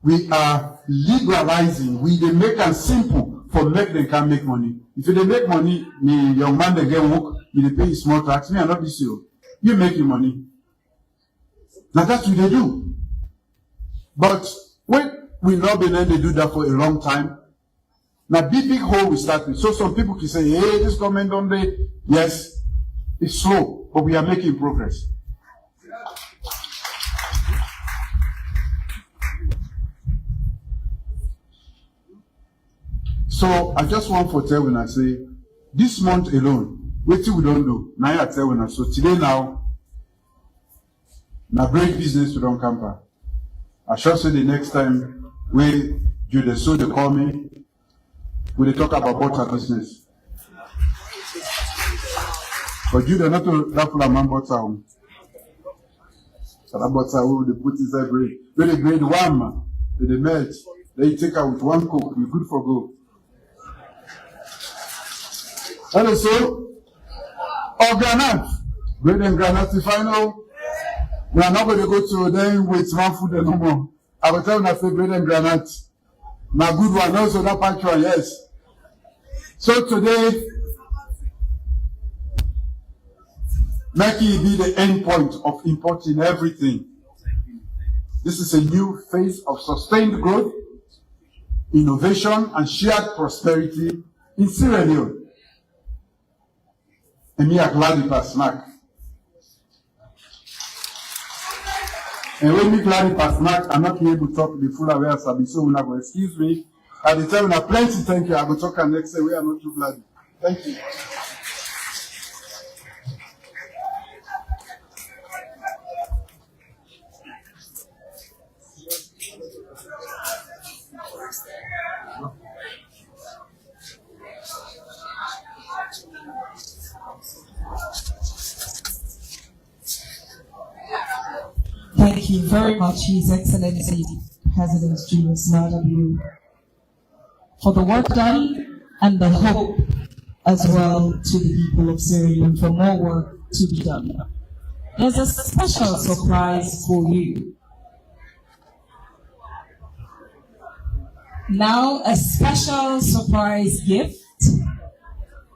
We are liberalizing. We they make them simple for make them can make money. If they make money, me young man they get work, you pay small tax. Me I not this you. You making money. Now that's what they do. But when we not been able to do that for a long time, now big hole we start with. So some people can say, hey, this government on the yes. It's slow, but we are making progress. So I just want to tell when I say, this month alone, wait till we don't do. Now I tell when I so today now great business we don't camper. I shall say the next time we Julius so they call me, we talk about butter business. But you don't know that for a man butter. So that butter we put inside bread. Very grade 1 man. They melt. They take out with 1 cook. You're good for go. And also, granite. Bread and granite, the final. We are not going to go to them with 1 food no more. I will tell you, I say bread and granite. My good one, also that factory, yes. So today, make it be the end point of importing everything. This is a new phase of sustained growth, innovation, and shared prosperity in Sierra Leone. And me are glad it has snack. And when me glad it has snack, I'm not able to talk the full aware sabi, so when I go excuse me. At the time when I plenty thank you, I will talk and next say we are not too glad. Thank you. Thank you very much, His Excellency President Julius Maada, for the work done and the hope as well to the people of Sierra Leone for more work to be done. There's a special surprise for you. Now, a special surprise gift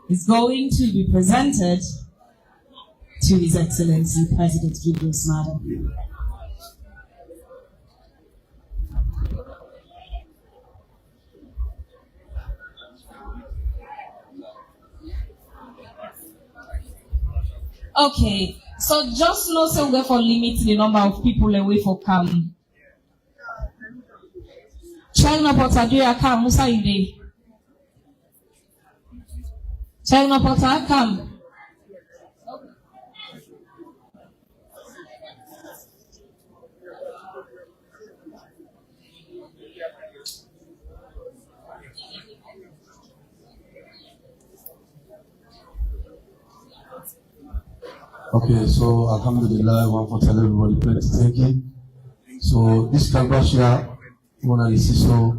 is going to be presented to His Excellency President Julius Maada. Okay, so just know so we for limit the number of people away for come. China Porta do ya come, Musa Ide. China Porta come. Okay, so Alhamdulillah, I want to tell everybody plenty thank you. So this campus here, one see so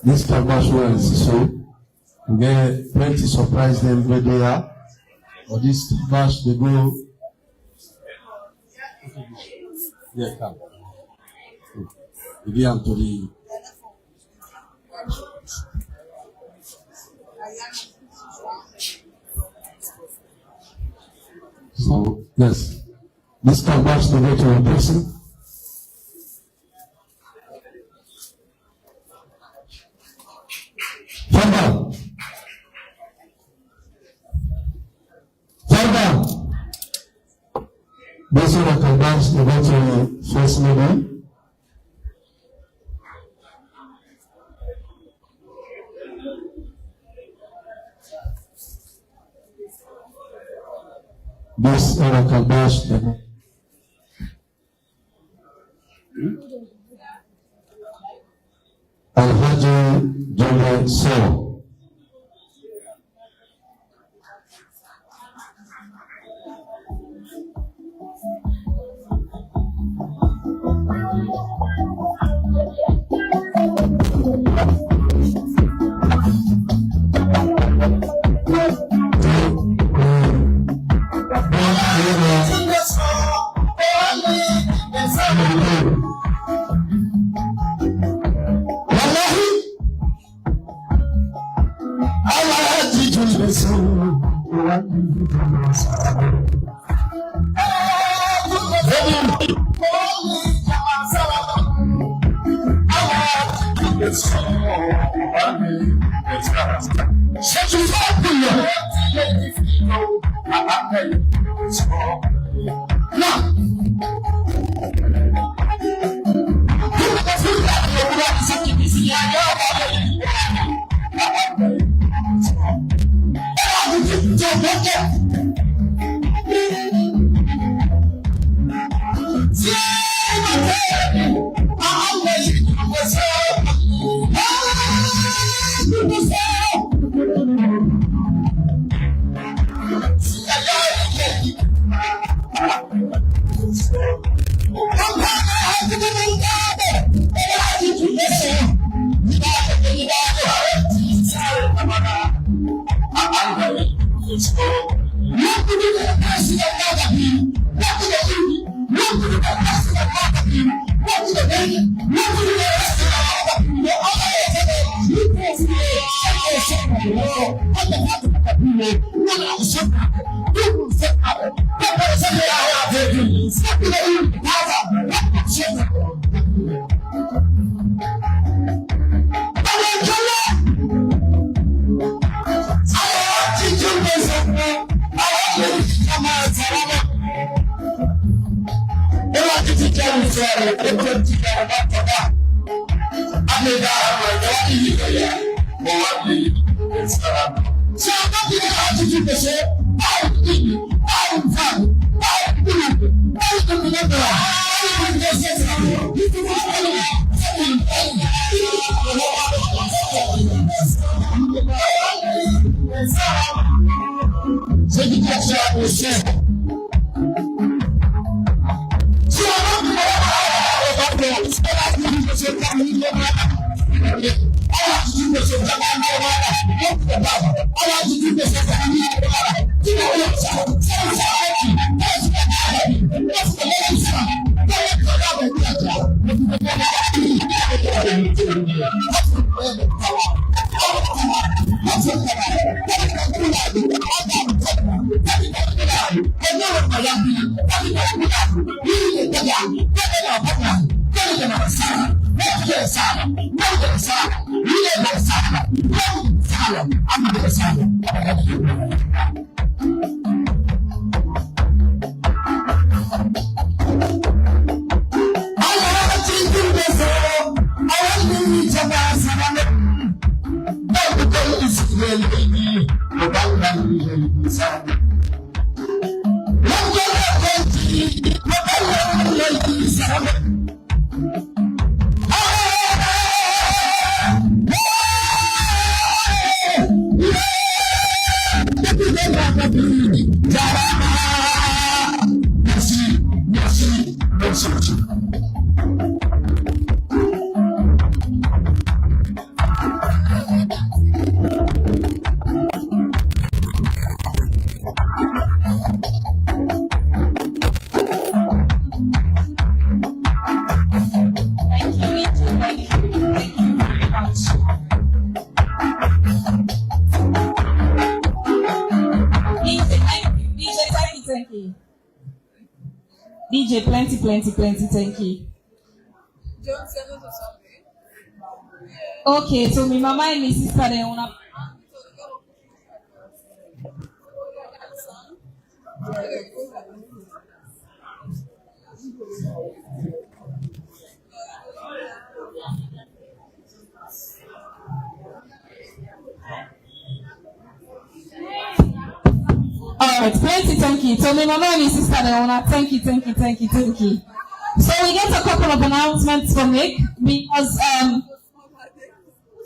this campus one see so we get plenty surprise them where they are. Or this campus they go. Yeah, come. Again to the. So, yes, this can match the way to a person. Further. This one I can dance the to First Lady. This one I can dance the Alhaji Julius. DJ, plenty, thank you. Okay, so my mama and my sister, they wanna. Alright, thank you. So, my mama and my sister, they wanna thank you. So, we get a couple of announcements to make because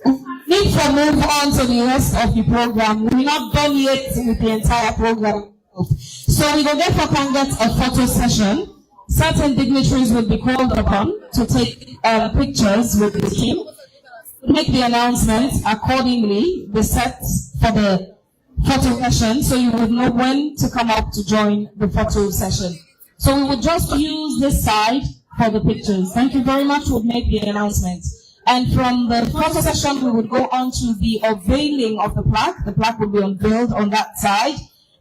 we need to move on to the rest of the program. We're not done yet with the entire program. So, we will therefore can get a photo session. Certain dignitaries will be called upon to take pictures with the team. Make the announcements accordingly, the sets for the photo session, so you would know when to come up to join the photo session. So we would just use this side for the pictures. Thank you very much. We'll make the announcements. And from the photo session, we would go on to the unveiling of the plaque. The plaque will be unveiled on that side.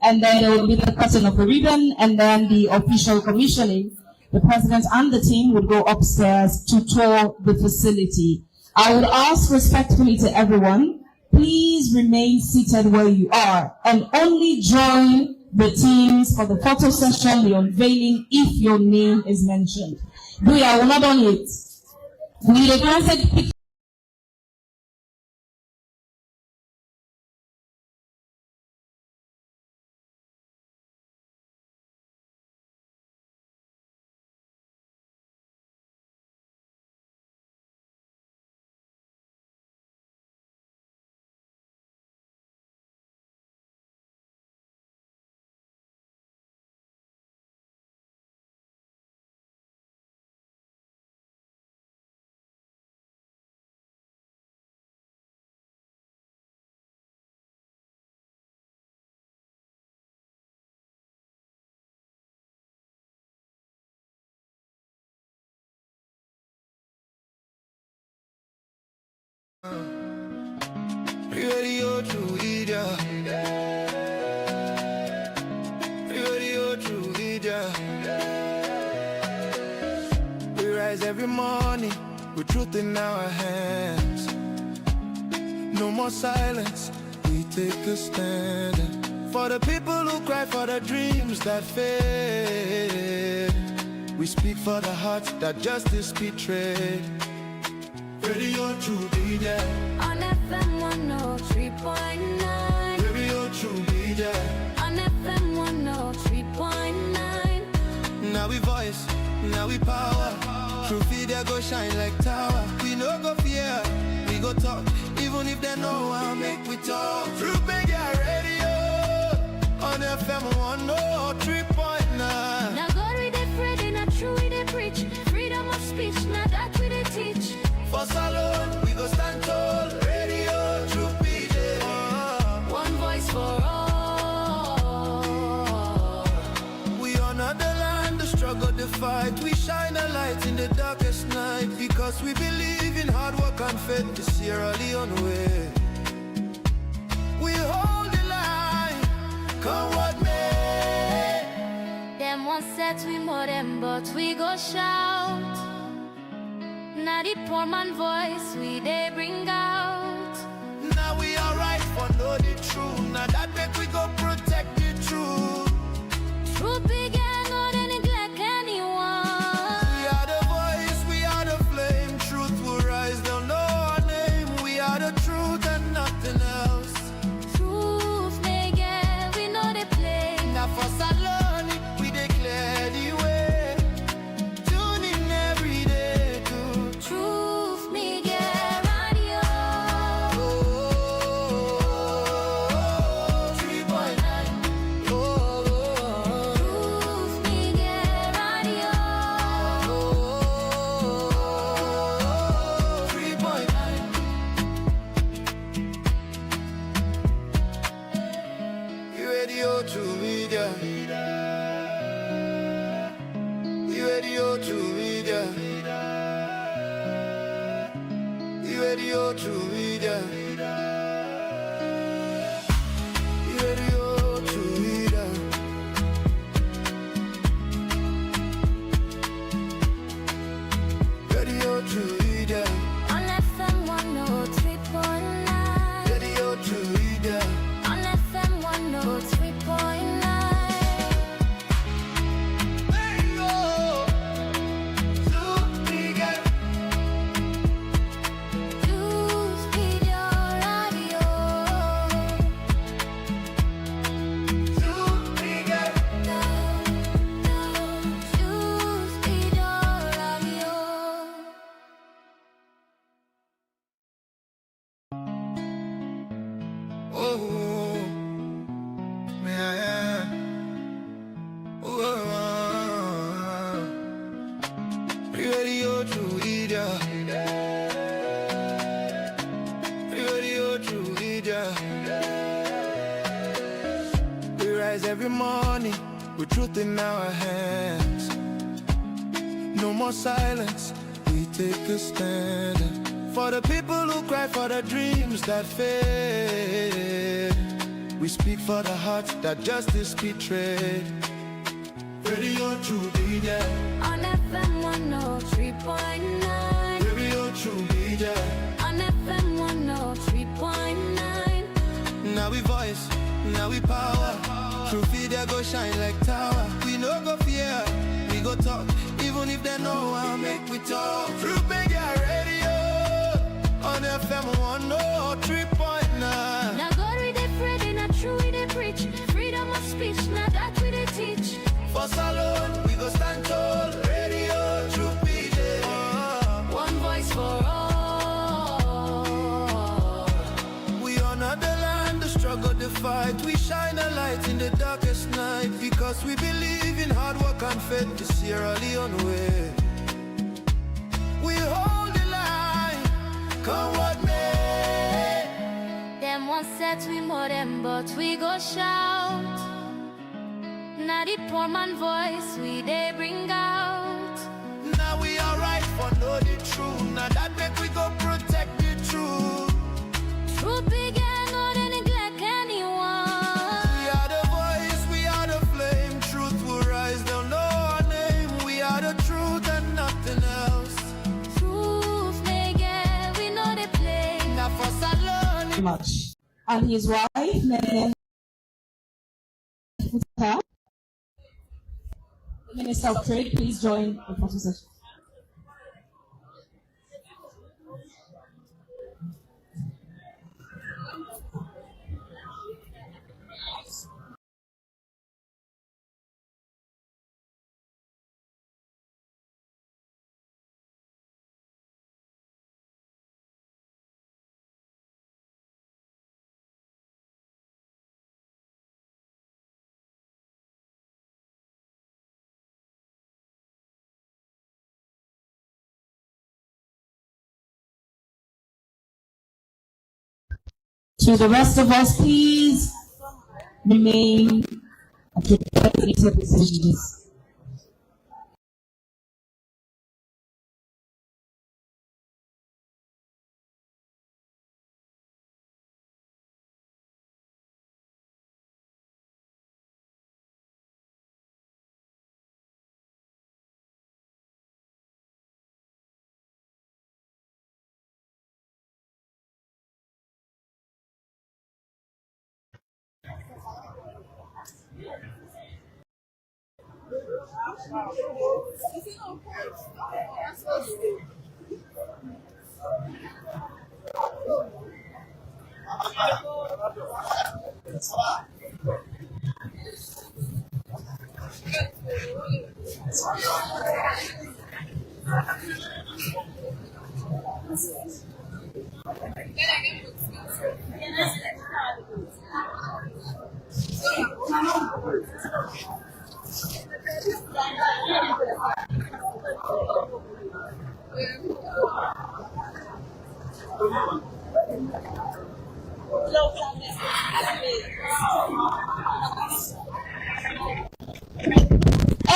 And then there will be the cutting of the ribbon and then the official commissioning. The president and the team would go upstairs to tour the facility. I would ask respectfully to everyone, please remain seated where you are and only join the teams for the photo session, the unveiling, if your name is mentioned. We are not on it. We granted picture. We rise every morning with truth in our hands. No more silence, we take a stand. For the people who cry for the dreams that fade, we speak for the hearts that justice betrayed. Radio True be there on FM 103.9. Radio True be there on FM 103.9. Now we voice, now we power. True video go shine like tower. We no go fear, we go talk. Even if they know how make we talk. True big radio on FM 103.9. Now God we dey pray, they not true we dey preach. Freedom of speech, now that we dey teach. For salon, we go stand tall. Radio True be there. One voice for all. We honor the land, the struggle, the fight. We shine a light in the darkest night because we believe in hard work and faith. The Sierra Leone way. We hold the line, come what may. Them one set we more them, but we go shout. Now the poor man voice we they bring out. Now we are right for know the truth. Now that make we go protect the truth. Truth big and not any neglect anyone. We are the voice, we are the flame. Truth will rise, they'll know our name. We are the truth and nothing else. Truth make it, we know they play. Now for Salon, we declare the way. Tune in every day to Truth make it radio. 3.9. Truth make it radio. 3.9. You radio to media. You radio to media. You radio to media. You radio to media. Radio to media. On FM 103.9. Radio to media. On FM 103.9. every morning with truth in our hands. No more silence, we take a stand. For the people who cry for the dreams that fade, we speak for the hearts that justice betrayed. Radio True be there On FM 103.9. Radio True be there On FM 103.9. Now we voice, now we power. True video go shine like tower. We no go fear, we go talk. Even if they know I'll make we talk. True big radio on FM 103.9. Now God we dey pray, they not true we dey preach. Freedom of speech, now that we dey teach. For salon, we go stand tall. Radio True PJ. One voice for all. We honor the land, the struggle, the fight. We shine a light in the darkest night because we believe in hard work and faith. To Sierra Leone way. We hold the line, come what may. Them one set we more them, but we go shout. Now the poor man voice we they bring out. Now we are right for know the truth. Now that make we go protect the truth. Truth began, no they neglect anyone. We are the voice, we are the flame. Truth will rise, they'll know our name. We are the truth and nothing else. Truth began, we know they play. Now for Salon. Much. And his wife, Nene, the Minister of Trade, please join the photo session. To the rest of us, please remain at your designated positions.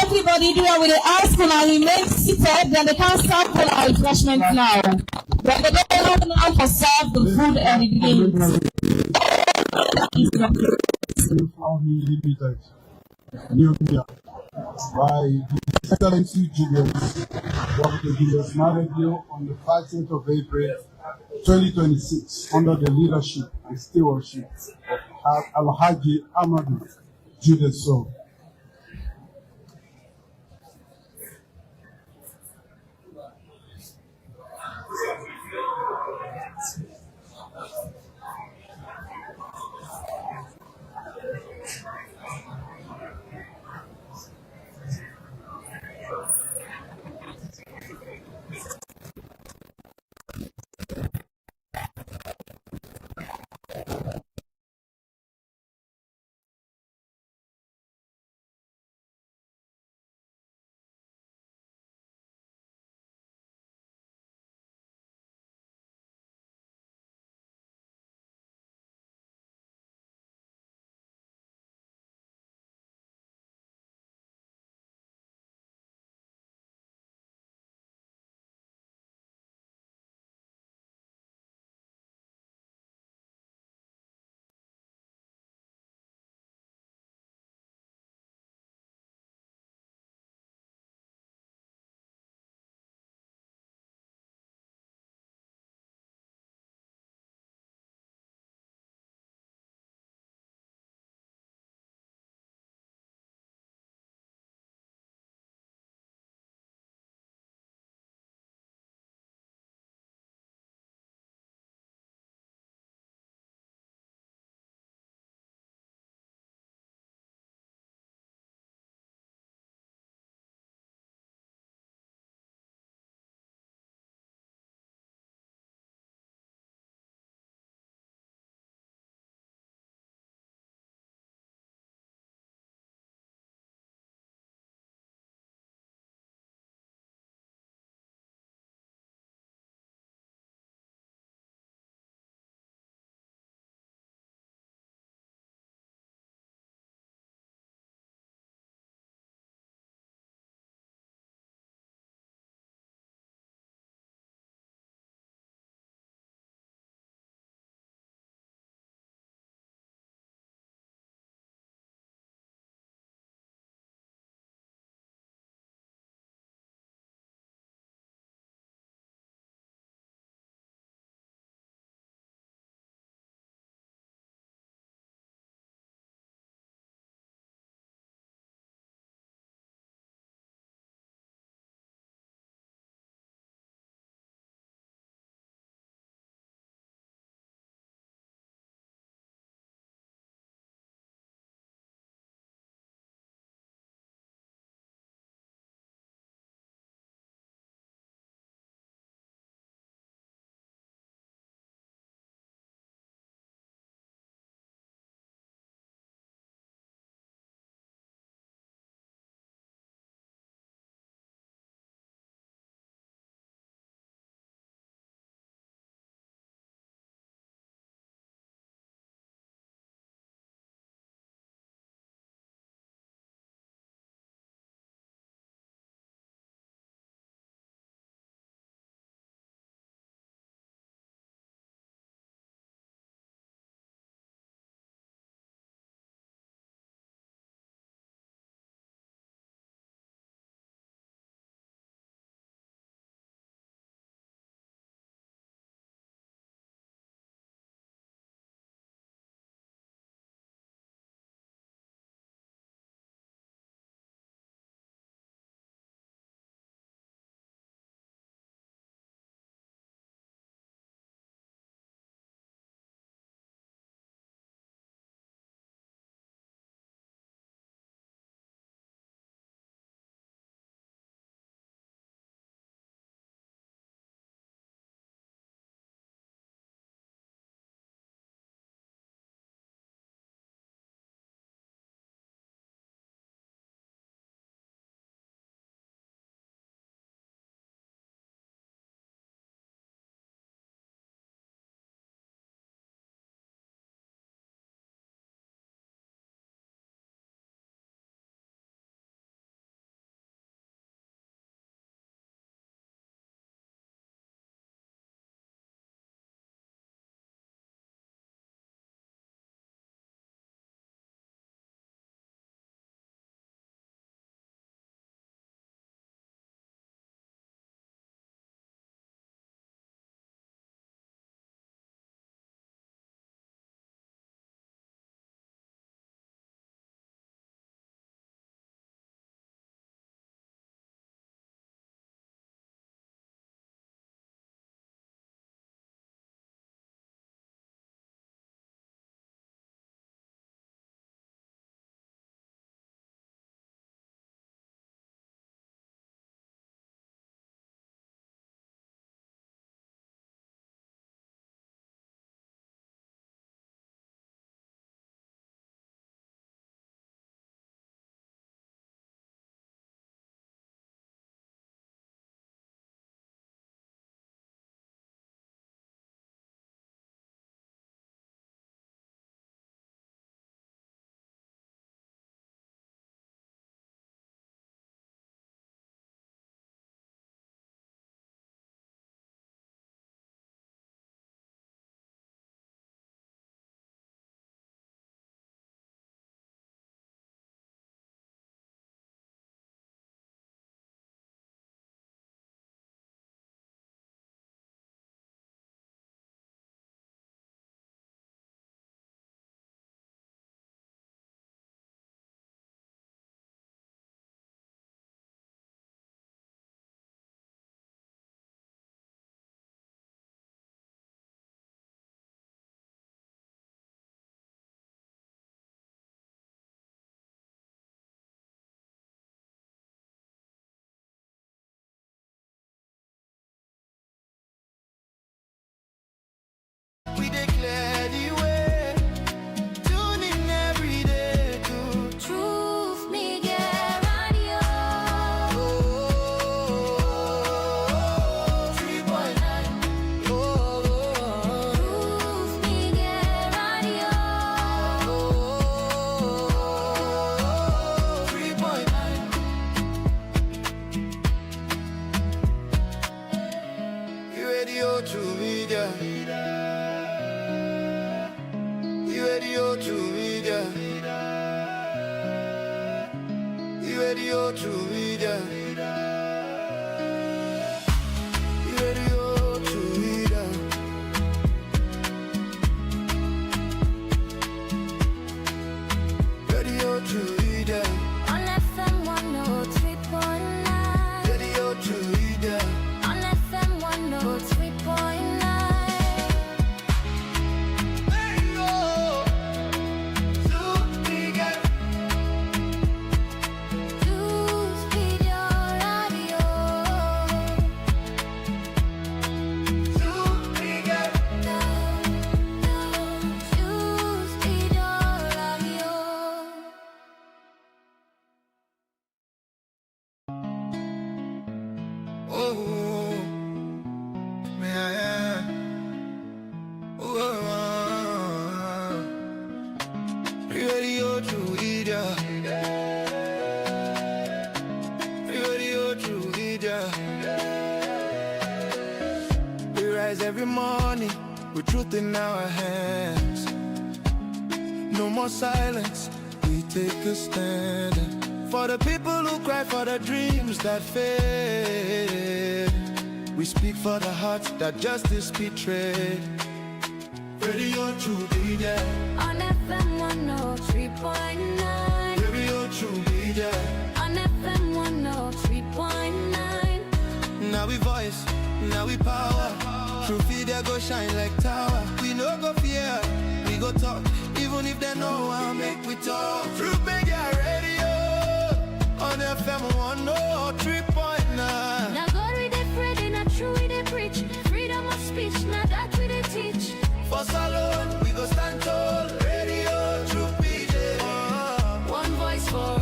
Everybody do what they ask and remain seated, then they can't serve for our refreshment now. When they don't open up for serve the food and it begins. New Year by His Excellency Julius, Dr. Julius married you on the 13th of April 2026 under the leadership and stewardship of Alhaji Ahmadu Julius. to leader. Radio to leader. Radio to leader. On FM 103.9. Radio to leader. On FM 103.9. Radio to leader. Radio to leader. We rise every morning with truth in our hands. No more silence, we take a stand. For the people who cry for the dreams that fade. We speak for the hearts that justice betrayed. Radio to leader. On FM 103.9. Radio to leader. On FM 103.9. Now we voice, now we power. True feeder go shine like tower. We no go fear, we go talk. Even if they know I'll make we talk. True media radio. On FM 103.9. Now God we dey pray, not true we dey preach. Freedom of speech, now that we dey teach. For salon, we go stand tall. Radio, true PJ. One voice for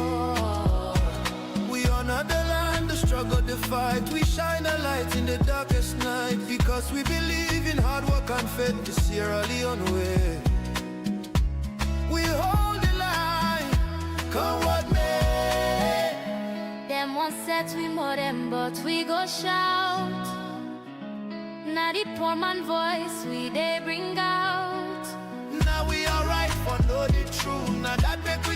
all. We honor the land, the struggle, the fight. We shine a light in the darkest night. Because we believe in hard work and faith to Sierra Leone way. We hold the line, come what may. Them one set we more them, but we go shout. Now the poor man voice we they bring out. Now we are right for know the truth. Now that make we